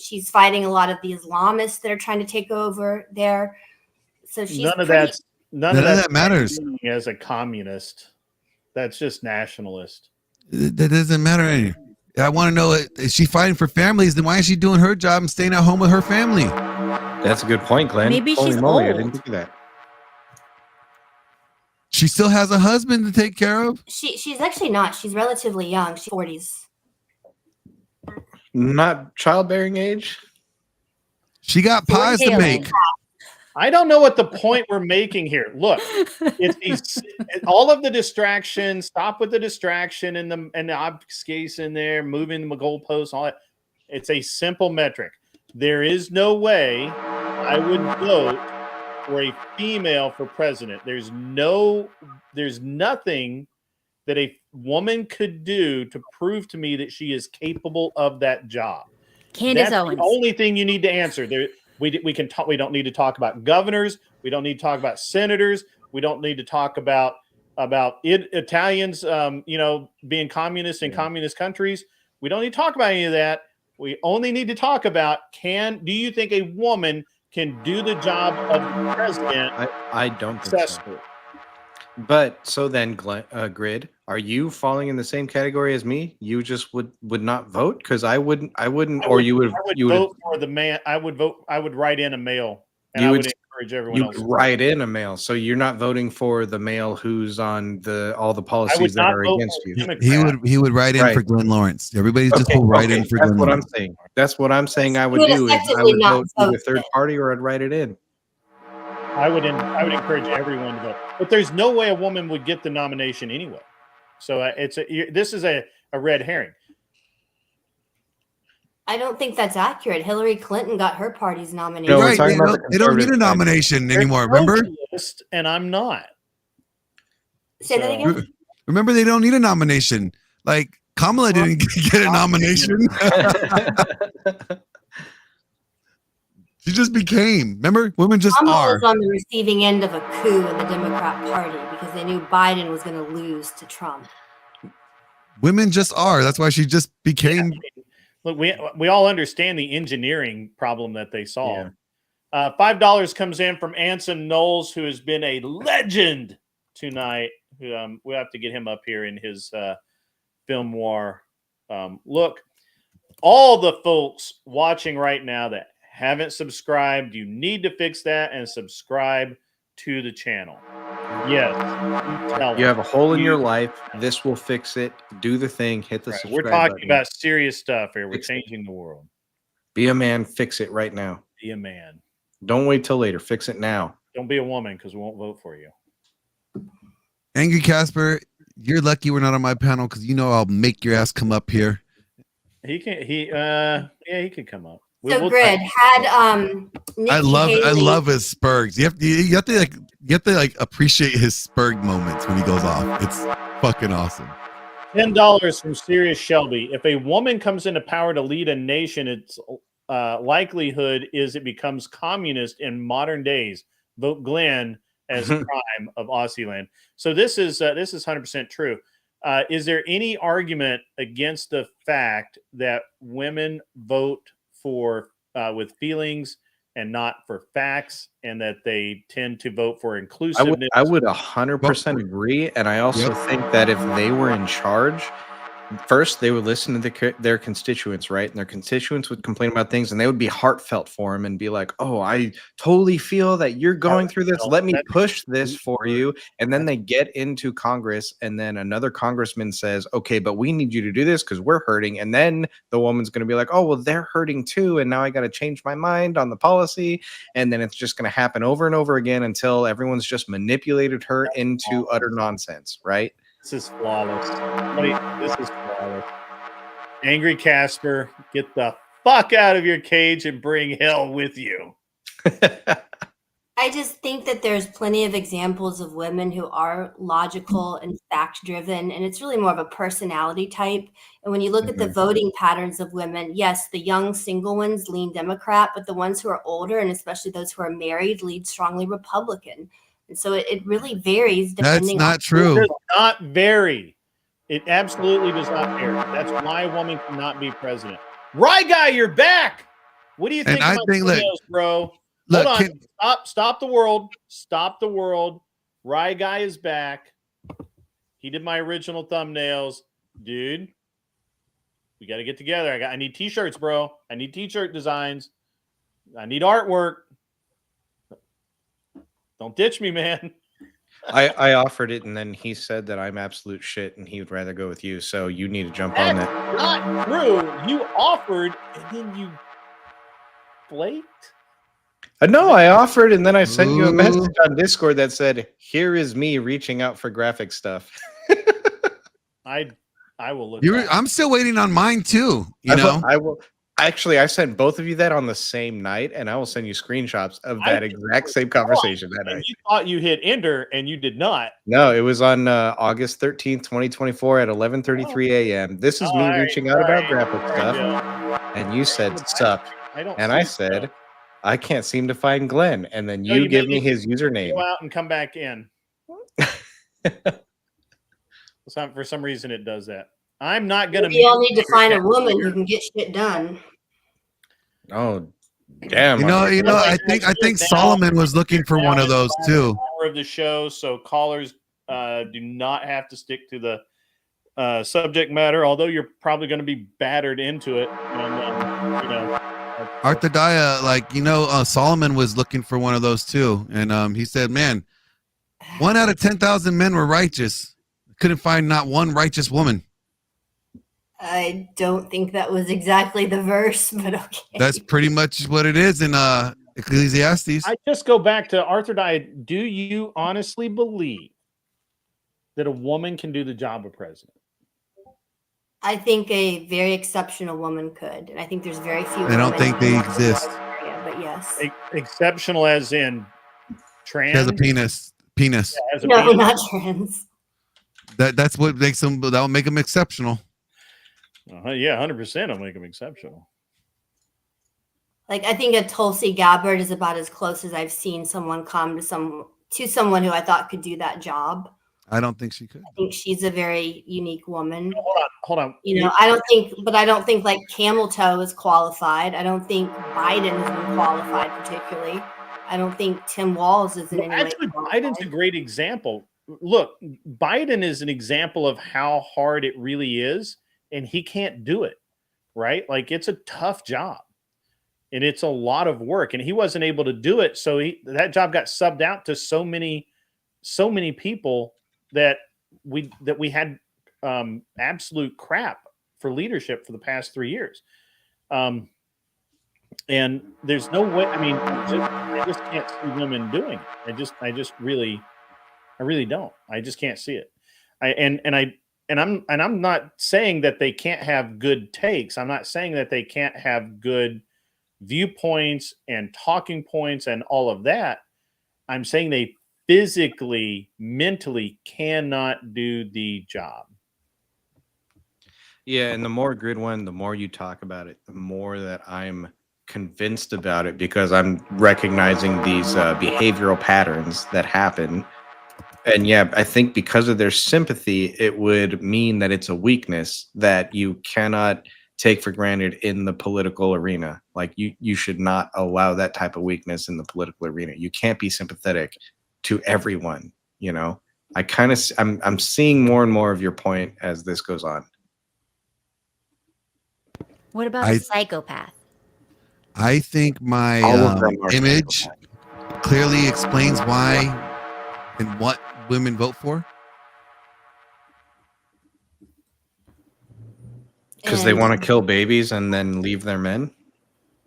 She's fighting a lot of the Islamists that are trying to take over there. So she's
none of that
matters.
As a communist, that's just nationalist.
That doesn't matter. I want to know, is she fighting for families? Then why is she doing her job and staying at home with her family?
That's a good point, Glenn.
Maybe
Holy
she's
moly,
old.
I didn't think of that.
She still has a husband to take care of?
She's actually not. She's relatively young. She's 40s.
Not childbearing age?
She got pies to make.
I don't know what the point we're making here. Look, it's all of the distractions. Stop with the distraction and the obfuscation there, moving the goalposts, all that. It's a simple metric. There is no way I would vote for a female for president. There's nothing that a woman could do to prove to me that she is capable of that job.
Candace
That's
Owens.
the only thing you need to answer. We can talk. We don't need to talk about governors. We don't need to talk about senators. We don't need to talk about Italians, being communists in communist countries. We don't need to talk about any of that. We only need to talk about do you think a woman can do the job of the president?
I don't think so. But so then, Grid, are you falling in the same category as me? You just would not vote? Because I wouldn't, or you would.
You would vote for the man. I would vote. I would write in a male, and I would encourage everyone else.
You would write in a male, so you're not voting for the male who's on all the policies that are against you.
He would write in for Glenn Lawrence. Everybody's just will write in for Glenn Lawrence.
That's what I'm saying. I would do. I would vote either third party or I'd write it in.
I would encourage everyone to vote, but there's no way a woman would get the nomination anyway. So this is a red herring.
I don't think that's accurate. Hillary Clinton got her party's nomination.
No, we're
Right?
talking
They
about
don't,
the
they don't need a
conservative side.
nomination
They're
anymore. Remember?
socialist, and I'm not.
Say that
So-
again.
Remember, they don't need a nomination. Like Kamala didn't get a nomination. She just became. Remember, women just
Kamala
are.
was on the receiving end of a coup in the Democrat Party because they knew Biden was going to lose to Trump.
Women just are. That's why she just became.
Look, we all understand the engineering problem that they solved. $5 comes in from Anson Knowles, who has been a legend tonight. We have to get him up here in his film noir look. All the folks watching right now that haven't subscribed, you need to fix that and subscribe to the channel. Yes,
You have a hole in your life. This will fix it. Do the thing. Hit the
Right.
subscribe
We're talking
button.
about serious stuff here. We're
Fix it.
changing the world.
Be a man. Fix it right now.
Be a man.
Don't wait till later. Fix it now.
Don't be a woman because we won't vote for you.
Angry Casper, you're lucky we're not on my panel because you know I'll make your ass come up here.
He can. He could come up.
So Grid had Nikki
I
Haley.
love his spurgs. You have to appreciate his spurg moments when he goes off. It's fucking awesome.
$10 from Sirius Shelby. If a woman comes into power to lead a nation, its likelihood is it becomes communist in modern days. Vote Glenn as prime of Aussie land. So this is 100% true. Is there any argument against the fact that women vote for with feelings and not for facts, and that they tend to vote for inclusiveness?
I would 100% agree, and I also think that if they were in charge, first they would listen to their constituents, right? And their constituents would complain about things, and they would be heartfelt for them and be like, "Oh, I totally feel that you're going through this. Let me push this for you." And then they get into Congress, and then another congressman says, "Okay, but we need you to do this because we're hurting." And then the woman's going to be like, "Oh, well, they're hurting too, and now I got to change my mind on the policy." And then it's just going to happen over and over again until everyone's just manipulated her into utter nonsense, right?
This is flawless. This is flawless. Angry Casper, get the fuck out of your cage and bring hell with you.
I just think that there's plenty of examples of women who are logical and fact driven, and it's really more of a personality type. And when you look at the voting patterns of women, yes, the young single ones lean Democrat, but the ones who are older, and especially those who are married, lead strongly Republican. And so it really varies depending.
That's not true.
It does not vary. It absolutely does not vary. That's why a woman cannot be president. Rye guy, you're back. What do you think?
And I think, look,
videos, bro.
look,
Hold on. Stop the world. Stop the world. Rye guy is back. He did my original thumbnails, dude. We got to get together. I need t-shirts, bro. I need t-shirt designs. I need artwork. Don't ditch me, man.
I offered it, and then he said that I'm absolute shit, and he would rather go with you. So you need to jump on
That's
that.
not true. You offered, and then you flaked.
No, I offered, and then I sent you a message on Discord that said, "Here is me reaching out for graphic stuff."
I will look.
I'm still waiting on mine too. You know,
I will. Actually, I sent both of you that on the same night, and I will send you screenshots of that exact same conversation that night.
You thought you hit ender, and you did not.
No, it was on August 13th, 2024 at 11:33 a.m. This is me reaching out about graphic stuff, and you said, "Sup," and I said, "I can't seem to find Glenn," and then you give me his username.
Go out and come back in. For some reason, it does that. I'm not gonna.
We all need to find a woman who can get shit done.
Oh, damn!
You know. I think Solomon was looking for one of those too.
Hour of the show, so callers do not have to stick to the subject matter. Although you're probably going to be battered into it, and
Arthadiah, Solomon was looking for one of those too, and he said, "Man, 1 out of 10,000 men were righteous. Couldn't find not one righteous woman."
I don't think that was exactly the verse, but okay.
That's pretty much what it is in Ecclesiastes.
I just go back to Arthur Diet. Do you honestly believe that a woman can do the job of president?
I think a very exceptional woman could, and I think there's very few.
I don't
women
think they
in that
exist.
area, but yes.
Exceptional as in trans.
She has a penis. Penis.
As a
No,
penis?
not trans.
That's what makes them. That will make them exceptional.
Yeah, 100%. I'll make them exceptional.
Like, I think a Tulsi Gabbard is about as close as I've seen someone come to someone who I thought could do that job.
I don't think she could.
I think she's a very unique woman.
Hold on.
You know, I don't think like Camel Toe is qualified. I don't think Biden has been qualified particularly. I don't think Tim Walz is in any way
Actually,
qualified.
Biden's a great example. Look, Biden is an example of how hard it really is, and he can't do it, right? Like, it's a tough job, and it's a lot of work, and he wasn't able to do it, so that job got subbed out to so many people that we had absolute crap for leadership for the past 3 years. And there's no way. I mean, I just can't see women doing it. I really don't. I just can't see it. I'm not saying that they can't have good takes. I'm not saying that they can't have good viewpoints and talking points and all of that. I'm saying they physically, mentally cannot do the job.
Yeah, and the more grid one, the more you talk about it, the more that I'm convinced about it, because I'm recognizing these behavioral patterns that happen. And yeah, I think because of their sympathy, it would mean that it's a weakness that you cannot take for granted in the political arena. Like, you should not allow that type of weakness in the political arena. You can't be sympathetic to everyone, you know. I'm seeing more and more of your point as this goes on.
What about a psychopath?
I think my
All of them are
image clearly explains why and what women vote for.
Because they want to kill babies and then leave their men.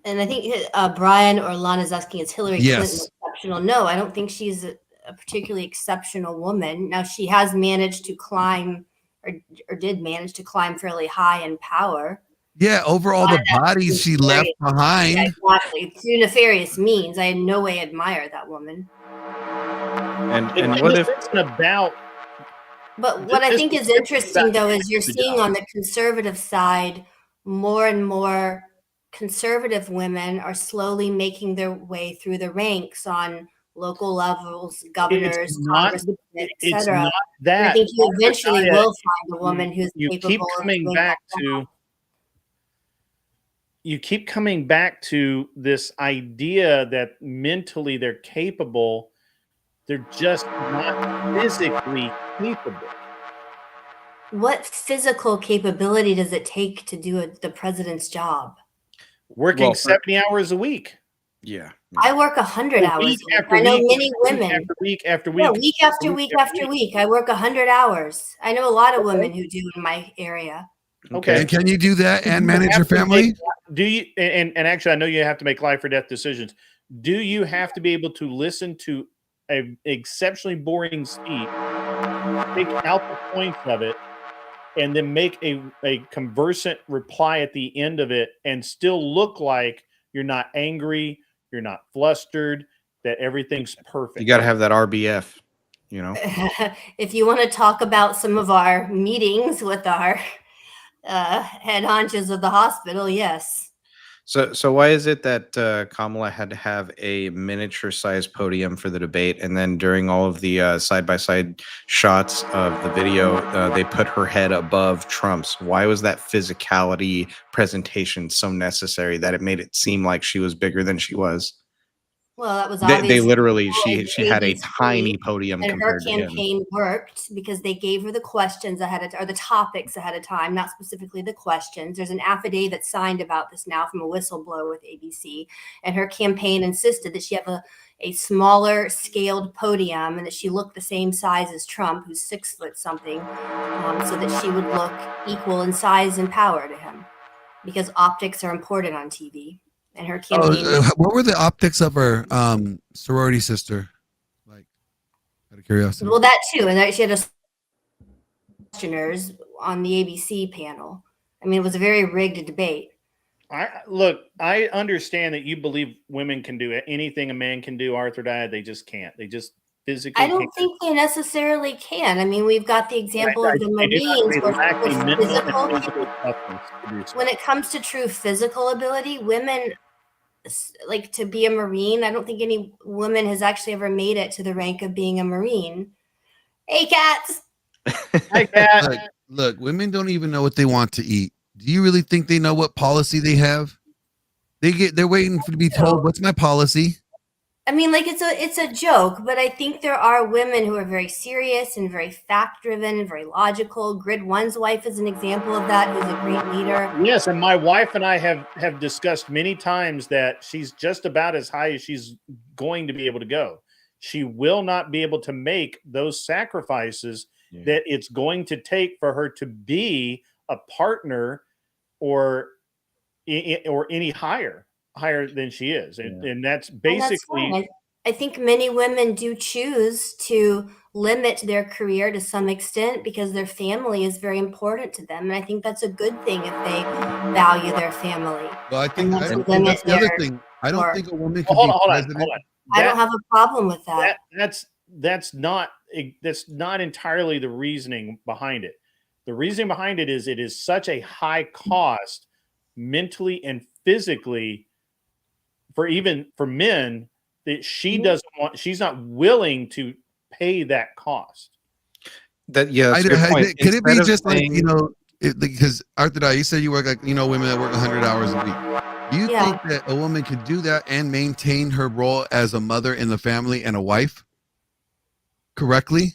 And I think Brian or Lana is asking, is Hillary
Yes.
Clinton exceptional? No, I don't think she's a particularly exceptional woman. Now, she has managed to climb or did manage to climb fairly high in power.
Yeah, over all the bodies she left behind.
Yeah, exactly. Through nefarious means. I in no way admire that woman.
And what if
about?
But what I think is interesting, though, is you're seeing on the conservative side more and more conservative women are slowly making their way through the ranks on local levels, governors, congressmen, etc.
Not that.
I think you eventually will find a woman who's capable
keep coming
of doing
back
that
to.
job.
You keep coming back to this idea that mentally they're capable. They're just not physically capable.
What physical capability does it take to do the president's job?
Working 70 hours a week.
Yeah.
I work 100 hours.
Week
a week.
after
I know
week,
many women.
After week after week.
Yeah, week after week after week. I work 100 hours. I know a lot of women who do in my area.
Okay.
And can you do that and manage your family?
Do you? And actually, I know you have to make life or death decisions. Do you have to be able to listen to an exceptionally boring speech, take out the points of it, and then make a conversant reply at the end of it, and still look like you're not angry, you're not flustered, that everything's perfect?
You got to have that RBF, you know.
If you want to talk about some of our meetings with our head honchos of the hospital, yes.
So why is it that Kamala had to have a miniature-sized podium for the debate, and then during all of the side-by-side shots of the video, they put her head above Trump's? Why was that physicality presentation so necessary that it made it seem like she was bigger than she was?
Well, that was
They literally,
obvious.
she had a
ABC,
tiny podium
and her
compared to him.
campaign worked because they gave her the questions ahead of, or the topics ahead of time, not specifically the questions. There's an affidavit signed about this now from a whistleblower with ABC, and her campaign insisted that she have a smaller scaled podium and that she looked the same size as Trump, who's 6 foot something, so that she would look equal in size and power to him, because optics are important on TV. And her campaign.
What were the optics of her sorority sister? Like, out of curiosity.
Well, that too, and she had a questioners on the ABC panel. I mean, it was a very rigged debate.
I understand that you believe women can do anything a man can do, Arthur Diet. They just can't. They just physically
I don't
can't.
think they necessarily can. I mean, we've got the example of the
They do not.
Marines
They
where
lack the
with
mental and
physical,
physical toughness to do so.
when it comes to true physical ability, women, like to be a Marine, I don't think any woman has actually ever made it to the rank of being a Marine. Hey, cats.
Hi, Kat.
Look, women don't even know what they want to eat. Do you really think they know what policy they have? They're waiting to be told, what's my policy?
I mean, like it's a joke, but I think there are women who are very serious and very fact driven and very logical. Grid One's wife is an example of that, who's a great leader.
Yes, and my wife and I have discussed many times that she's just about as high as she's going to be able to go. She will not be able to make those sacrifices that it's going to take for her to be a partner or any higher than she is. And that's basically.
And that's fine. I think many women do choose to limit their career to some extent because their family is very important to them. And I think that's a good thing if they value their family.
Well, I think
And
that's the other
their
thing. I don't
work.
think a woman can
Hold
be
on.
president.
I don't have a problem with that.
That's not entirely the reasoning behind it. The reasoning behind it is such a high cost mentally and physically for men that she's not willing to pay that cost.
That's a good point.
Could it be
Instead of
just like,
saying-
you know, because Arthur, you said you work like, you know, women that work 100 hours a week. Do you think that a woman could do that and maintain her role as a mother in the family and a wife correctly?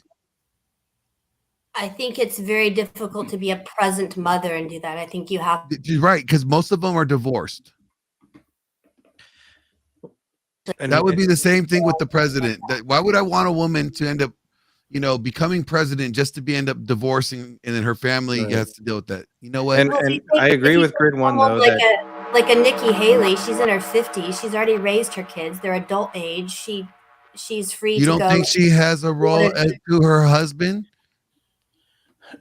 I think it's very difficult to be a present mother and do that. I think you have.
You're right, because most of them are divorced.
And
that would be the same thing with the president. Why would I want a woman to end up, you know, becoming president just to end up divorcing, and then her family has to deal with that? You know what?
And I agree with Grid One though.
Like a Nikki Haley, she's in her 50s. She's already raised her kids. They're adult age. She's free to go.
You don't think she has a role as to her husband?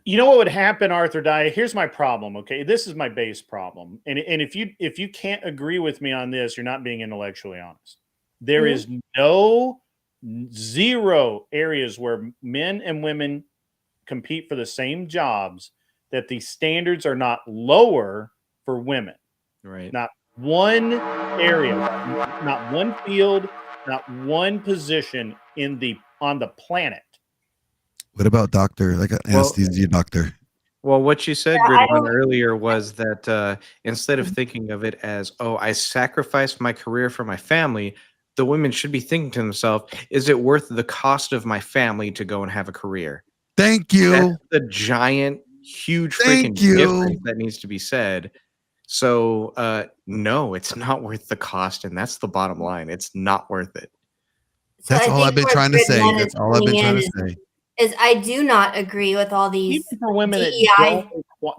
You know what would happen, Arthur Dye? Here's my problem. Okay, this is my base problem. And if you can't agree with me on this, you're not being intellectually honest. There is zero areas where men and women compete for the same jobs that the standards are not lower for women.
Right.
Not one area, not one field, not one position on the planet.
What about doctor, like an anesthesia doctor?
Well, what you said, Grid One, earlier was that instead of thinking of it as, oh, I sacrificed my career for my family, the women should be thinking to themselves, is it worth the cost of my family to go and have a career?
Thank you.
That's the giant, huge freaking difference that needs to be said. So, no, it's not worth the cost, and that's the bottom line. It's not worth it.
That's all I've been trying to say. That's all I've been trying to say.
Is I do not agree with all these
even for women
DEI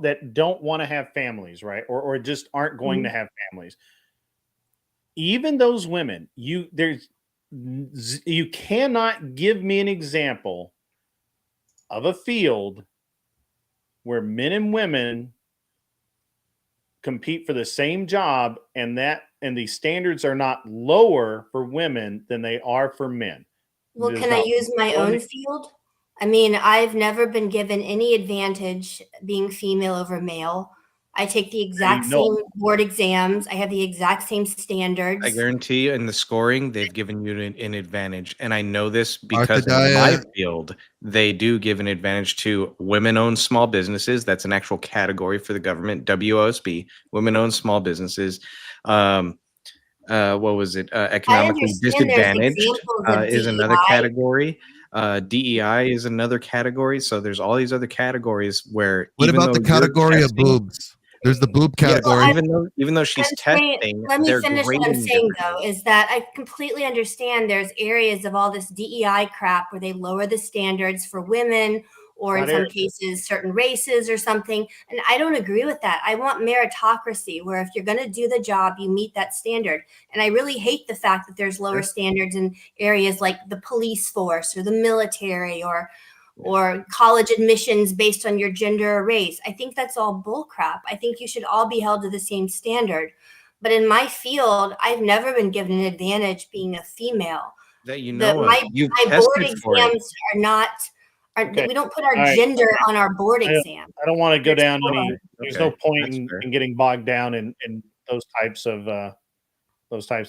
that don't want to have families, right? Or just aren't going to have families. Even those women, you cannot give me an example of a field where men and women compete for the same job and the standards are not lower for women than they are for men.
Well, can I use my own field? I mean, I've never been given any advantage being female over male. I take the exact same board exams. I have the exact same standards.
I guarantee you in the scoring, they've given you an advantage. And I know this because in my field, they do give an advantage to women-owned small businesses. That's an actual category for the government, WOSB, women-owned small businesses. What was it? Economically disadvantaged is another category. DEI is another category. So there's all these other categories where.
What about the category of boobs? There's the boob category.
Even though she's testing,
let me finish what I'm saying though, is that I completely understand there's areas of all this DEI crap where they lower the standards for women or in some cases certain races or something. And I don't agree with that. I want meritocracy where if you're going to do the job, you meet that standard. And I really hate the fact that there's lower standards in areas like the police force or the military or or college admissions based on your gender or race. I think that's all bullcrap. I think you should all be held to the same standard. But in my field, I've never been given an advantage being a female.
That you know of.
My
You've
board
tested for it.
exams are not.
Okay.
We don't put our
All right.
gender on our board exam.
I don't want to go down
Sure.
any. There's
Okay,
no point
that's fair.
in getting bogged down in those types of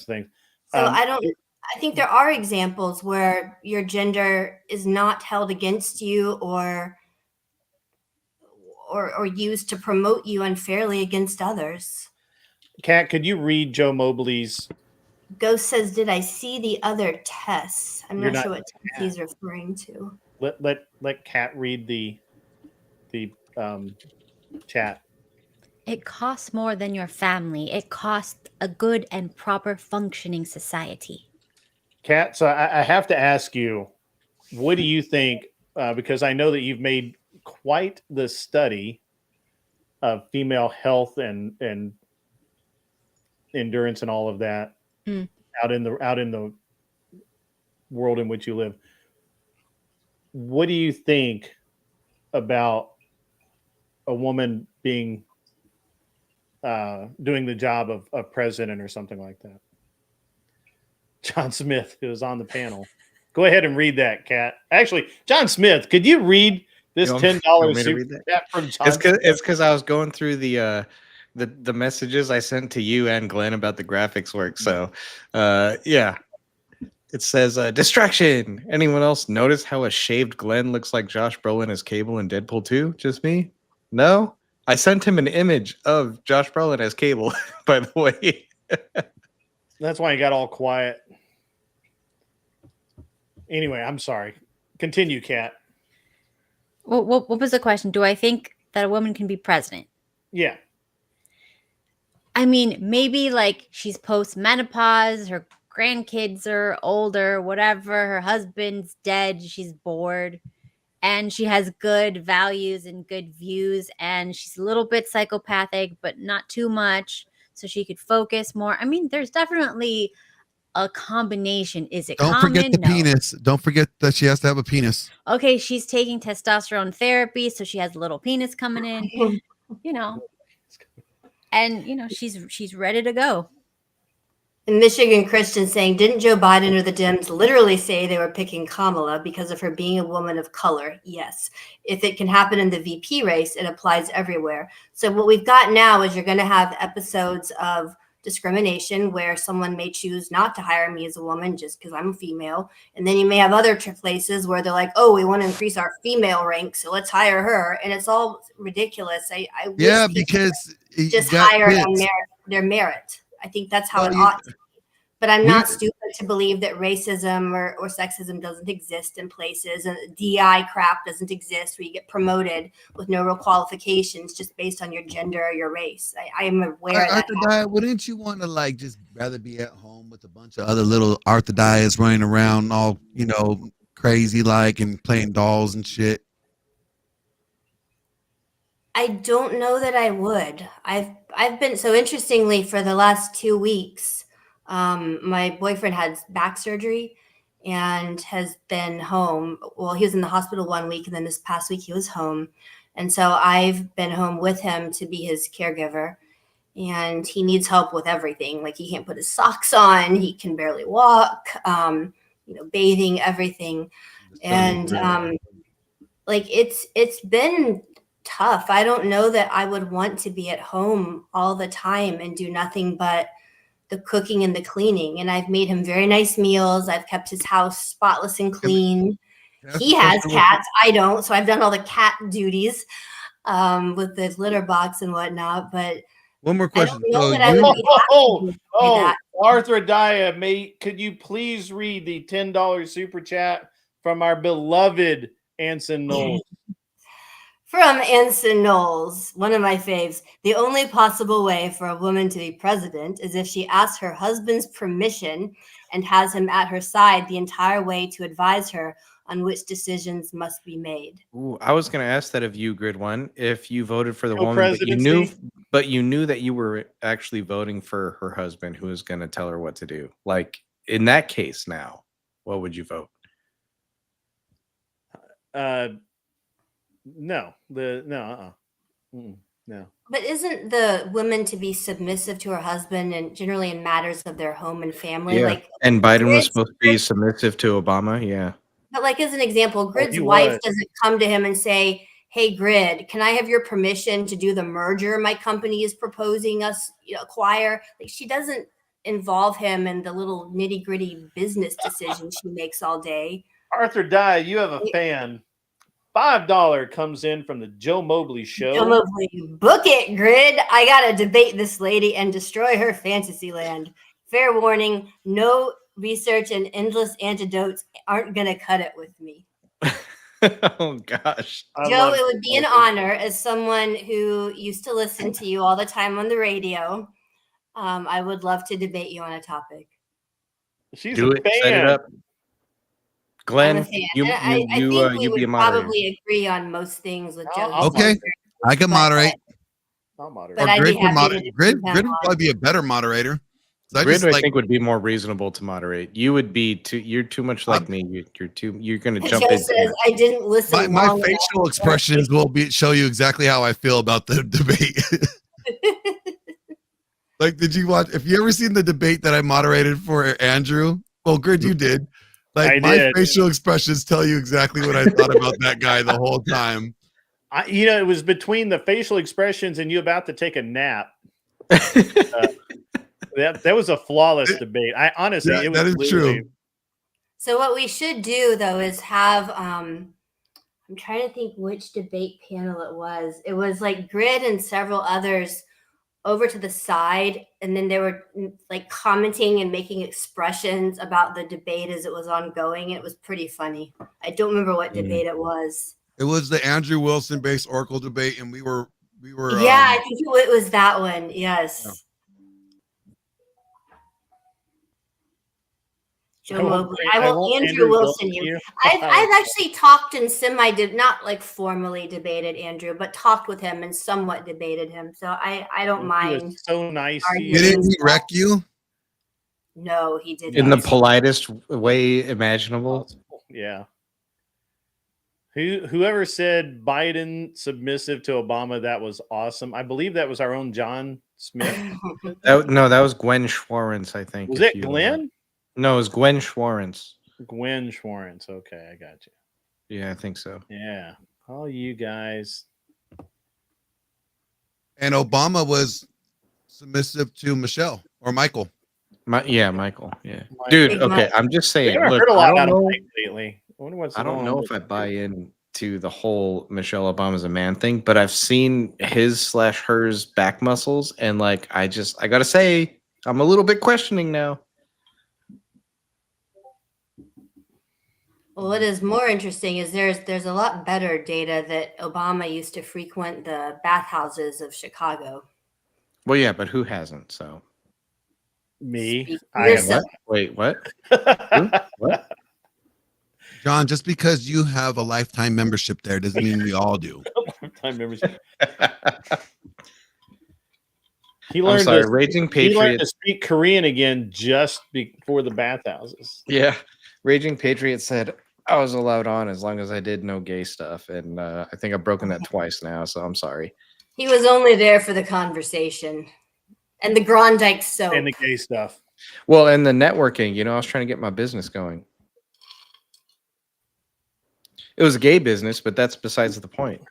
things.
So I think there are examples where your gender is not held against you or used to promote you unfairly against others.
Kat, could you read Joe Mobley's?
Ghost says, "Did I see the other tests?" I'm
You're
not
not-
sure what test he's referring to.
Let Kat read the chat.
It costs more than your family. It costs a good and proper functioning society.
Kat, so I have to ask you, what do you think? Because I know that you've made quite the study of female health and endurance and all of that out in the world in which you live. What do you think about a woman being doing the job of president or something like that? John Smith, who was on the panel. Go ahead and read that, Kat. Actually, John Smith, could you read this
You want
$10
me to
super
read that?
chat from John?
It's because I was going through the messages I sent to you and Glenn about the graphics work. So, yeah. It says, distraction. Anyone else notice how a shaved Glenn looks like Josh Brolin as Cable in Deadpool 2? Just me? No? I sent him an image of Josh Brolin as Cable, by the way.
That's why he got all quiet. Anyway, I'm sorry. Continue, Kat.
Well, what was the question? Do I think that a woman can be president?
Yeah.
I mean, maybe like she's post-menopause, her grandkids are older, whatever, her husband's dead, she's bored, and she has good values and good views, and she's a little bit psychopathic, but not too much, so she could focus more. I mean, there's definitely a combination. Is it
Don't
common?
forget the
No.
penis. Don't forget that she has to have a penis.
Okay, she's taking testosterone therapy, so she has a little penis coming in, you know. And you know, she's ready to go.
And Michigan Christian saying, "Didn't Joe Biden or the Dems literally say they were picking Kamala because of her being a woman of color?" Yes. If it can happen in the VP race, it applies everywhere. So what we've got now is you're going to have episodes of discrimination where someone may choose not to hire me as a woman just because I'm a female. And then you may have other places where they're like, "Oh, we want to increase our female rank, so let's hire her." And it's all ridiculous. I wish
Yeah,
people
because you
just
got
hire on
kids.
their merit. I think that's how
Well,
it
you-
ought to be. But I'm
we-
not stupid to believe that racism or sexism doesn't exist in places, and DI crap doesn't exist where you get promoted with no real qualifications just based on your gender or your race. I am aware of that.
Arthur Diet, wouldn't you want to like just rather be at home with a bunch of other little Arthur Diets running around all, you know, crazy like and playing dolls and shit?
I don't know that I would. I've been, so interestingly, for the last 2 weeks, my boyfriend had back surgery and has been home. Well, he was in the hospital 1 week, and then this past week he was home. And so I've been home with him to be his caregiver. And he needs help with everything. Like he can't put his socks on, he can barely walk, bathing, everything. And like it's been tough. I don't know that I would want to be at home all the time and do nothing but the cooking and the cleaning. And I've made him very nice meals. I've kept his house spotless and clean. He has cats. I don't. So I've done all the cat duties with the litter box and whatnot. But
One more
I
question.
don't know
So
that I
you-
would be happy to do that.
Arthur Dia, could you please read the $10 super chat from our beloved Anson Knowles?
From Anson Knowles, one of my faves. "The only possible way for a woman to be president is if she asks her husband's permission and has him at her side the entire way to advise her on which decisions must be made."
Ooh, I was going to ask that of you, Grid One, if you voted for the
No
woman,
presidency?
but you knew that you were actually voting for her husband, who was going to tell her what to do. Like in that case, now, what would you vote?
No, no.
But isn't the woman to be submissive to her husband and generally in matters of their home and family?
Yeah.
Like,
And Biden was
Grid's-
supposed to be submissive to Obama. Yeah.
but like as an example, Grid's
he
wife
was.
doesn't come to him and say, "Hey, Grid, can I have your permission to do the merger my company is proposing us acquire?" Like she doesn't involve him in the little nitty gritty business decisions she makes all day.
Arthur Dye, you have a fan. $5 comes in from the Joe Mobley Show.
Joe Mobley, book it, Grid. I gotta debate this lady and destroy her fantasy land. Fair warning: no research and endless antidotes aren't gonna cut it with me.
Oh gosh.
I
Joe,
love
it would be an
Mobley.
honor as someone who used to listen to you all the time on the radio. I would love to debate you on a topic.
She's
Do
a
it.
fan.
Set it up.
I'm a
Glenn,
fan.
you
And I think we
you be a
would
moderator.
probably agree on most things with Joe.
I'll
Okay. I can moderate.
I'll moderate.
But
Or
I'd be
Grid can
happy to
moderate.
just
Grid
move that
would
on.
probably be a better moderator. 'Cause I
Grid,
just
I
like
think, would be more reasonable to moderate. You would be too. You're too much like me. You're going to
Joe
jump in.
says, I didn't listen.
my
long
facial expressions will show you exactly how I feel about the debate.
enough.
Like, did you watch? If you ever seen the debate that I moderated for Andrew? Well, Grid, you did. Like,
I
my
did.
facial expressions tell you exactly what I thought about that guy the whole time.
It was between the facial expressions and you about to take a nap. That was a flawless debate. I honestly,
Yeah,
it was
that is
literally-
true.
So what we should do though is have I'm trying to think which debate panel it was. It was like Grid and several others over to the side, and then they were like commenting and making expressions about the debate as it was ongoing. It was pretty funny. I don't remember what debate it was.
It was the Andrew Wilson based Oracle debate, and we were.
Yeah, I think it was that one. Yes.
Yeah.
Joe Mobley. I will Andrew Wilson you.
you.
I've actually talked and did not like formally debated Andrew, but talked with him and somewhat debated him. So I don't
He
mind.
was so nice to you.
Didn't he wreck you?
No, he didn't.
In the politest way imaginable.
Yeah. Whoever said Biden submissive to Obama, that was awesome. I believe that was our own John Smith.
No, that was Gwen Schwartz, I think.
Was
if
it
you,
Glenn?
No, it was Gwen Schwartz.
Gwen Schwartz. Okay, I got you.
Yeah, I think so.
Yeah. All you guys.
And Obama was submissive to Michelle or Michael.
Michael. Yeah,
Mike.
dude.
Big
Okay,
Mike.
I'm just
We
saying.
haven't
Look,
heard a
I
lot
don't
out of
know.
Mike lately. I wonder what's
I don't
going
know
on
if I
with
buy into the whole Michelle Obama's a man thing, but I've seen his/hers back muscles, and like I gotta say, I'm a little bit questioning now.
Well, what is more interesting is there's a lot better data that Obama used to frequent the bathhouses of Chicago.
Well, yeah, but who hasn't? So
me.
Speak
I have
yourself.
wait, what? Who? What?
John, just because you have a lifetime membership there doesn't mean we all do.
Lifetime membership. He
I'm
learned
sorry,
to,
Raging
he learned to
Patriot.
speak Korean again just before the bathhouses.
Yeah, Raging Patriot said I was allowed on as long as I did no gay stuff, and I think I've broken that twice now. So I'm sorry.
He was only there for the conversation and the Grondike soap.
And the gay stuff.
Well, and the networking, I was trying to get my business going. It was a gay business, but that's besides the point.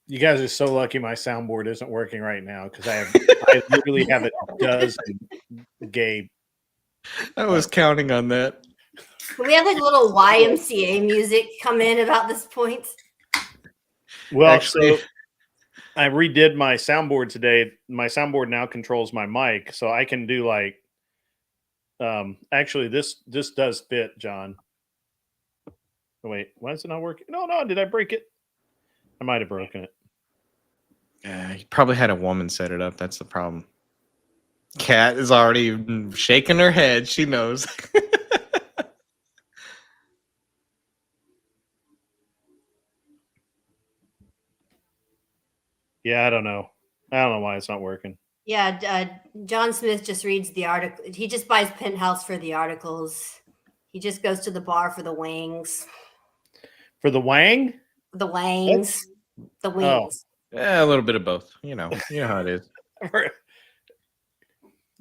You guys are so lucky my soundboard isn't working right now because I literally have a dozen gay.
I was counting on that.
Can we have like a little YMCA music come in about this point?
Well,
Actually-
so I redid my soundboard today. My soundboard now controls my mic, so I can do like. Actually, this does fit, John. Oh, wait, why is it not working? No, did I break it? I might have broken it.
He probably had a woman set it up. That's the problem. Kat is already shaking her head. She knows.
Yeah, I don't know why it's not working.
Yeah, John Smith just reads the article. He just buys Penthouse for the articles. He just goes to the bar for the wings.
For the wang?
The wangs. The
Oh.
wings.
Yeah, a little bit of both. You know how it is.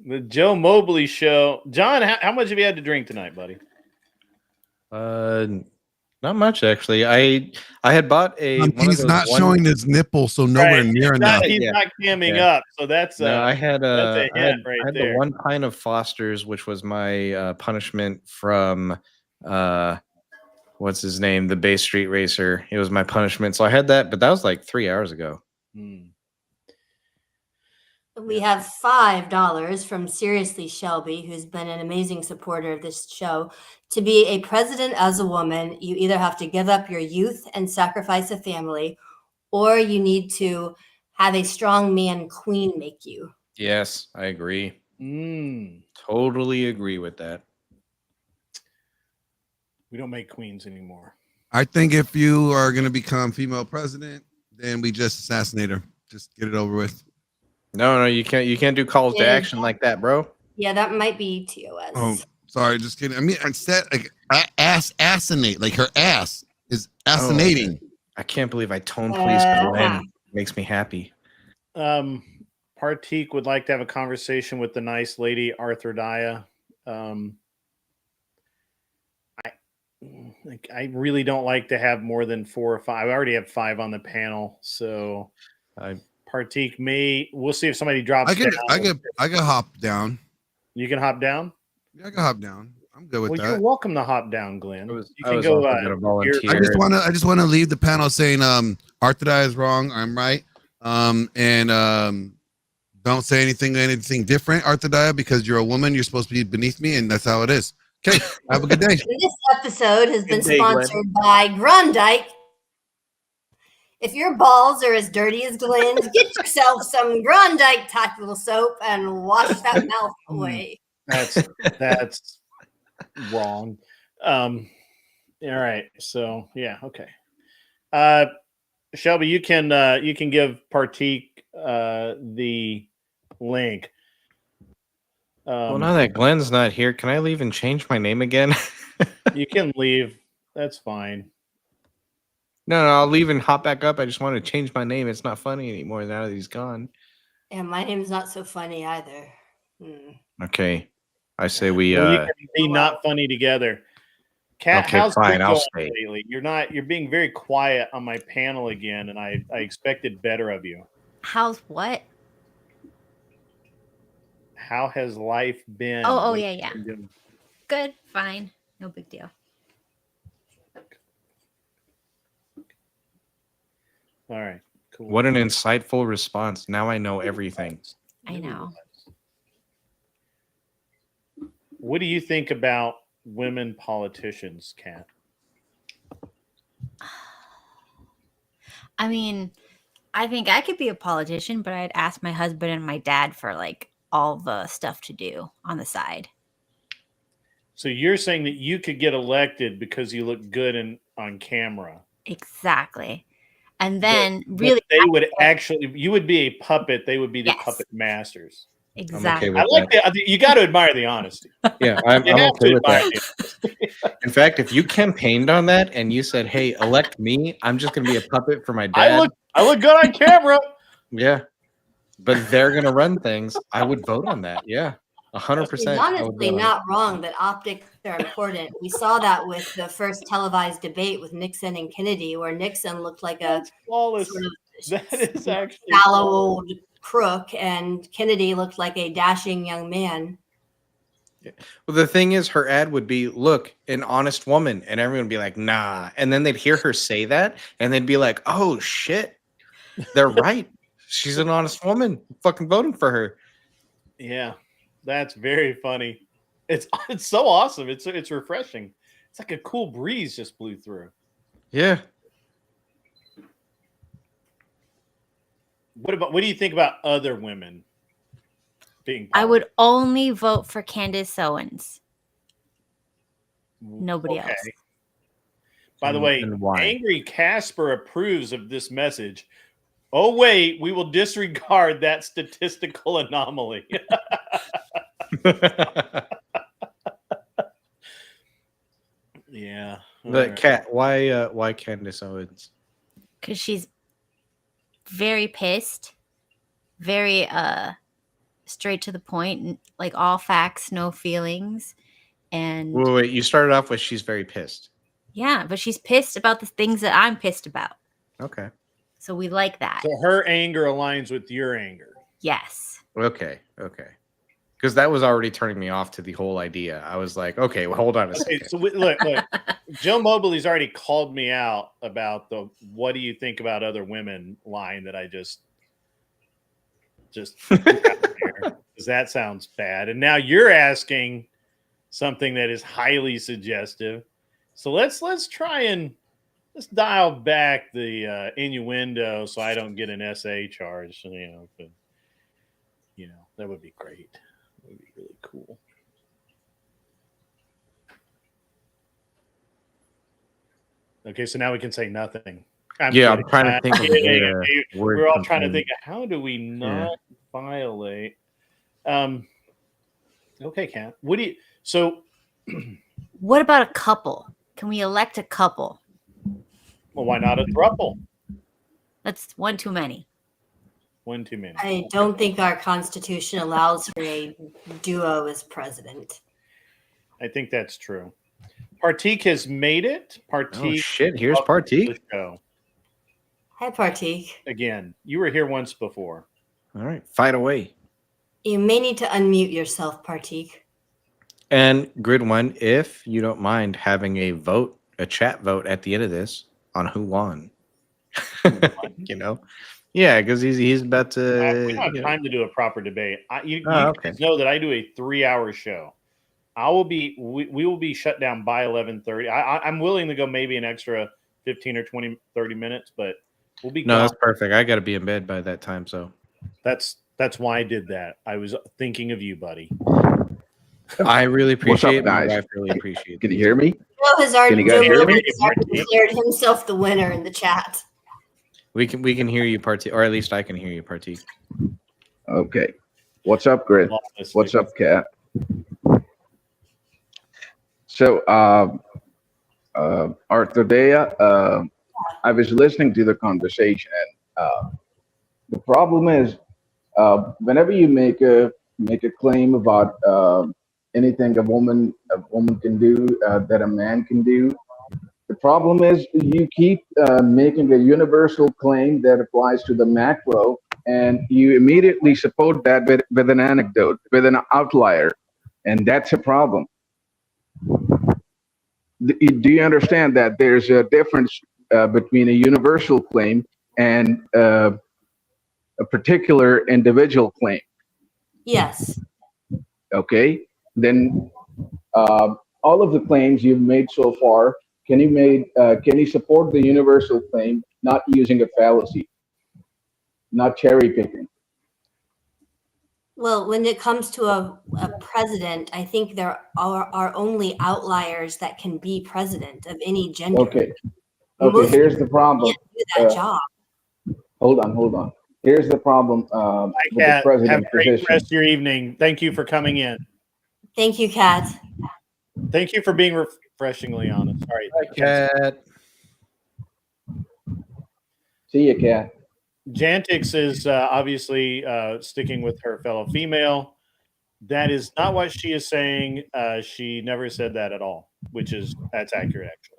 The Joe Mobley Show. John, how much have you had to drink tonight, buddy?
Not much actually. I had bought one of
He's
those
not showing his nipple, so nowhere near enough.
He's not camming up, so that's
no. I had
that's a hint right
I had
there.
the 1 pint of Foster's, which was my punishment from what's his name, the Bay Street Racer. It was my punishment, so I had that, but that was like 3 hours ago.
We have $5 from Seriously Shelby, who's been an amazing supporter of this show. To be a president as a woman, you either have to give up your youth and sacrifice a family, or you need to have a strong man queen make you.
Yes, I agree. Totally agree with that.
We don't make queens anymore.
I think if you are going to become female president, then we just assassinate her. Just get it over with.
No, you can't do calls to action like that, bro.
Yeah, that might be TOS.
Oh, sorry, just kidding. I mean, instead, like assassinate, like her ass is assassinating.
I can't believe I tone police Glenn. Makes me happy.
Partik would like to have a conversation with the nice lady Arthur Daya. I really don't like to have more than 4 or 5. I already have 5 on the panel, so Partik we'll see if somebody drops down.
I can hop down.
You can hop down?
Yeah, I can hop down. I'm good with that.
You're welcome to hop down, Glenn.
You
can go.
volunteer.
I just want to leave the panel saying Arthur Daya is wrong. I'm right. And don't say anything different, Arthur Daya, because you're a woman. You're supposed to be beneath me, and that's how it is. Okay, have a good day.
This episode has been sponsored by Grondike. If your balls are as dirty as Glenn's, get yourself some Grondike tactical soap and wash that mouth away.
That's wrong. All right. So yeah, okay. Shelby, you can give Partik the link.
Well, now that Glenn's not here, can I leave and change my name again?
You can leave. That's fine.
No, I'll leave and hop back up. I just want to change my name. It's not funny anymore now that he's gone.
And my name's not so funny either.
Okay. I say we
you can be not funny together. Kat,
okay,
how's
fine.
it
I'll
going
stay.
lately? You're being very quiet on my panel again, and I expected better of you.
How's what?
How has life been?
Oh yeah. Good, fine. No big deal.
All right, cool.
What an insightful response. Now I know everything.
I know.
What do you think about women politicians, Kat?
I mean, I think I could be a politician, but I'd ask my husband and my dad for like all the stuff to do on the side.
So you're saying that you could get elected because you look good on camera.
Exactly. And then
but they would you would be a puppet. They would be the puppet masters.
Exactly.
Okay
I like that. You got to admire the honesty.
Yeah, I'm okay with that. In fact, if you campaigned on that and you said, "Hey, elect me," I'm just going to be a puppet for my dad.
I look good on camera.
Yeah, but they're going to run things. I would vote on that. Yeah, 100%.
It's honestly not wrong that optics are important. We saw that with the first televised debate with Nixon and Kennedy, where Nixon looked like a
flawless.
Sort of
that is actually
shallow old crook, and Kennedy looked like a dashing young man.
Well, the thing is, her ad would be, "Look, an honest woman," and everyone would be like, "Nah," and then they'd hear her say that, and they'd be like, "Oh shit, they're right. She's an honest woman. I'm fucking voting for her."
Yeah, that's very funny. It's so awesome. It's refreshing. It's like a cool breeze just blew through.
Yeah.
What do you think about other women being?
I would only vote for Candace Owens. Nobody else.
By the way, Angry Casper approves of this message. Oh wait, we will disregard that statistical anomaly. Yeah.
But Kat, why Candace Owens?
Because she's very pissed, very straight to the point, like all facts, no feelings. And
Wait, you started off with she's very pissed.
yeah, but she's pissed about the things that I'm pissed about.
Okay.
So we like that.
So her anger aligns with your anger.
Yes.
Okay. Because that was already turning me off to the whole idea. I was like, okay, well, hold on a second.
So look, Joe Mobley's already called me out about the "what do you think about other women" line that I just because that sounds bad. And now you're asking something that is highly suggestive. So let's try and let's dial back the innuendo so I don't get an SA charge. That would be great. That would be really cool. Okay, so now we can say nothing.
I'm trying to think of the word.
We're all trying to think of how do we not violate. Okay, Kat.
What about a couple? Can we elect a couple?
Well, why not a throuple?
That's one too many.
One too many.
I don't think our Constitution allows for a duo as president.
I think that's true. Partik has made it.
Oh shit! Here's Partik.
Hi, Partik.
Again, you were here once before.
All right, fight away.
You may need to unmute yourself, Partik.
And Grid One, if you don't mind having a chat vote at the end of this on who won. Yeah, because he's about to.
We don't have time to do a proper debate. You
okay.
know that I do a 3-hour show. We will be shut down by 11:30. I'm willing to go maybe an extra 15 or 20, 30 minutes, but we'll be.
No, that's perfect. I got to be in bed by that time, so
that's why I did that. I was thinking of you, buddy.
I really appreciate it.
Guys?
My wife really appreciates it.
Can you hear me?
Joe has already
hear me?
declared himself the winner in the chat.
We can hear you, Partik, or at least I can hear you, Partik.
Okay. What's up, Grid? What's up, Kat? So, Arthurdea, I was listening to the conversation, and the problem is, whenever you make a claim about anything a woman can do that a man can do, the problem is you keep making a universal claim that applies to the macro, and you immediately support that with an anecdote, with an outlier, and that's a problem. Do you understand that there's a difference between a universal claim and a particular individual claim?
Yes.
Okay, then all of the claims you've made so far, can you support the universal claim not using a fallacy, not cherry picking?
Well, when it comes to a president, I think there are only outliers that can be president of any gender.
Okay,
people
here's the problem.
can't do that job.
Hold on. Here's the problem with the president
Have a great
position.
rest of your evening. Thank you for coming in.
Thank you, Kat.
Thank you for being refreshingly honest. All right.
Cat.
See you, Kat.
Jantix is obviously sticking with her fellow female. That is not what she is saying. She never said that at all, that's accurate, actually.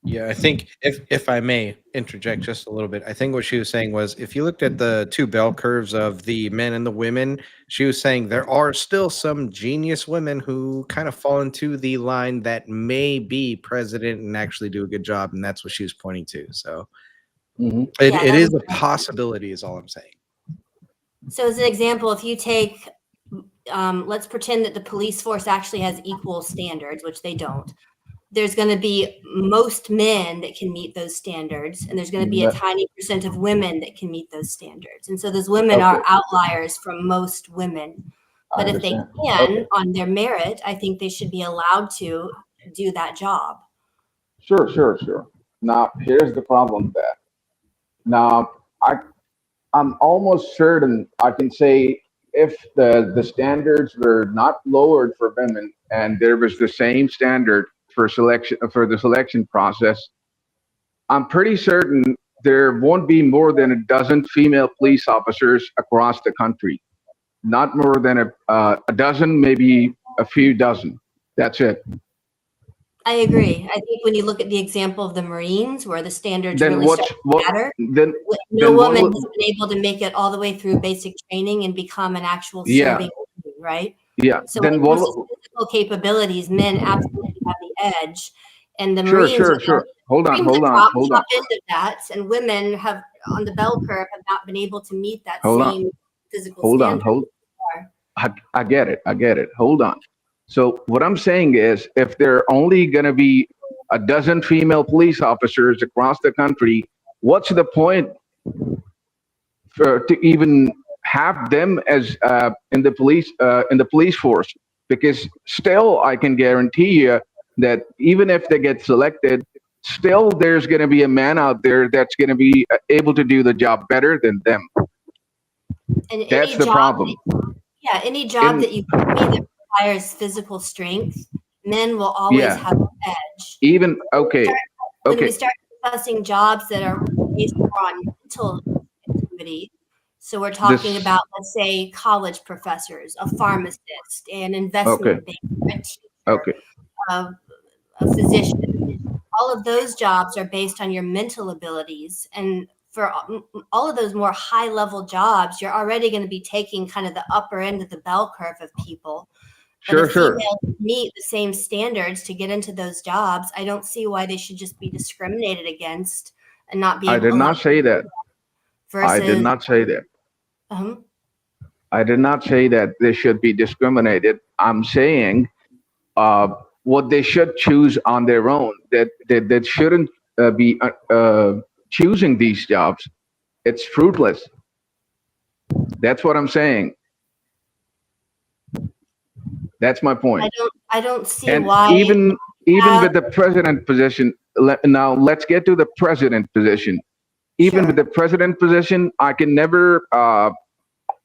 Yeah, I think if I may interject just a little bit, I think what she was saying was if you looked at the two bell curves of the men and the women, she was saying there are still some genius women who kind of fall into the line that may be president and actually do a good job, and that's what she was pointing to. So it is a possibility, is all I'm saying.
So as an example, if you take, let's pretend that the police force actually has equal standards, which they don't. There's going to be most men that can meet those standards, and there's going to be a tiny % of women that can meet those standards. And so those women are outliers from most women. But if they can, on their merit, I think they should be allowed to do that job.
Sure. Now, here's the problem with that. Now, I'm almost certain I can say if the standards were not lowered for women and there was the same standard for the selection process, I'm pretty certain there won't be more than a dozen female police officers across the country. Not more than a dozen, maybe a few dozen. That's it.
I agree. I think when you look at the example of the Marines, where the standards
Then
really start to matter,
Then
no
what
woman
would-
has been able to make it all the way through basic training and become an actual
Yeah.
serving Marine, right?
Yeah.
So
Then
when it comes
what?
to physical capabilities, men absolutely have the edge, and the
Sure,
Marines
sure,
are
sure. Hold on,
extremely
hold on, hold on.
top end of that, and women have on the bell curve have not been able to meet that
Hold on.
same physical
Hold on,
standard.
I get it. I get it. Hold on. So what I'm saying is, if there are only going to be a dozen female police officers across the country, what's the point to even have them as in the police force? Because still, I can guarantee you that even if they get selected, still there's going to be a man out there that's going to be able to do the job better than them.
And
That's
any
the
job
problem.
any job
In-
that you give me that requires physical strength, men will always
Yeah.
have an edge.
Even okay.
When we
Okay.
start discussing jobs that are based more on mental activity, so we're talking
This-
about, let's say, college professors, a pharmacist, an investment banker, a teacher,
Okay.
a physician. All of those jobs are based on your mental abilities, and for all of those more high level jobs, you're already going to be taking kind of the upper end of the bell curve of people. But
Sure,
if
sure.
females meet the same standards to get into those jobs, I don't see why they should just be discriminated against and not be
I
able
did
to
not say that.
versus
I did not say that.
um,
I did not say that they should be discriminated. I'm saying what they should choose on their own. That shouldn't be choosing these jobs. It's fruitless. That's what I'm saying. That's my point.
I don't see
And
why
even
have-
with the president position, now let's get to the president position. Even
Sure.
with the president position, I can never.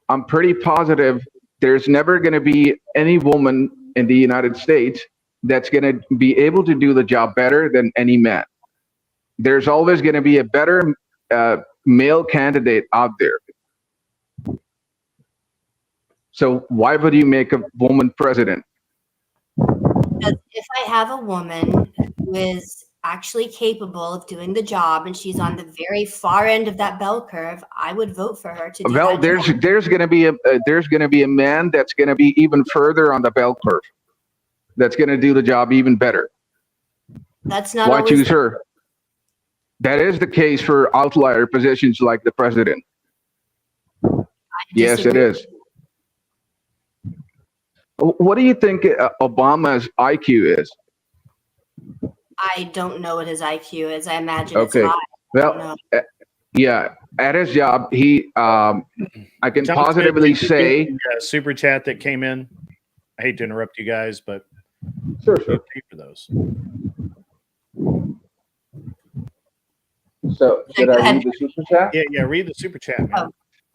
I'm pretty positive there's never going to be any woman in the United States that's going to be able to do the job better than any man. There's always going to be a better male candidate out there. So why would you make a woman president?
Because if I have a woman who is actually capable of doing the job and she's on the very far end of that bell curve, I would vote for her to do
Well,
that
there's
job.
going to be a man that's going to be even further on the bell curve. That's going to do the job even better.
That's not
Why
always
choose her? That is the case for outlier positions like the president. Yes, it
disagree.
is. What do you think Obama's IQ is?
I don't know what his IQ is. I imagine it's
Okay.
high. I don't
Well,
know.
yeah, at his job, he, I can
John
positively
Smith,
say,
the super chat that came in. I hate to interrupt you guys, but
sure,
you pay for those.
So, should
Go
I
ahead.
read the super chat?
Yeah, read the super chat, man.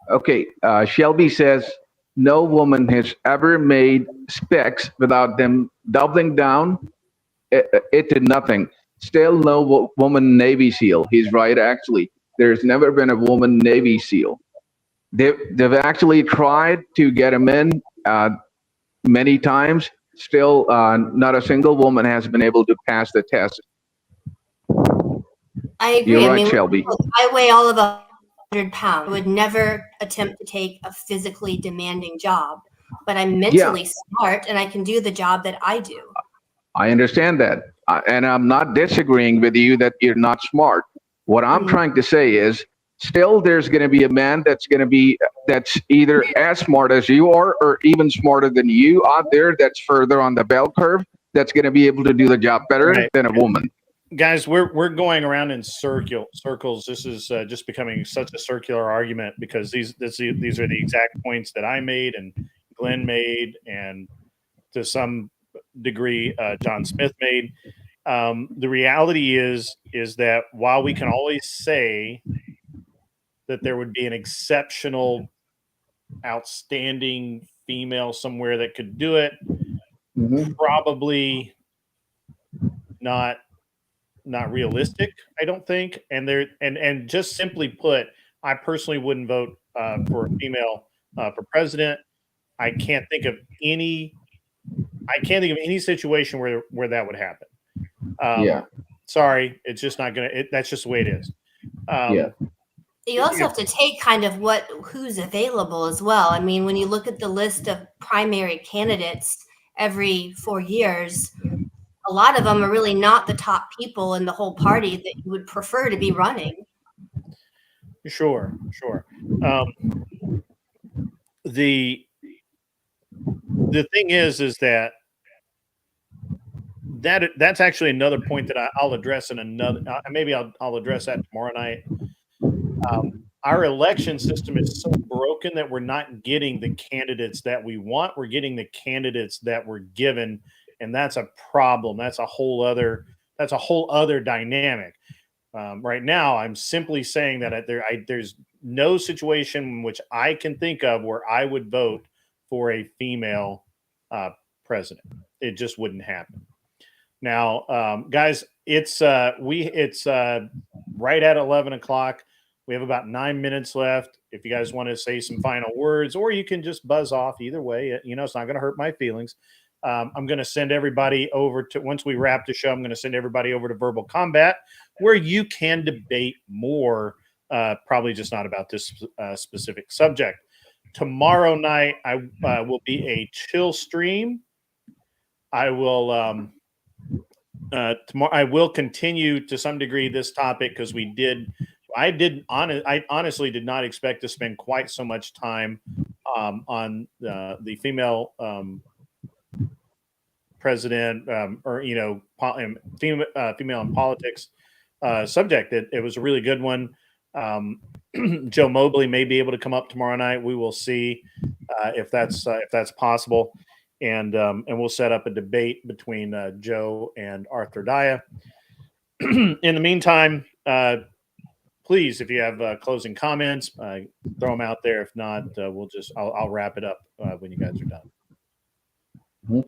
Okay, Shelby says, no woman has ever made specs without them doubling down it did nothing. Still no woman Navy SEAL. He's right, actually. There's never been a woman Navy SEAL. They've actually tried to get him in many times. Still, not a single woman has been able to pass the test.
I agree.
You're
I
right,
mean,
Shelby.
look, I weigh all of 100 pounds. I would never attempt to take a physically demanding job, but I'm mentally smart and I can do the job that I do.
I understand that. And I'm not disagreeing with you that you're not smart. What I'm trying to say is, still there's going to be a man that's either as smart as you are or even smarter than you out there that's further on the bell curve that's going to be able to do the job better than a woman.
Guys, we're going around in circles. This is just becoming such a circular argument because these are the exact points that I made and Glenn made, and to some degree John Smith made. The reality is that while we can always say that there would be an exceptional outstanding female somewhere that could do it.
Mhm.
Probably not realistic, I don't think. And just simply put, I personally wouldn't vote for a female for president. I can't think of any situation where that would happen.
Yeah.
Sorry, it's just not gonna. That's just the way it is.
Yeah.
You also have to take kind of who's available as well. I mean, when you look at the list of primary candidates every 4 years, a lot of them are really not the top people in the whole party that you would prefer to be running.
Sure. The thing is that's actually another point that I'll address in another. Maybe I'll address that tomorrow night. Our election system is so broken that we're not getting the candidates that we want. We're getting the candidates that we're given, and that's a problem. That's a whole other dynamic. Right now, I'm simply saying that there's no situation in which I can think of where I would vote for a female president. It just wouldn't happen. Now, guys, it's right at 11 o'clock. We have about 9 minutes left. If you guys want to say some final words, or you can just buzz off. Either way, it's not going to hurt my feelings. I'm going to send everybody over to, once we wrap the show, I'm going to send everybody over to Verbal Combat, where you can debate more, probably just not about this specific subject. Tomorrow night, I will be a chill stream. I will tomorrow. I will continue to some degree this topic because I honestly did not expect to spend quite so much time on the female president or female in politics subject. It was a really good one. Joe Mobley may be able to come up tomorrow night. We will see if that's possible, and we'll set up a debate between Joe and Arthur Daya. In the meantime, please, if you have closing comments, throw them out there. If not, I'll wrap it up when you guys are done.
Mhm.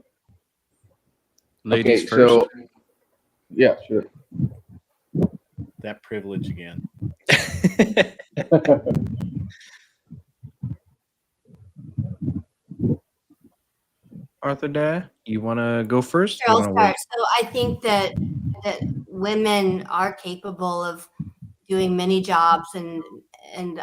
Ladies
Okay,
first.
so yeah, sure.
That privilege again.
Arthur Dye, you want to go first?
Sure, I'll start. So I think that women are capable of doing many jobs, and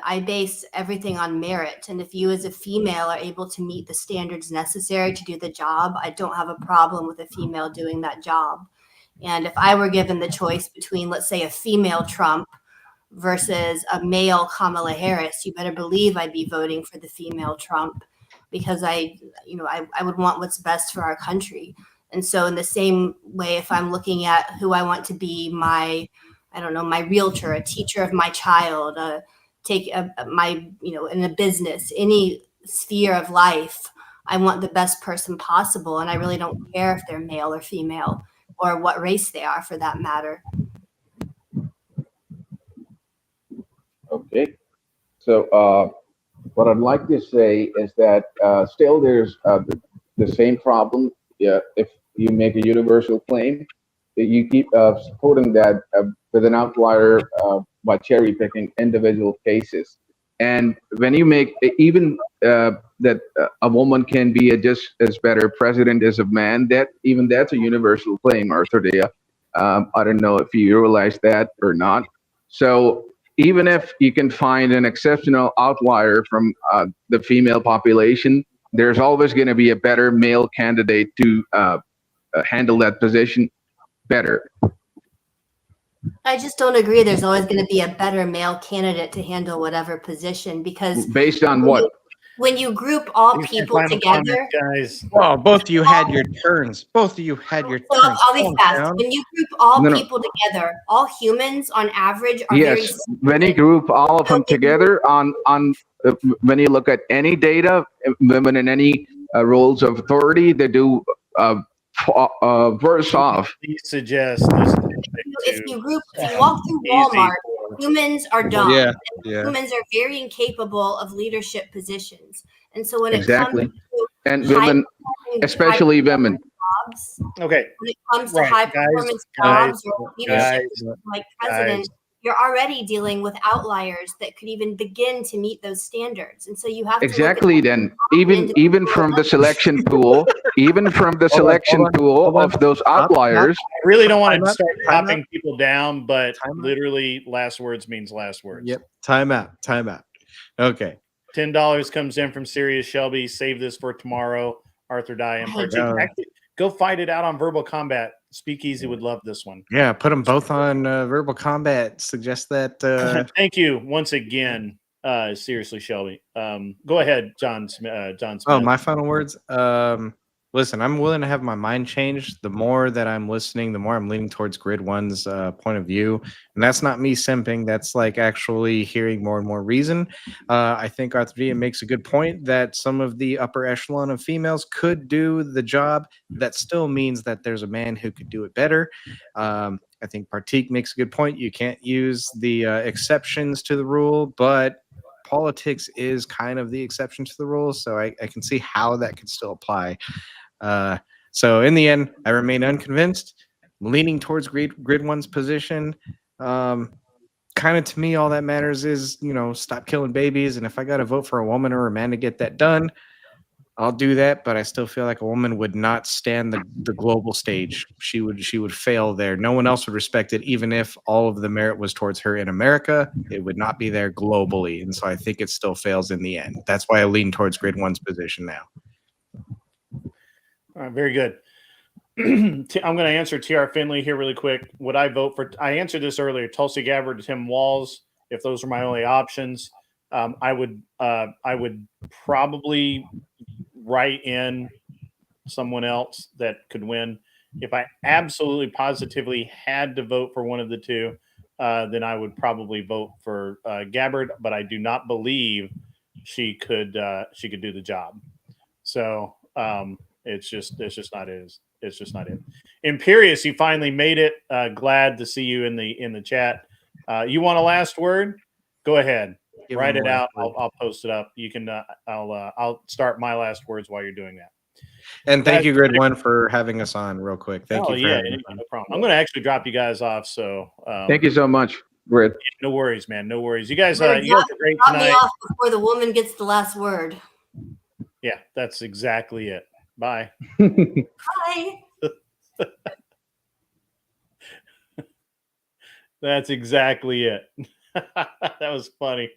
I base everything on merit. And if you as a female are able to meet the standards necessary to do the job, I don't have a problem with a female doing that job. And if I were given the choice between, let's say, a female Trump versus a male Kamala Harris, you better believe I'd be voting for the female Trump, because I would want what's best for our country. And so in the same way, if I'm looking at who I want to be my realtor, a teacher of my child, in a business, any sphere of life, I want the best person possible. And I really don't care if they're male or female or what race they are, for that matter.
Okay. So what I'd like to say is that still there's the same problem. Yeah, if you make a universal claim, you keep supporting that with an outlier by cherry picking individual cases. And when you make even that a woman can be just as better president as a man, that's a universal claim, Arthur Dea. I don't know if you realize that or not. So even if you can find an exceptional outlier from the female population, there's always going to be a better male candidate to handle that position better.
I just don't agree. There's always going to be a better male candidate to handle whatever position, because
based on what?
When you group all people together,
guys.
Well, both of you had your turns. Both of you had your
so
turns.
I'll be fast. When you group all people together, all humans on average are very
yes. When you group all of them together on when you look at any data, women in any roles of authority, they do worse off.
Please suggest
if you walk through Walmart, humans are dumb.
Yeah.
Humans are very incapable of leadership positions. And so when
Exactly.
it comes to
And women, especially women.
jobs,
Okay.
when it comes to
Right,
high
guys,
performance
guys,
jobs or leadership
guys,
like president,
guys.
you're already dealing with outliers that could even begin to meet those standards. And so you have to
Exactly.
look at
Then even from the selection pool, even from the
Hold on,
selection
hold on,
pool
hold on.
of those
Stop,
outliers.
I really don't want
Time
to
out,
start
time
chopping people down, but literally last words means last words.
Yep. Time out. Okay.
$10 comes in from Sirius Shelby. Save this for tomorrow. Arthur Die and partake.
Yeah.
Actually, go fight it out on Verbal Combat. Speakeasy would love this one.
Yeah, put them both on Verbal Combat. Suggest that.
Thank you once again. Seriously, Shelby. Go ahead, John Smith.
Oh, my final words. Listen, I'm willing to have my mind changed. The more that I'm listening, the more I'm leaning towards Grid One's point of view, and that's not me simping. That's like actually hearing more and more reason. I think Arthur D makes a good point that some of the upper echelon of females could do the job. That still means that there's a man who could do it better. I think Partik makes a good point. You can't use the exceptions to the rule, but politics is kind of the exception to the rule, so I can see how that could still apply. So in the end, I remain unconvinced, leaning towards Grid One's position. Kind of to me, all that matters is, stop killing babies. And if I got to vote for a woman or a man to get that done, I'll do that. But I still feel like a woman would not stand the global stage. She would fail there. No one else would respect it, even if all of the merit was towards her in America. It would not be there globally. And so I think it still fails in the end. That's why I lean towards Grid One's position now.
All right, very good. I'm going to answer TR Finley here really quick. Would I vote for? I answered this earlier. Tulsi Gabbard, Tim Walz. If those were my only options, I would probably write in someone else that could win. If I absolutely positively had to vote for one of the two, then I would probably vote for Gabbard. But I do not believe she could do the job. So. It's just not it. It's just not it. Imperious, you finally made it. Glad to see you in the chat. You want a last word? Go ahead. Write it out. I'll post it up. You can. I'll start my last words while you're doing that.
And thank you, Grid One, for having us on real quick. Thank you.
No problem. I'm going to actually drop you guys off. So
thank you so much, Grid.
No worries, man. No worries. You guys are great tonight.
Me off before the woman gets the last word.
Yeah, that's exactly it. Bye.
Bye.
That's exactly it. That was funny.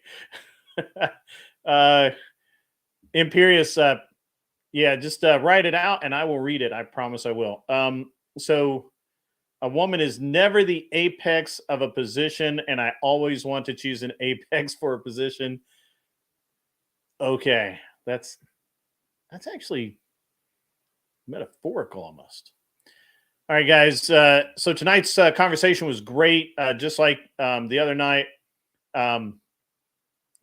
Imperious, just write it out and I will read it. I promise I will. So a woman is never the apex of a position, and I always want to choose an apex for a position. Okay, that's actually metaphorical almost. All right, guys. So tonight's conversation was great. Just like the other night,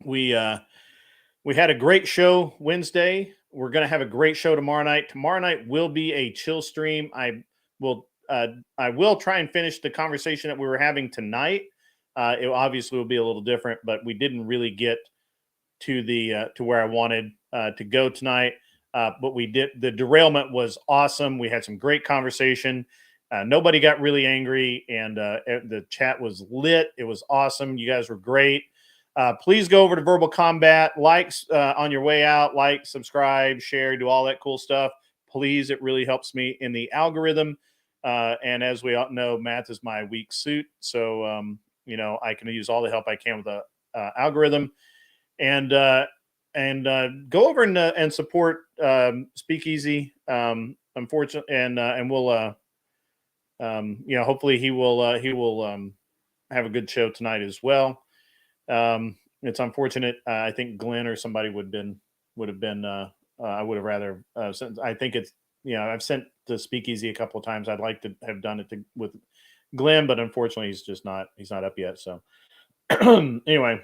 we had a great show Wednesday. We're going to have a great show tomorrow night. Tomorrow night will be a chill stream. I will try and finish the conversation that we were having tonight. It obviously will be a little different, but we didn't really get to to where I wanted to go tonight. But we did. The derailment was awesome. We had some great conversation. Nobody got really angry, and the chat was lit. It was awesome. You guys were great. Please go over to Verbal Combat, likes on your way out, like, subscribe, share, do all that cool stuff. Please, it really helps me in the algorithm. And as we all know, math is my weak suit. So, I can use all the help I can with the algorithm. And go over and support Speakeasy. Unfortunately, and we'll hopefully he will have a good show tonight as well. It's unfortunate. I think Glenn or somebody would have been. I would have rather. I think it's. I've sent to Speakeasy a couple of times. I'd like to have done it with Glenn, but unfortunately, he's just not. He's not up yet. So anyway.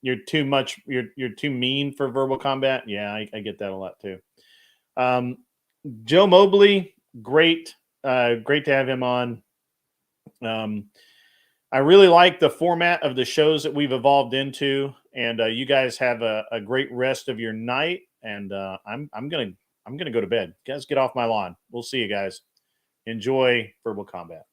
You're too much. You're too mean for Verbal Combat. Yeah, I get that a lot too. Joe Mobley, great to have him on. I really like the format of the shows that we've evolved into, and you guys have a great rest of your night. And I'm gonna go to bed. You guys, get off my lawn. We'll see you guys. Enjoy Verbal Combat.